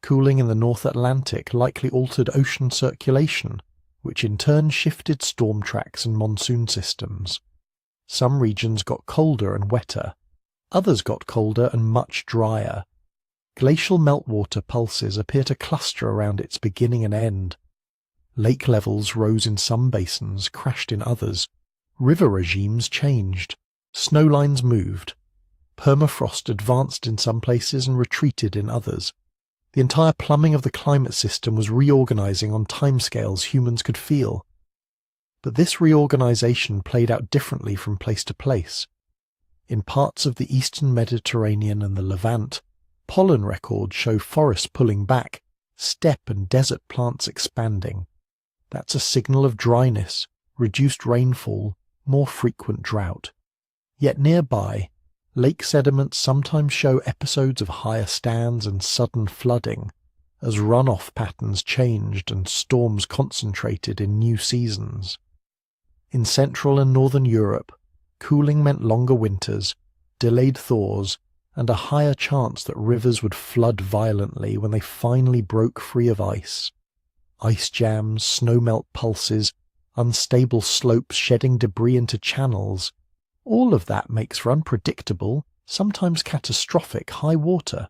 Cooling in the North Atlantic likely altered ocean circulation, which in turn shifted storm tracks and monsoon systems. Some regions got colder and wetter, others got colder and much drier. Glacial meltwater pulses appear to cluster around its beginning and end. Lake levels rose in some basins, crashed in others. River regimes changed. Snowlines moved. Permafrost advanced in some places and retreated in others. The entire plumbing of the climate system was reorganizing on timescales humans could feel. But this reorganization played out differently from place to place. In parts of the eastern Mediterranean and the Levant, pollen records show forests pulling back, steppe and desert plants expanding. That's a signal of dryness, reduced rainfall, more frequent drought. Yet nearby, lake sediments sometimes show episodes of higher stands and sudden flooding, as runoff patterns changed and storms concentrated in new seasons. In Central and Northern Europe, cooling meant longer winters, delayed thaws, and a higher chance that rivers would flood violently when they finally broke free of ice. Ice jams, snowmelt pulses, unstable slopes shedding debris into channels, all of that makes for unpredictable, sometimes catastrophic high water.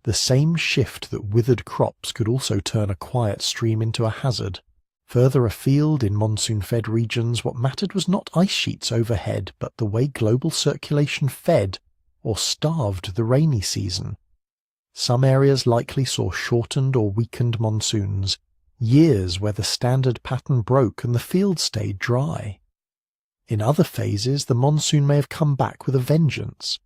The same shift that withered crops could also turn a quiet stream into a hazard. Further afield in monsoon-fed regions, what mattered was not ice sheets overhead, but the way global circulation fed or starved the rainy season. Some areas likely saw shortened or weakened monsoons, years where the standard pattern broke and the field stayed dry. In other phases, the monsoon may have come back with a vengeance,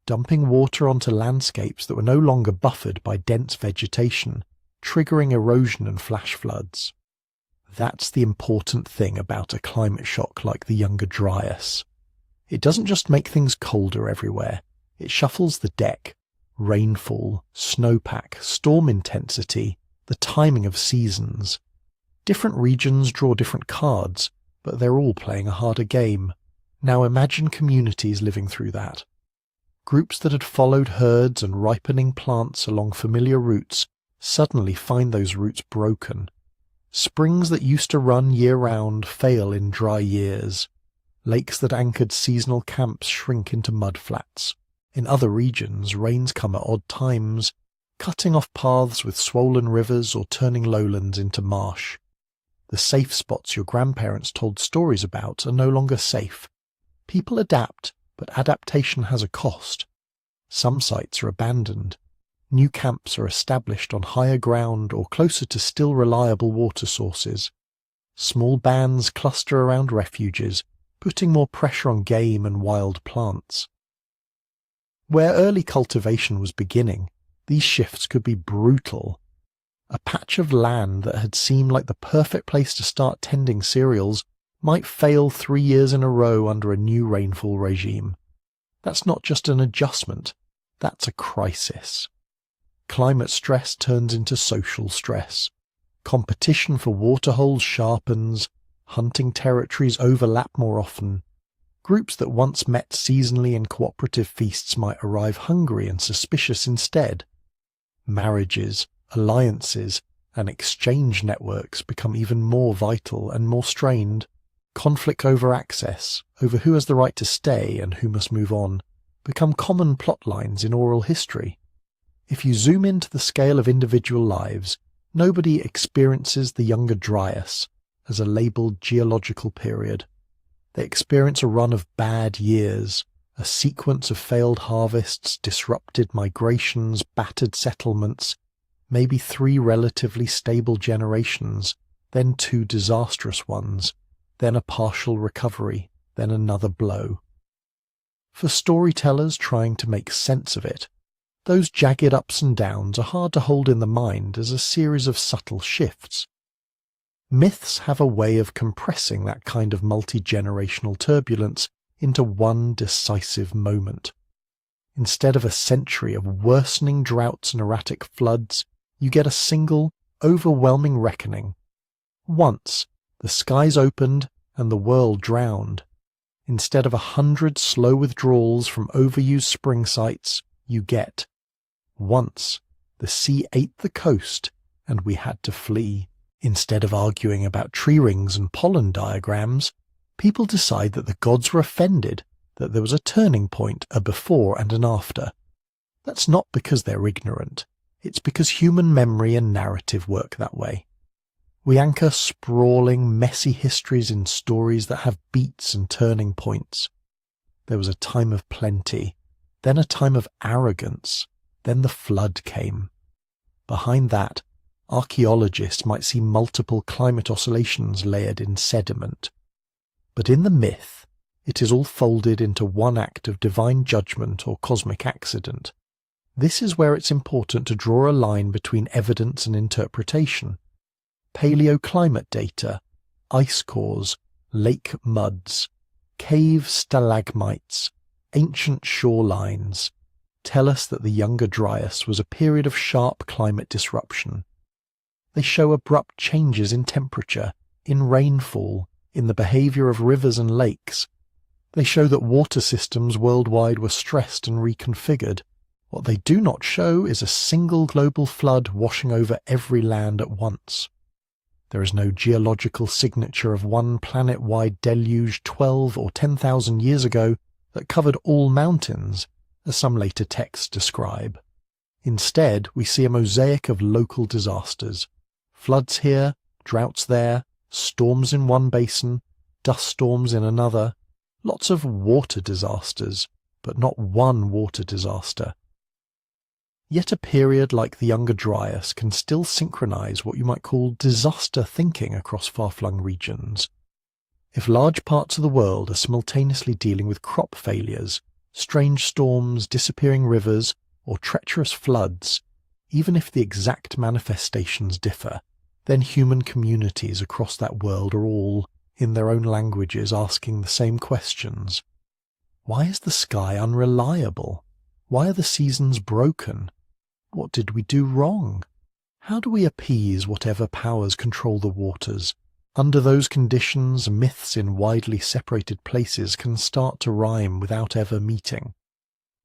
dumping water onto landscapes that were no longer buffered by dense vegetation, triggering erosion and flash floods. That's the important thing about a climate shock like the Younger Dryas. It doesn't just make things colder everywhere, it shuffles the deck. Rainfall, snowpack, storm intensity, the timing of seasons. Different regions draw different cards, but they're all playing a harder game. Now imagine communities living through that. Groups that had followed herds and ripening plants along familiar routes suddenly find those routes broken. Springs that used to run year-round fail in dry years. Lakes that anchored seasonal camps shrink into mudflats. In other regions, rains come at odd times, cutting off paths with swollen rivers or turning lowlands into marsh. The safe spots your grandparents told stories about are no longer safe. People adapt, but adaptation has a cost. Some sites are abandoned. New camps are established on higher ground or closer to still reliable water sources. Small bands cluster around refuges, putting more pressure on game and wild plants. Where early cultivation was beginning, these shifts could be brutal. A patch of land that had seemed like the perfect place to start tending cereals might fail 3 years in a row under a new rainfall regime. That's not just an adjustment, that's a crisis. Climate stress turns into social stress. Competition for waterholes sharpens, hunting territories overlap more often. Groups that once met seasonally in cooperative feasts might arrive hungry and suspicious instead. Marriages, alliances, and exchange networks become even more vital and more strained. Conflict over access, over who has the right to stay and who must move on, become common plot lines in oral history. If you zoom into the scale of individual lives, nobody experiences the Younger Dryas as a labelled geological period. They experience a run of bad years, a sequence of failed harvests, disrupted migrations, battered settlements, maybe 3 relatively stable generations, then 2 disastrous ones, then a partial recovery, then another blow. For storytellers trying to make sense of it, those jagged ups and downs are hard to hold in the mind as a series of subtle shifts. Myths have a way of compressing that kind of multi-generational turbulence into one decisive moment. Instead of a century of worsening droughts and erratic floods, you get a single, overwhelming reckoning. Once, the skies opened and the world drowned. Instead of 100 slow withdrawals from overused spring sites, you get, once, the sea ate the coast and we had to flee. Instead of arguing about tree rings and pollen diagrams, people decide that the gods were offended, that there was a turning point, a before and an after. That's not because they're ignorant. It's because human memory and narrative work that way. We anchor sprawling, messy histories in stories that have beats and turning points. There was a time of plenty, then a time of arrogance, then the flood came. Behind that, archaeologists might see multiple climate oscillations layered in sediment. But in the myth, it is all folded into one act of divine judgment or cosmic accident. This is where it's important to draw a line between evidence and interpretation. Paleoclimate data, ice cores, lake muds, cave stalagmites, ancient shorelines tell us that the Younger Dryas was a period of sharp climate disruption. They show abrupt changes in temperature, in rainfall, in the behaviour of rivers and lakes. They show that water systems worldwide were stressed and reconfigured. What they do not show is a single global flood washing over every land at once. There is no geological signature of one planet-wide deluge 12 or 10,000 years ago that covered all mountains, as some later texts describe. Instead, we see a mosaic of local disasters. Floods here, droughts there, storms in one basin, dust storms in another, lots of water disasters, but not one water disaster. Yet a period like the Younger Dryas can still synchronize what you might call disaster thinking across far-flung regions. If large parts of the world are simultaneously dealing with crop failures, strange storms, disappearing rivers, or treacherous floods, even if the exact manifestations differ, then human communities across that world are all, in their own languages, asking the same questions. Why is the sky unreliable? Why are the seasons broken? What did we do wrong? How do we appease whatever powers control the waters? Under those conditions, myths in widely separated places can start to rhyme without ever meeting.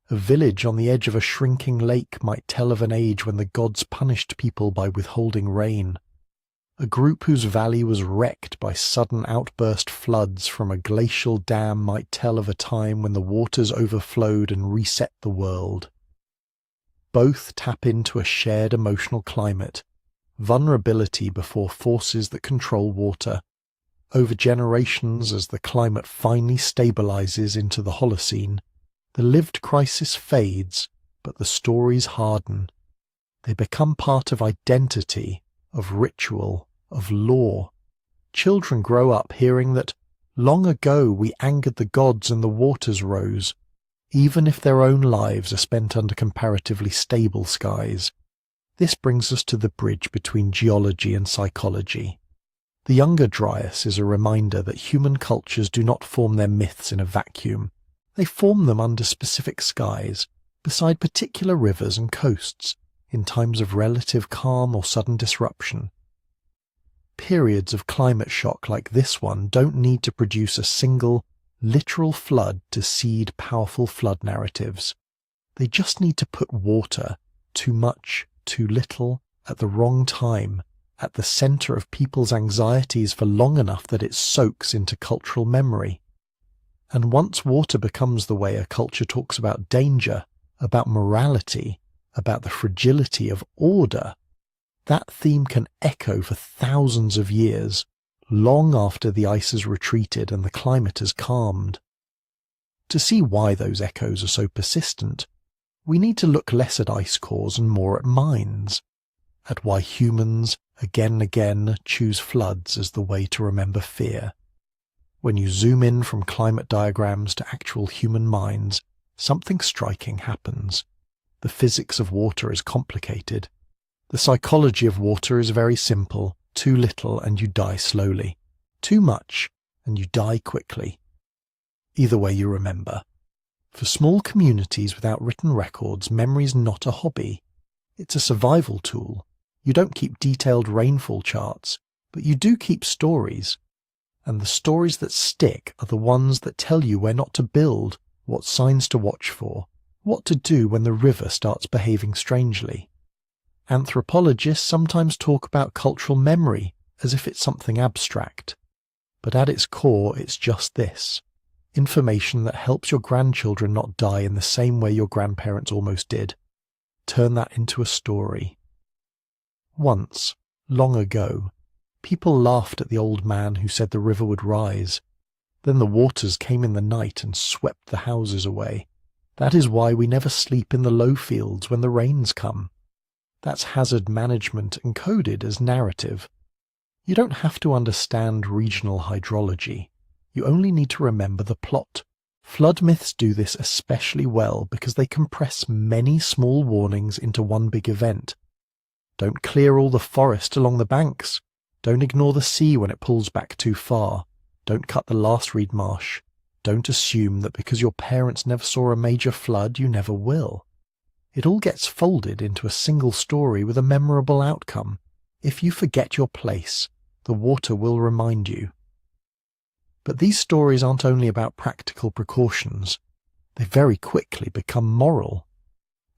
A village on the edge of a shrinking lake might tell of an age when the gods punished people by withholding rain. A group whose valley was wrecked by sudden outburst floods from a glacial dam might tell of a time when the waters overflowed and reset the world. Both tap into a shared emotional climate, vulnerability before forces that control water. Over generations, as the climate finally stabilizes into the Holocene, the lived crisis fades, but the stories harden. They become part of identity, of ritual, of law. Children grow up hearing that, long ago we angered the gods and the waters rose, even if their own lives are spent under comparatively stable skies. This brings us to the bridge between geology and psychology. The Younger Dryas is a reminder that human cultures do not form their myths in a vacuum. They form them under specific skies, beside particular rivers and coasts, in times of relative calm or sudden disruption. Periods of climate shock like this one don't need to produce a single, literal flood to seed powerful flood narratives. They just need to put water, too much, too little, at the wrong time, at the center of people's anxieties for long enough that it soaks into cultural memory. And once water becomes the way a culture talks about danger, about morality, about the fragility of order, that theme can echo for thousands of years, long after the ice has retreated and the climate has calmed. To see why those echoes are so persistent, we need to look less at ice cores and more at minds, at why humans again and again choose floods as the way to remember fear. When you zoom in from climate diagrams to actual human minds, something striking happens. The physics of water is complicated. The psychology of water is very simple. Too little and you die slowly. Too much and you die quickly. Either way you remember. For small communities without written records, memory is not a hobby. It's a survival tool. You don't keep detailed rainfall charts, but you do keep stories. And the stories that stick are the ones that tell you where not to build, what signs to watch for, what to do when the river starts behaving strangely. Anthropologists sometimes talk about cultural memory as if it's something abstract. But at its core, it's just this: information that helps your grandchildren not die in the same way your grandparents almost did. Turn that into a story. Once, long ago, people laughed at the old man who said the river would rise. Then the waters came in the night and swept the houses away. That is why we never sleep in the low fields when the rains come. That's hazard management encoded as narrative. You don't have to understand regional hydrology. You only need to remember the plot. Flood myths do this especially well because they compress many small warnings into one big event. Don't clear all the forest along the banks. Don't ignore the sea when it pulls back too far. Don't cut the last reed marsh. Don't assume that because your parents never saw a major flood, you never will. It all gets folded into a single story with a memorable outcome. If you forget your place, the water will remind you. But these stories aren't only about practical precautions. They very quickly become moral.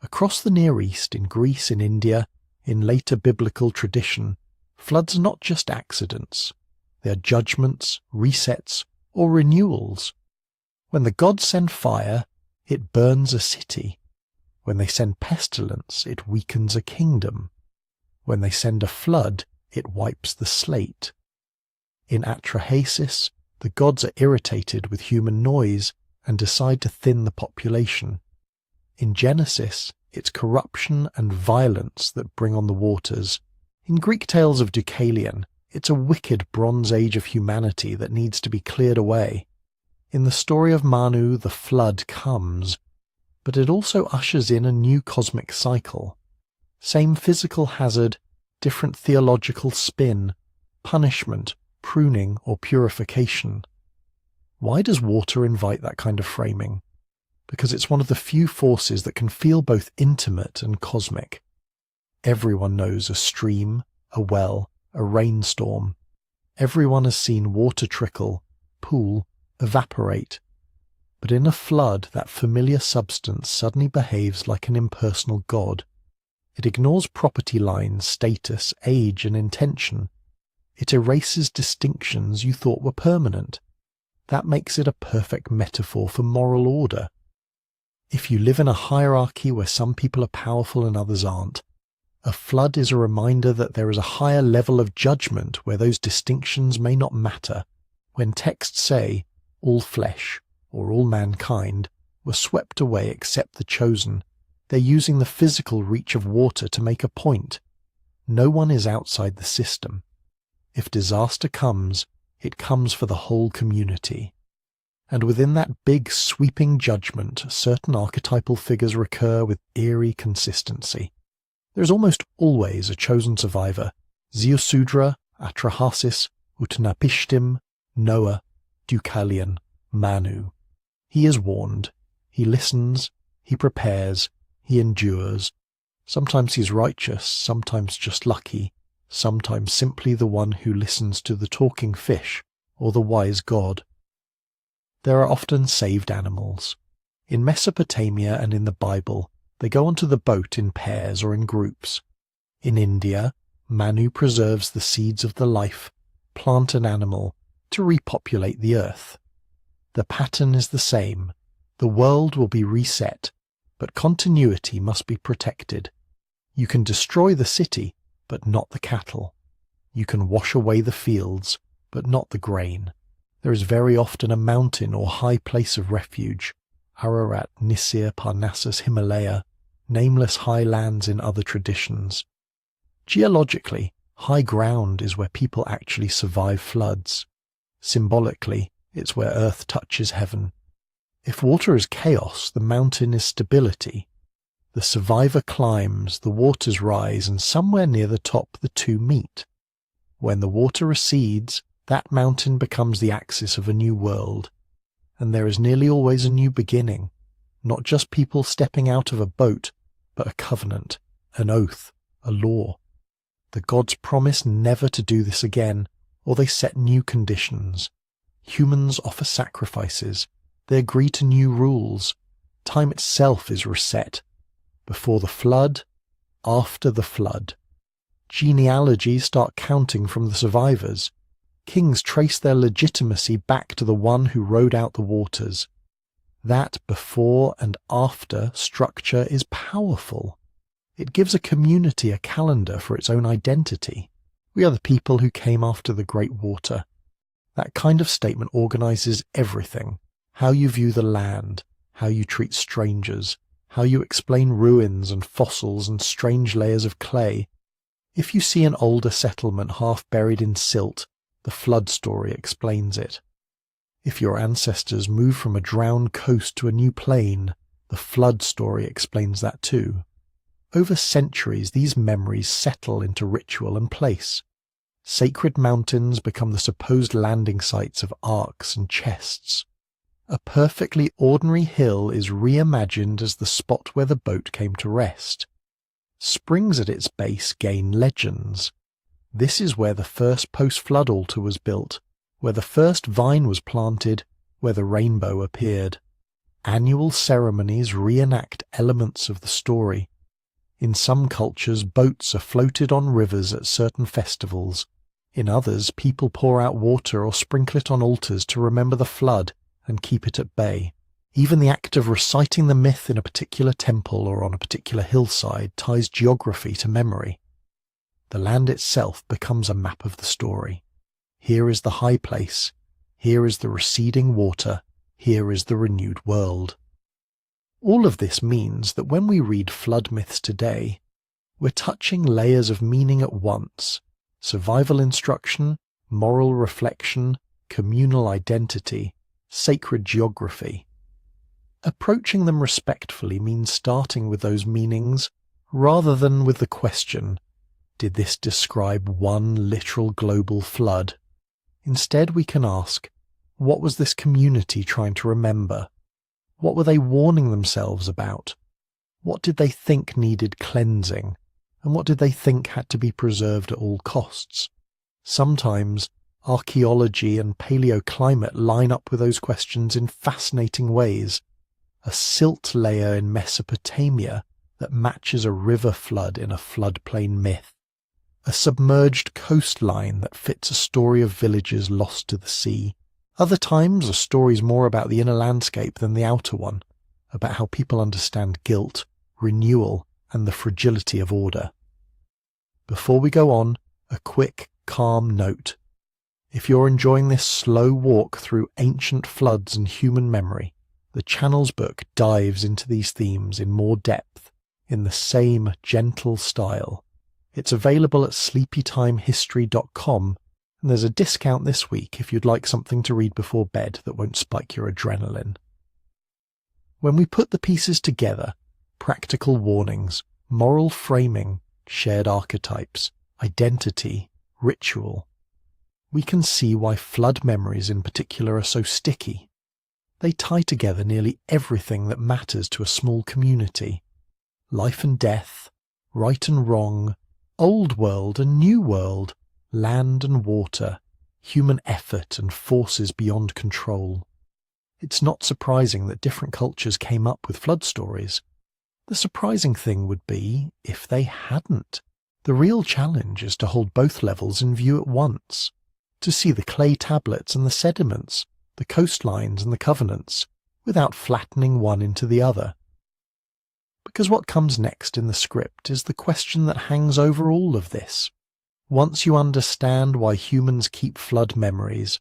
Across the Near East, in Greece, in India, in later biblical tradition, floods are not just accidents. They are judgments, resets, or renewals. When the gods send fire, it burns a city. When they send pestilence, it weakens a kingdom. When they send a flood, it wipes the slate. In Atrahasis, the gods are irritated with human noise and decide to thin the population. In Genesis, it's corruption and violence that bring on the waters. In Greek tales of Deucalion, it's a wicked Bronze Age of humanity that needs to be cleared away. In the story of Manu, the flood comes, but it also ushers in a new cosmic cycle. Same physical hazard, different theological spin, punishment, pruning, or purification. Why does water invite that kind of framing? Because it's one of the few forces that can feel both intimate and cosmic. Everyone knows a stream, a well, a rainstorm. Everyone has seen water trickle, pool, evaporate. But in a flood, that familiar substance suddenly behaves like an impersonal god. It ignores property lines, status, age, and intention. It erases distinctions you thought were permanent. That makes it a perfect metaphor for moral order. If you live in a hierarchy where some people are powerful and others aren't, a flood is a reminder that there is a higher level of judgment where those distinctions may not matter. When texts say, all flesh, or all mankind, were swept away except the chosen, they're using the physical reach of water to make a point. No one is outside the system. If disaster comes, it comes for the whole community. And within that big sweeping judgment, certain archetypal figures recur with eerie consistency. There is almost always a chosen survivor: Ziusudra, Atrahasis, Utnapishtim, Noah, Deucalion, Manu. He is warned, he listens, he prepares, he endures. Sometimes he's righteous, sometimes just lucky, sometimes simply the one who listens to the talking fish or the wise god. There are often saved animals. In Mesopotamia and in the Bible, they go onto the boat in pairs or in groups. In India, Manu preserves the seeds of the life, plant an animal, to repopulate the earth. The pattern is the same. The world will be reset, but continuity must be protected. You can destroy the city, but not the cattle. You can wash away the fields, but not the grain. There is very often a mountain or high place of refuge, Ararat, Nisir, Parnassus, Himalaya, nameless high lands in other traditions. Geologically, high ground is where people actually survive floods. Symbolically, it's where earth touches heaven. If water is chaos, the mountain is stability. The survivor climbs, the waters rise, and somewhere near the top the two meet. When the water recedes, that mountain becomes the axis of a new world. And there is nearly always a new beginning, not just people stepping out of a boat, but a covenant, an oath, a law. The gods promise never to do this again, or they set new conditions. Humans offer sacrifices. They agree to new rules. Time itself is reset. Before the flood, after the flood. Genealogies start counting from the survivors. Kings trace their legitimacy back to the one who rode out the waters. That before and after structure is powerful. It gives a community a calendar for its own identity. We are the people who came after the great water. That kind of statement organizes everything. How you view the land, how you treat strangers, how you explain ruins and fossils and strange layers of clay. If you see an older settlement half buried in silt, the flood story explains it. If your ancestors moved from a drowned coast to a new plain, the flood story explains that too. Over centuries, these memories settle into ritual and place. Sacred mountains become the supposed landing sites of arks and chests. A perfectly ordinary hill is reimagined as the spot where the boat came to rest. Springs at its base gain legends. This is where the first post-flood altar was built, where the first vine was planted, where the rainbow appeared. Annual ceremonies reenact elements of the story. In some cultures, boats are floated on rivers at certain festivals. In others, people pour out water or sprinkle it on altars to remember the flood and keep it at bay. Even the act of reciting the myth in a particular temple or on a particular hillside ties geography to memory. The land itself becomes a map of the story. Here is the high place. Here is the receding water. Here is the renewed world. All of this means that when we read flood myths today, we're touching layers of meaning at once: survival instruction, moral reflection, communal identity, sacred geography. Approaching them respectfully means starting with those meanings rather than with the question, did this describe one literal global flood? Instead, we can ask, what was this community trying to remember? What were they warning themselves about? What did they think needed cleansing? And what did they think had to be preserved at all costs? Sometimes archaeology and paleoclimate line up with those questions in fascinating ways. A silt layer in Mesopotamia that matches a river flood in a floodplain myth. A submerged coastline that fits a story of villages lost to the sea. Other times, a story's more about the inner landscape than the outer one, about how people understand guilt, renewal, and the fragility of order. Before we go on, a quick, calm note. If you're enjoying this slow walk through ancient floods and human memory, the channel's book dives into these themes in more depth, in the same gentle style. It's available at sleepytimehistory.com, and there's a discount this week if you'd like something to read before bed that won't spike your adrenaline. When we put the pieces together, practical warnings, moral framing, shared archetypes, identity, ritual, we can see why flood memories in particular are so sticky. They tie together nearly everything that matters to a small community. Life and death, right and wrong, old world and new world, land and water, human effort and forces beyond control. It's not surprising that different cultures came up with flood stories. The surprising thing would be if they hadn't. The real challenge is to hold both levels in view at once, to see the clay tablets and the sediments, the coastlines and the covenants, without flattening one into the other. Because what comes next in the script is the question that hangs over all of this. Once you understand why humans keep flood memories,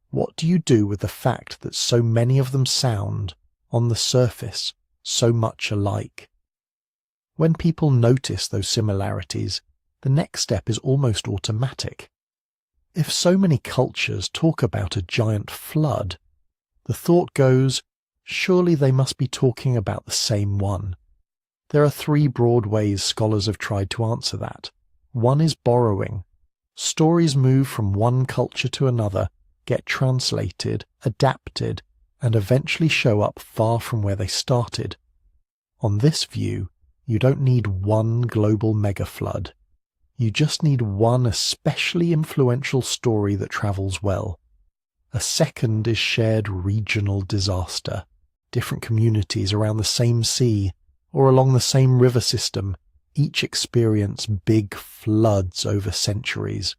what do you do with the fact that so many of them sound, on the surface, so much alike? When people notice those similarities, the next step is almost automatic. If so many cultures talk about a giant flood, the thought goes, surely they must be talking about the same one. There are three broad ways scholars have tried to answer that. One is borrowing. Stories move from one culture to another, get translated, adapted, and eventually show up far from where they started. On this view, you don't need one global megaflood. You just need one especially influential story that travels well. A second is shared regional disaster. Different communities around the same sea or along the same river system each experience big floods over centuries.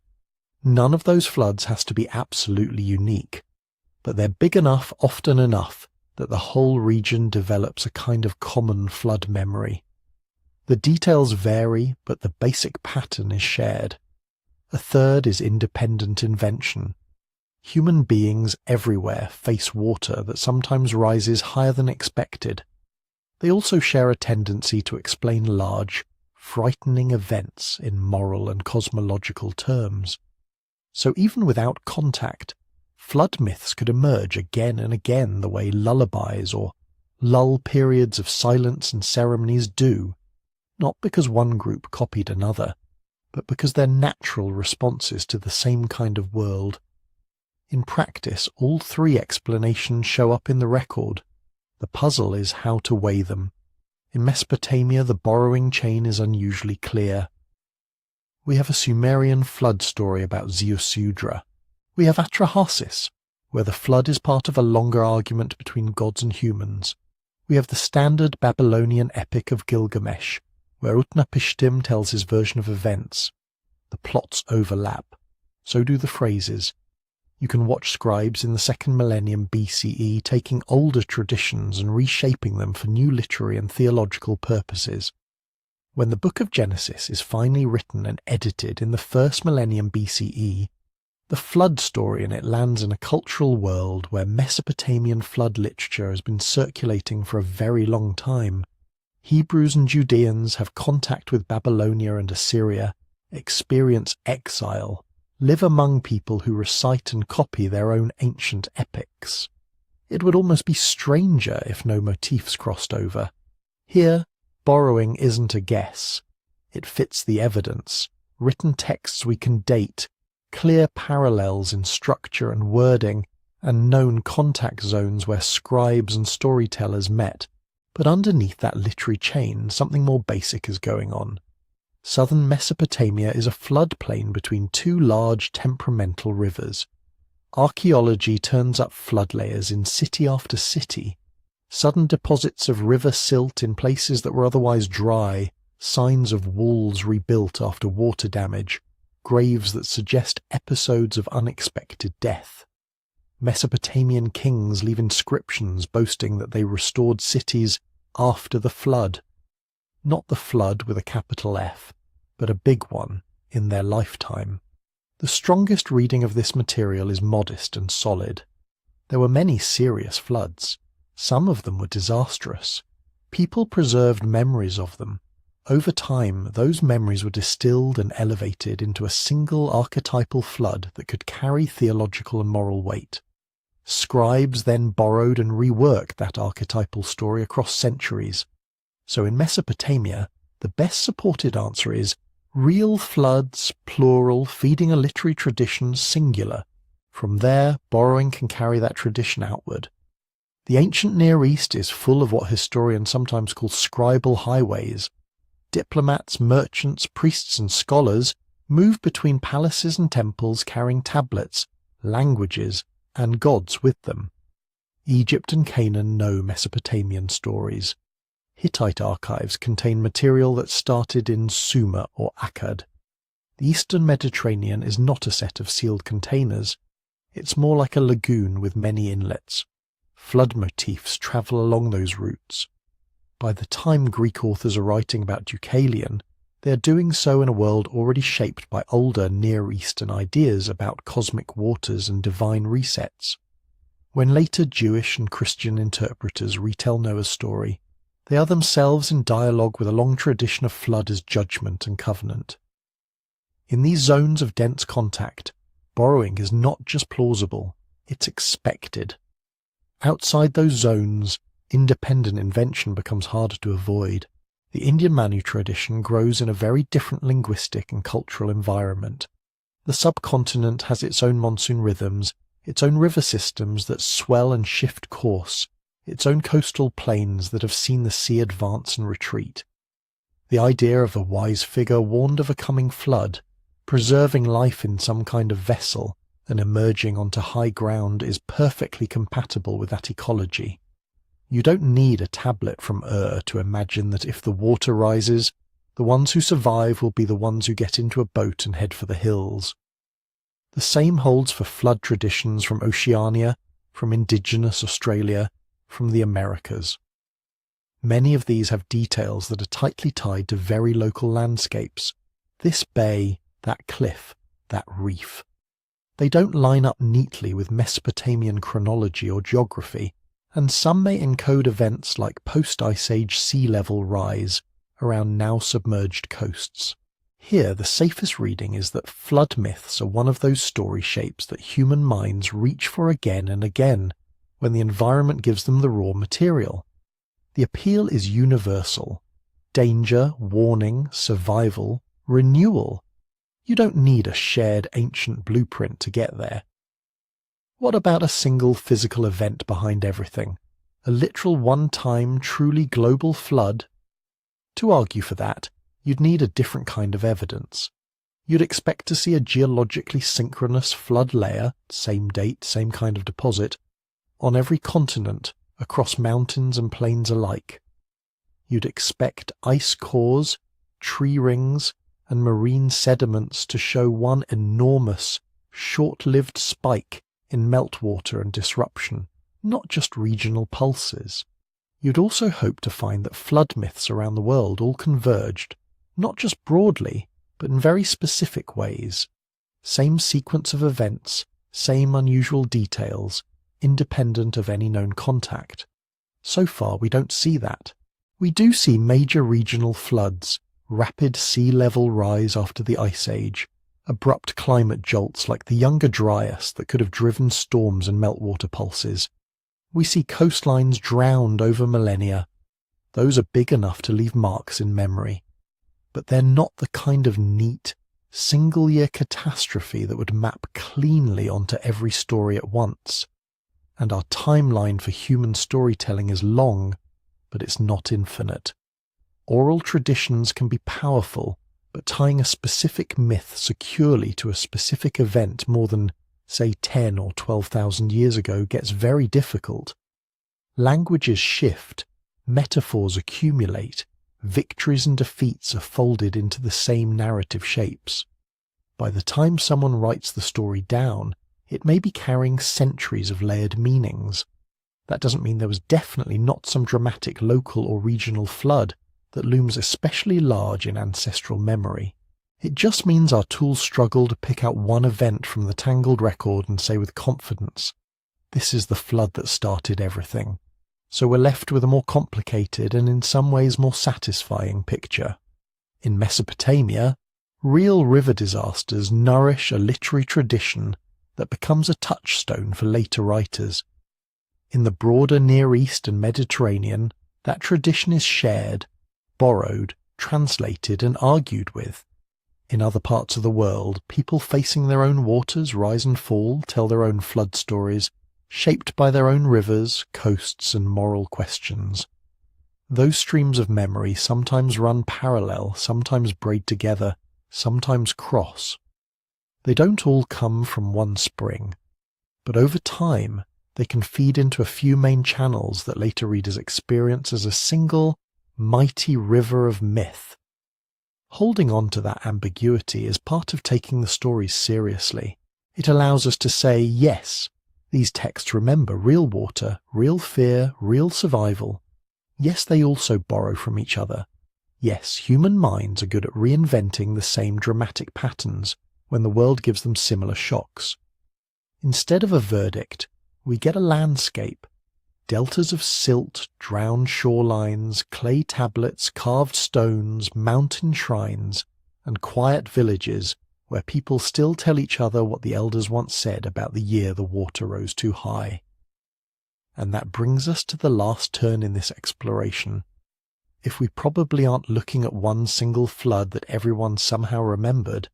None of those floods has to be absolutely unique, but they're big enough, often enough, that the whole region develops a kind of common flood memory. The details vary, but the basic pattern is shared. A third is independent invention. Human beings everywhere face water that sometimes rises higher than expected. They also share a tendency to explain large, frightening events in moral and cosmological terms. So even without contact, flood myths could emerge again and again the way lullabies or lull periods of silence and ceremonies do, not because one group copied another, but because they're natural responses to the same kind of world. In practice, all three explanations show up in the record. The puzzle is how to weigh them. In Mesopotamia, the borrowing chain is unusually clear. We have a Sumerian flood story about Ziusudra. We have Atrahasis, where the flood is part of a longer argument between gods and humans. We have the standard Babylonian Epic of Gilgamesh, where Utnapishtim tells his version of events. The plots overlap. So do the phrases. You can watch scribes in the 2nd millennium BCE taking older traditions and reshaping them for new literary and theological purposes. When the book of Genesis is finally written and edited in the 1st millennium BCE, the flood story in it lands in a cultural world where Mesopotamian flood literature has been circulating for a very long time. Hebrews and Judeans have contact with Babylonia and Assyria, experience exile, live among people who recite and copy their own ancient epics. It would almost be stranger if no motifs crossed over. Here, borrowing isn't a guess. It fits the evidence, written texts we can date, clear parallels in structure and wording, and known contact zones where scribes and storytellers met. But underneath that literary chain, something more basic is going on. Southern Mesopotamia is a floodplain between two large temperamental rivers. Archaeology turns up flood layers in city after city, sudden deposits of river silt in places that were otherwise dry, signs of walls rebuilt after water damage, graves that suggest episodes of unexpected death. Mesopotamian kings leave inscriptions boasting that they restored cities after the flood. Not the flood with a capital F, but a big one in their lifetime. The strongest reading of this material is modest and solid. There were many serious floods. Some of them were disastrous. People preserved memories of them. Over time, those memories were distilled and elevated into a single archetypal flood that could carry theological and moral weight. Scribes then borrowed and reworked that archetypal story across centuries. So in Mesopotamia, the best supported answer is real floods, plural, feeding a literary tradition, singular. From there, borrowing can carry that tradition outward. The ancient Near East is full of what historians sometimes call scribal highways. Diplomats, merchants, priests and scholars move between palaces and temples carrying tablets, languages, and gods with them. Egypt and Canaan know Mesopotamian stories. Hittite archives contain material that started in Sumer or Akkad. The eastern Mediterranean is not a set of sealed containers. It's more like a lagoon with many inlets. Flood motifs travel along those routes. By the time Greek authors are writing about Deucalion, they are doing so in a world already shaped by older Near Eastern ideas about cosmic waters and divine resets. When later Jewish and Christian interpreters retell Noah's story, they are themselves in dialogue with a long tradition of flood as judgment and covenant. In these zones of dense contact, borrowing is not just plausible, it's expected. Outside those zones, independent invention becomes harder to avoid. The Indian Manu tradition grows in a very different linguistic and cultural environment. The subcontinent has its own monsoon rhythms, its own river systems that swell and shift course, its own coastal plains that have seen the sea advance and retreat. The idea of a wise figure warned of a coming flood, preserving life in some kind of vessel and emerging onto high ground is perfectly compatible with that ecology. You don't need a tablet from to imagine that if the water rises, the ones who survive will be the ones who get into a boat and head for the hills. The same holds for flood traditions from Oceania, from indigenous Australia, from the Americas. Many of these have details that are tightly tied to very local landscapes. This bay, that cliff, that reef. They don't line up neatly with Mesopotamian chronology or geography, and some may encode events like post-Ice Age sea level rise around now-submerged coasts. Here, the safest reading is that flood myths are one of those story shapes that human minds reach for again and again when the environment gives them the raw material. The appeal is universal. Danger, warning, survival, renewal. You don't need a shared ancient blueprint to get there. What about a single physical event behind everything? A literal one-time, truly global flood? To argue for that, you'd need a different kind of evidence. You'd expect to see a geologically synchronous flood layer, same date, same kind of deposit, on every continent, across mountains and plains alike. You'd expect ice cores, tree rings, and marine sediments to show one enormous, short-lived spike in meltwater and disruption, not just regional pulses. You'd also hope to find that flood myths around the world all converged, not just broadly, but in very specific ways. Same sequence of events, same unusual details, independent of any known contact. So far, we don't see that. We do see major regional floods, rapid sea level rise after the Ice Age, abrupt climate jolts like the Younger Dryas that could have driven storms and meltwater pulses. We see coastlines drowned over millennia. Those are big enough to leave marks in memory. But they're not the kind of neat, single-year catastrophe that would map cleanly onto every story at once. And our timeline for human storytelling is long, but it's not infinite. Oral traditions can be powerful, but tying a specific myth securely to a specific event more than, say, 10 or 12,000 years ago gets very difficult. Languages shift, metaphors accumulate, victories and defeats are folded into the same narrative shapes. By the time someone writes the story down, it may be carrying centuries of layered meanings. That doesn't mean there was definitely not some dramatic local or regional flood that looms especially large in ancestral memory. It just means our tools struggle to pick out one event from the tangled record and say with confidence, this is the flood that started everything. So we're left with a more complicated and in some ways more satisfying picture. In Mesopotamia, real river disasters nourish a literary tradition that becomes a touchstone for later writers. In the broader Near East and Mediterranean, that tradition is shared, borrowed, translated and argued with. In other parts of the world, people facing their own waters rise and fall tell their own flood stories, shaped by their own rivers, coasts and moral questions. Those streams of memory sometimes run parallel, sometimes braid together, sometimes cross. They don't all come from one spring, but over time they can feed into a few main channels that later readers experience as a single, mighty river of myth. Holding on to that ambiguity is part of taking the stories seriously. It allows us to say, yes, these texts remember real water, real fear, real survival. Yes, they also borrow from each other. Yes, human minds are good at reinventing the same dramatic patterns when the world gives them similar shocks. Instead of a verdict, we get a landscape. Deltas of silt, drowned shorelines, clay tablets, carved stones, mountain shrines, and quiet villages where people still tell each other what the elders once said about the year the water rose too high. And that brings us to the last turn in this exploration. If we probably aren't looking at one single flood that everyone somehow remembered,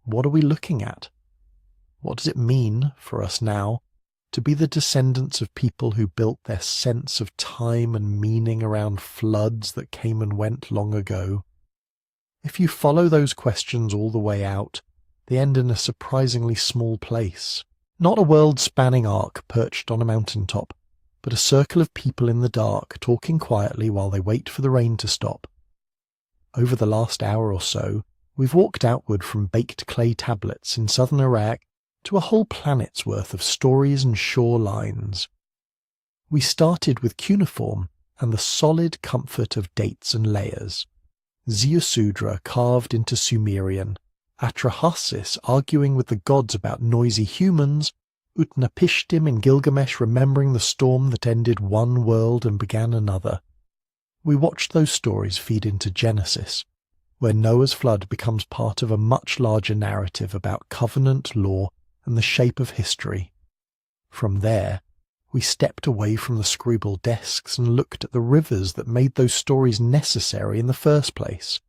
what are we looking at? What does it mean for us now to be the descendants of people who built their sense of time and meaning around floods that came and went long ago? If you follow those questions all the way out, they end in a surprisingly small place. Not a world-spanning arc perched on a mountaintop, but a circle of people in the dark talking quietly while they wait for the rain to stop. Over the last hour or so, we've walked outward from baked clay tablets in southern Iraq to a whole planet's worth of stories and shorelines. We started with cuneiform and the solid comfort of dates and layers. Ziusudra carved into Sumerian, Atrahasis arguing with the gods about noisy humans, Utnapishtim in Gilgamesh remembering the storm that ended one world and began another. We watched those stories feed into Genesis, where Noah's flood becomes part of a much larger narrative about covenant law and the shape of history. From there, we stepped away from the scribble desks and looked at the rivers that made those stories necessary in the first place.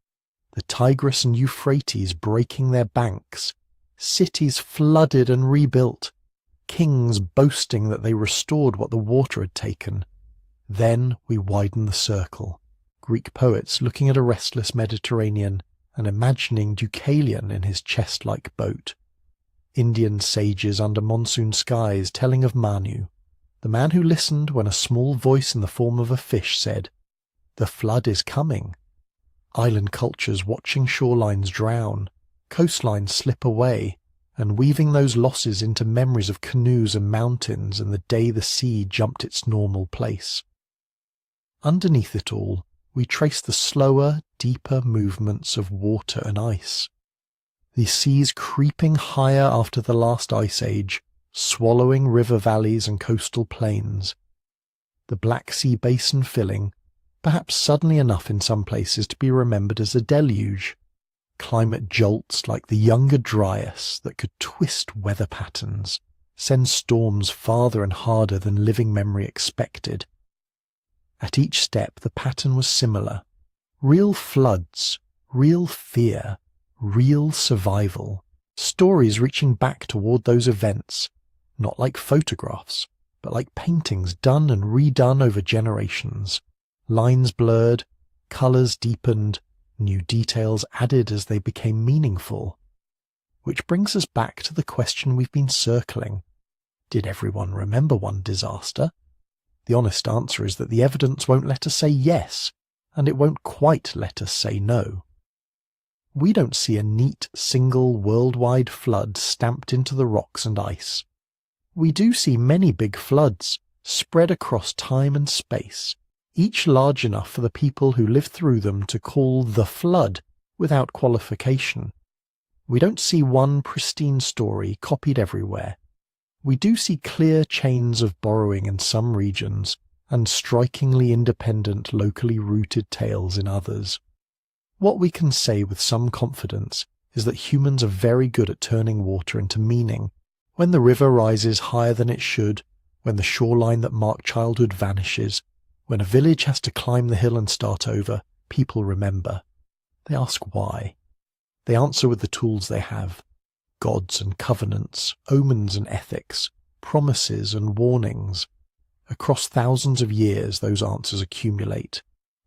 The Tigris and Euphrates breaking their banks, cities flooded and rebuilt, kings boasting that they restored what the water had taken. Then we widened the circle, Greek poets looking at a restless Mediterranean and imagining Deucalion in his chest-like boat. Indian sages under monsoon skies telling of Manu, the man who listened when a small voice in the form of a fish said, "The flood is coming." Island cultures watching shorelines drown, coastlines slip away, and weaving those losses into memories of canoes and mountains and the day the sea jumped its normal place. Underneath it all, we trace the slower, deeper movements of water and ice. The seas creeping higher after the last ice age, swallowing river valleys and coastal plains. The Black Sea basin filling, perhaps suddenly enough in some places to be remembered as a deluge. Climate jolts like the younger Dryas that could twist weather patterns, send storms farther and harder than living memory expected. At each step the pattern was similar. Real floods, real fear, real survival, stories reaching back toward those events, not like photographs, but like paintings done and redone over generations, lines blurred, colours deepened, new details added as they became meaningful. Which brings us back to the question we've been circling. Did everyone remember one disaster? The honest answer is that the evidence won't let us say yes, and it won't quite let us say no. We don't see a neat, single, worldwide flood stamped into the rocks and ice. We do see many big floods, spread across time and space, each large enough for the people who lived through them to call the flood without qualification. We don't see one pristine story copied everywhere. We do see clear chains of borrowing in some regions, and strikingly independent, locally rooted tales in others. What we can say with some confidence is that humans are very good at turning water into meaning. When the river rises higher than it should, when the shoreline that marked childhood vanishes, when a village has to climb the hill and start over, people remember. They ask why. They answer with the tools they have. Gods and covenants, omens and ethics, promises and warnings. Across thousands of years those answers accumulate.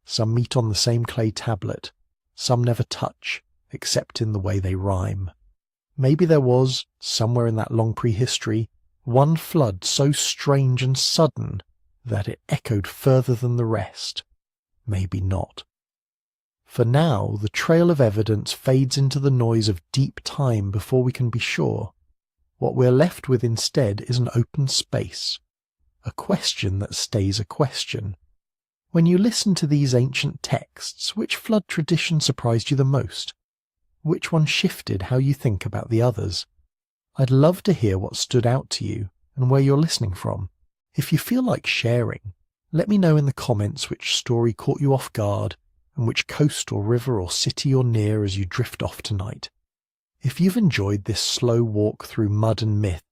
Some meet on the same clay tablet, some never touch, except in the way they rhyme. Maybe there was, somewhere in that long prehistory, one flood so strange and sudden that it echoed further than the rest. Maybe not. For now, the trail of evidence fades into the noise of deep time before we can be sure. What we're left with instead is an open space, a question that stays a question. When you listen to these ancient texts, which flood tradition surprised you the most? Which one shifted how you think about the others? I'd love to hear what stood out to you and where you're listening from. If you feel like sharing, let me know in the comments which story caught you off guard and which coast or river or city you're near as you drift off tonight. If you've enjoyed this slow walk through mud and myth,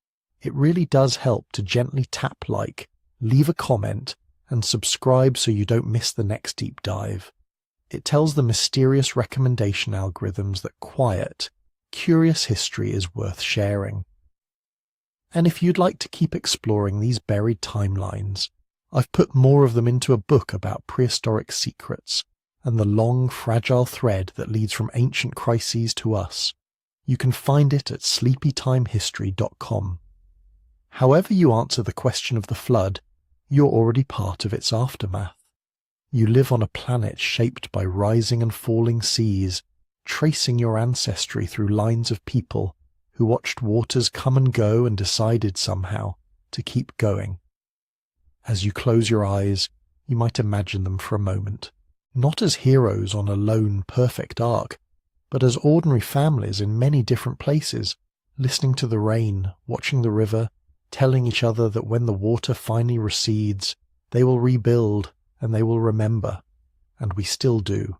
it really does help to gently tap like, leave a comment, and subscribe so you don't miss the next deep dive. It tells the mysterious recommendation algorithms that quiet, curious history is worth sharing. And if you'd like to keep exploring these buried timelines, I've put more of them into a book about prehistoric secrets and the long, fragile thread that leads from ancient crises to us. You can find it at sleepytimehistory.com. However you answer the question of the flood, you're already part of its aftermath. You live on a planet shaped by rising and falling seas, tracing your ancestry through lines of people who watched waters come and go and decided somehow to keep going. As you close your eyes, you might imagine them for a moment, not as heroes on a lone, perfect ark, but as ordinary families in many different places, listening to the rain, watching the river, telling each other that when the water finally recedes, they will rebuild and they will remember, and we still do.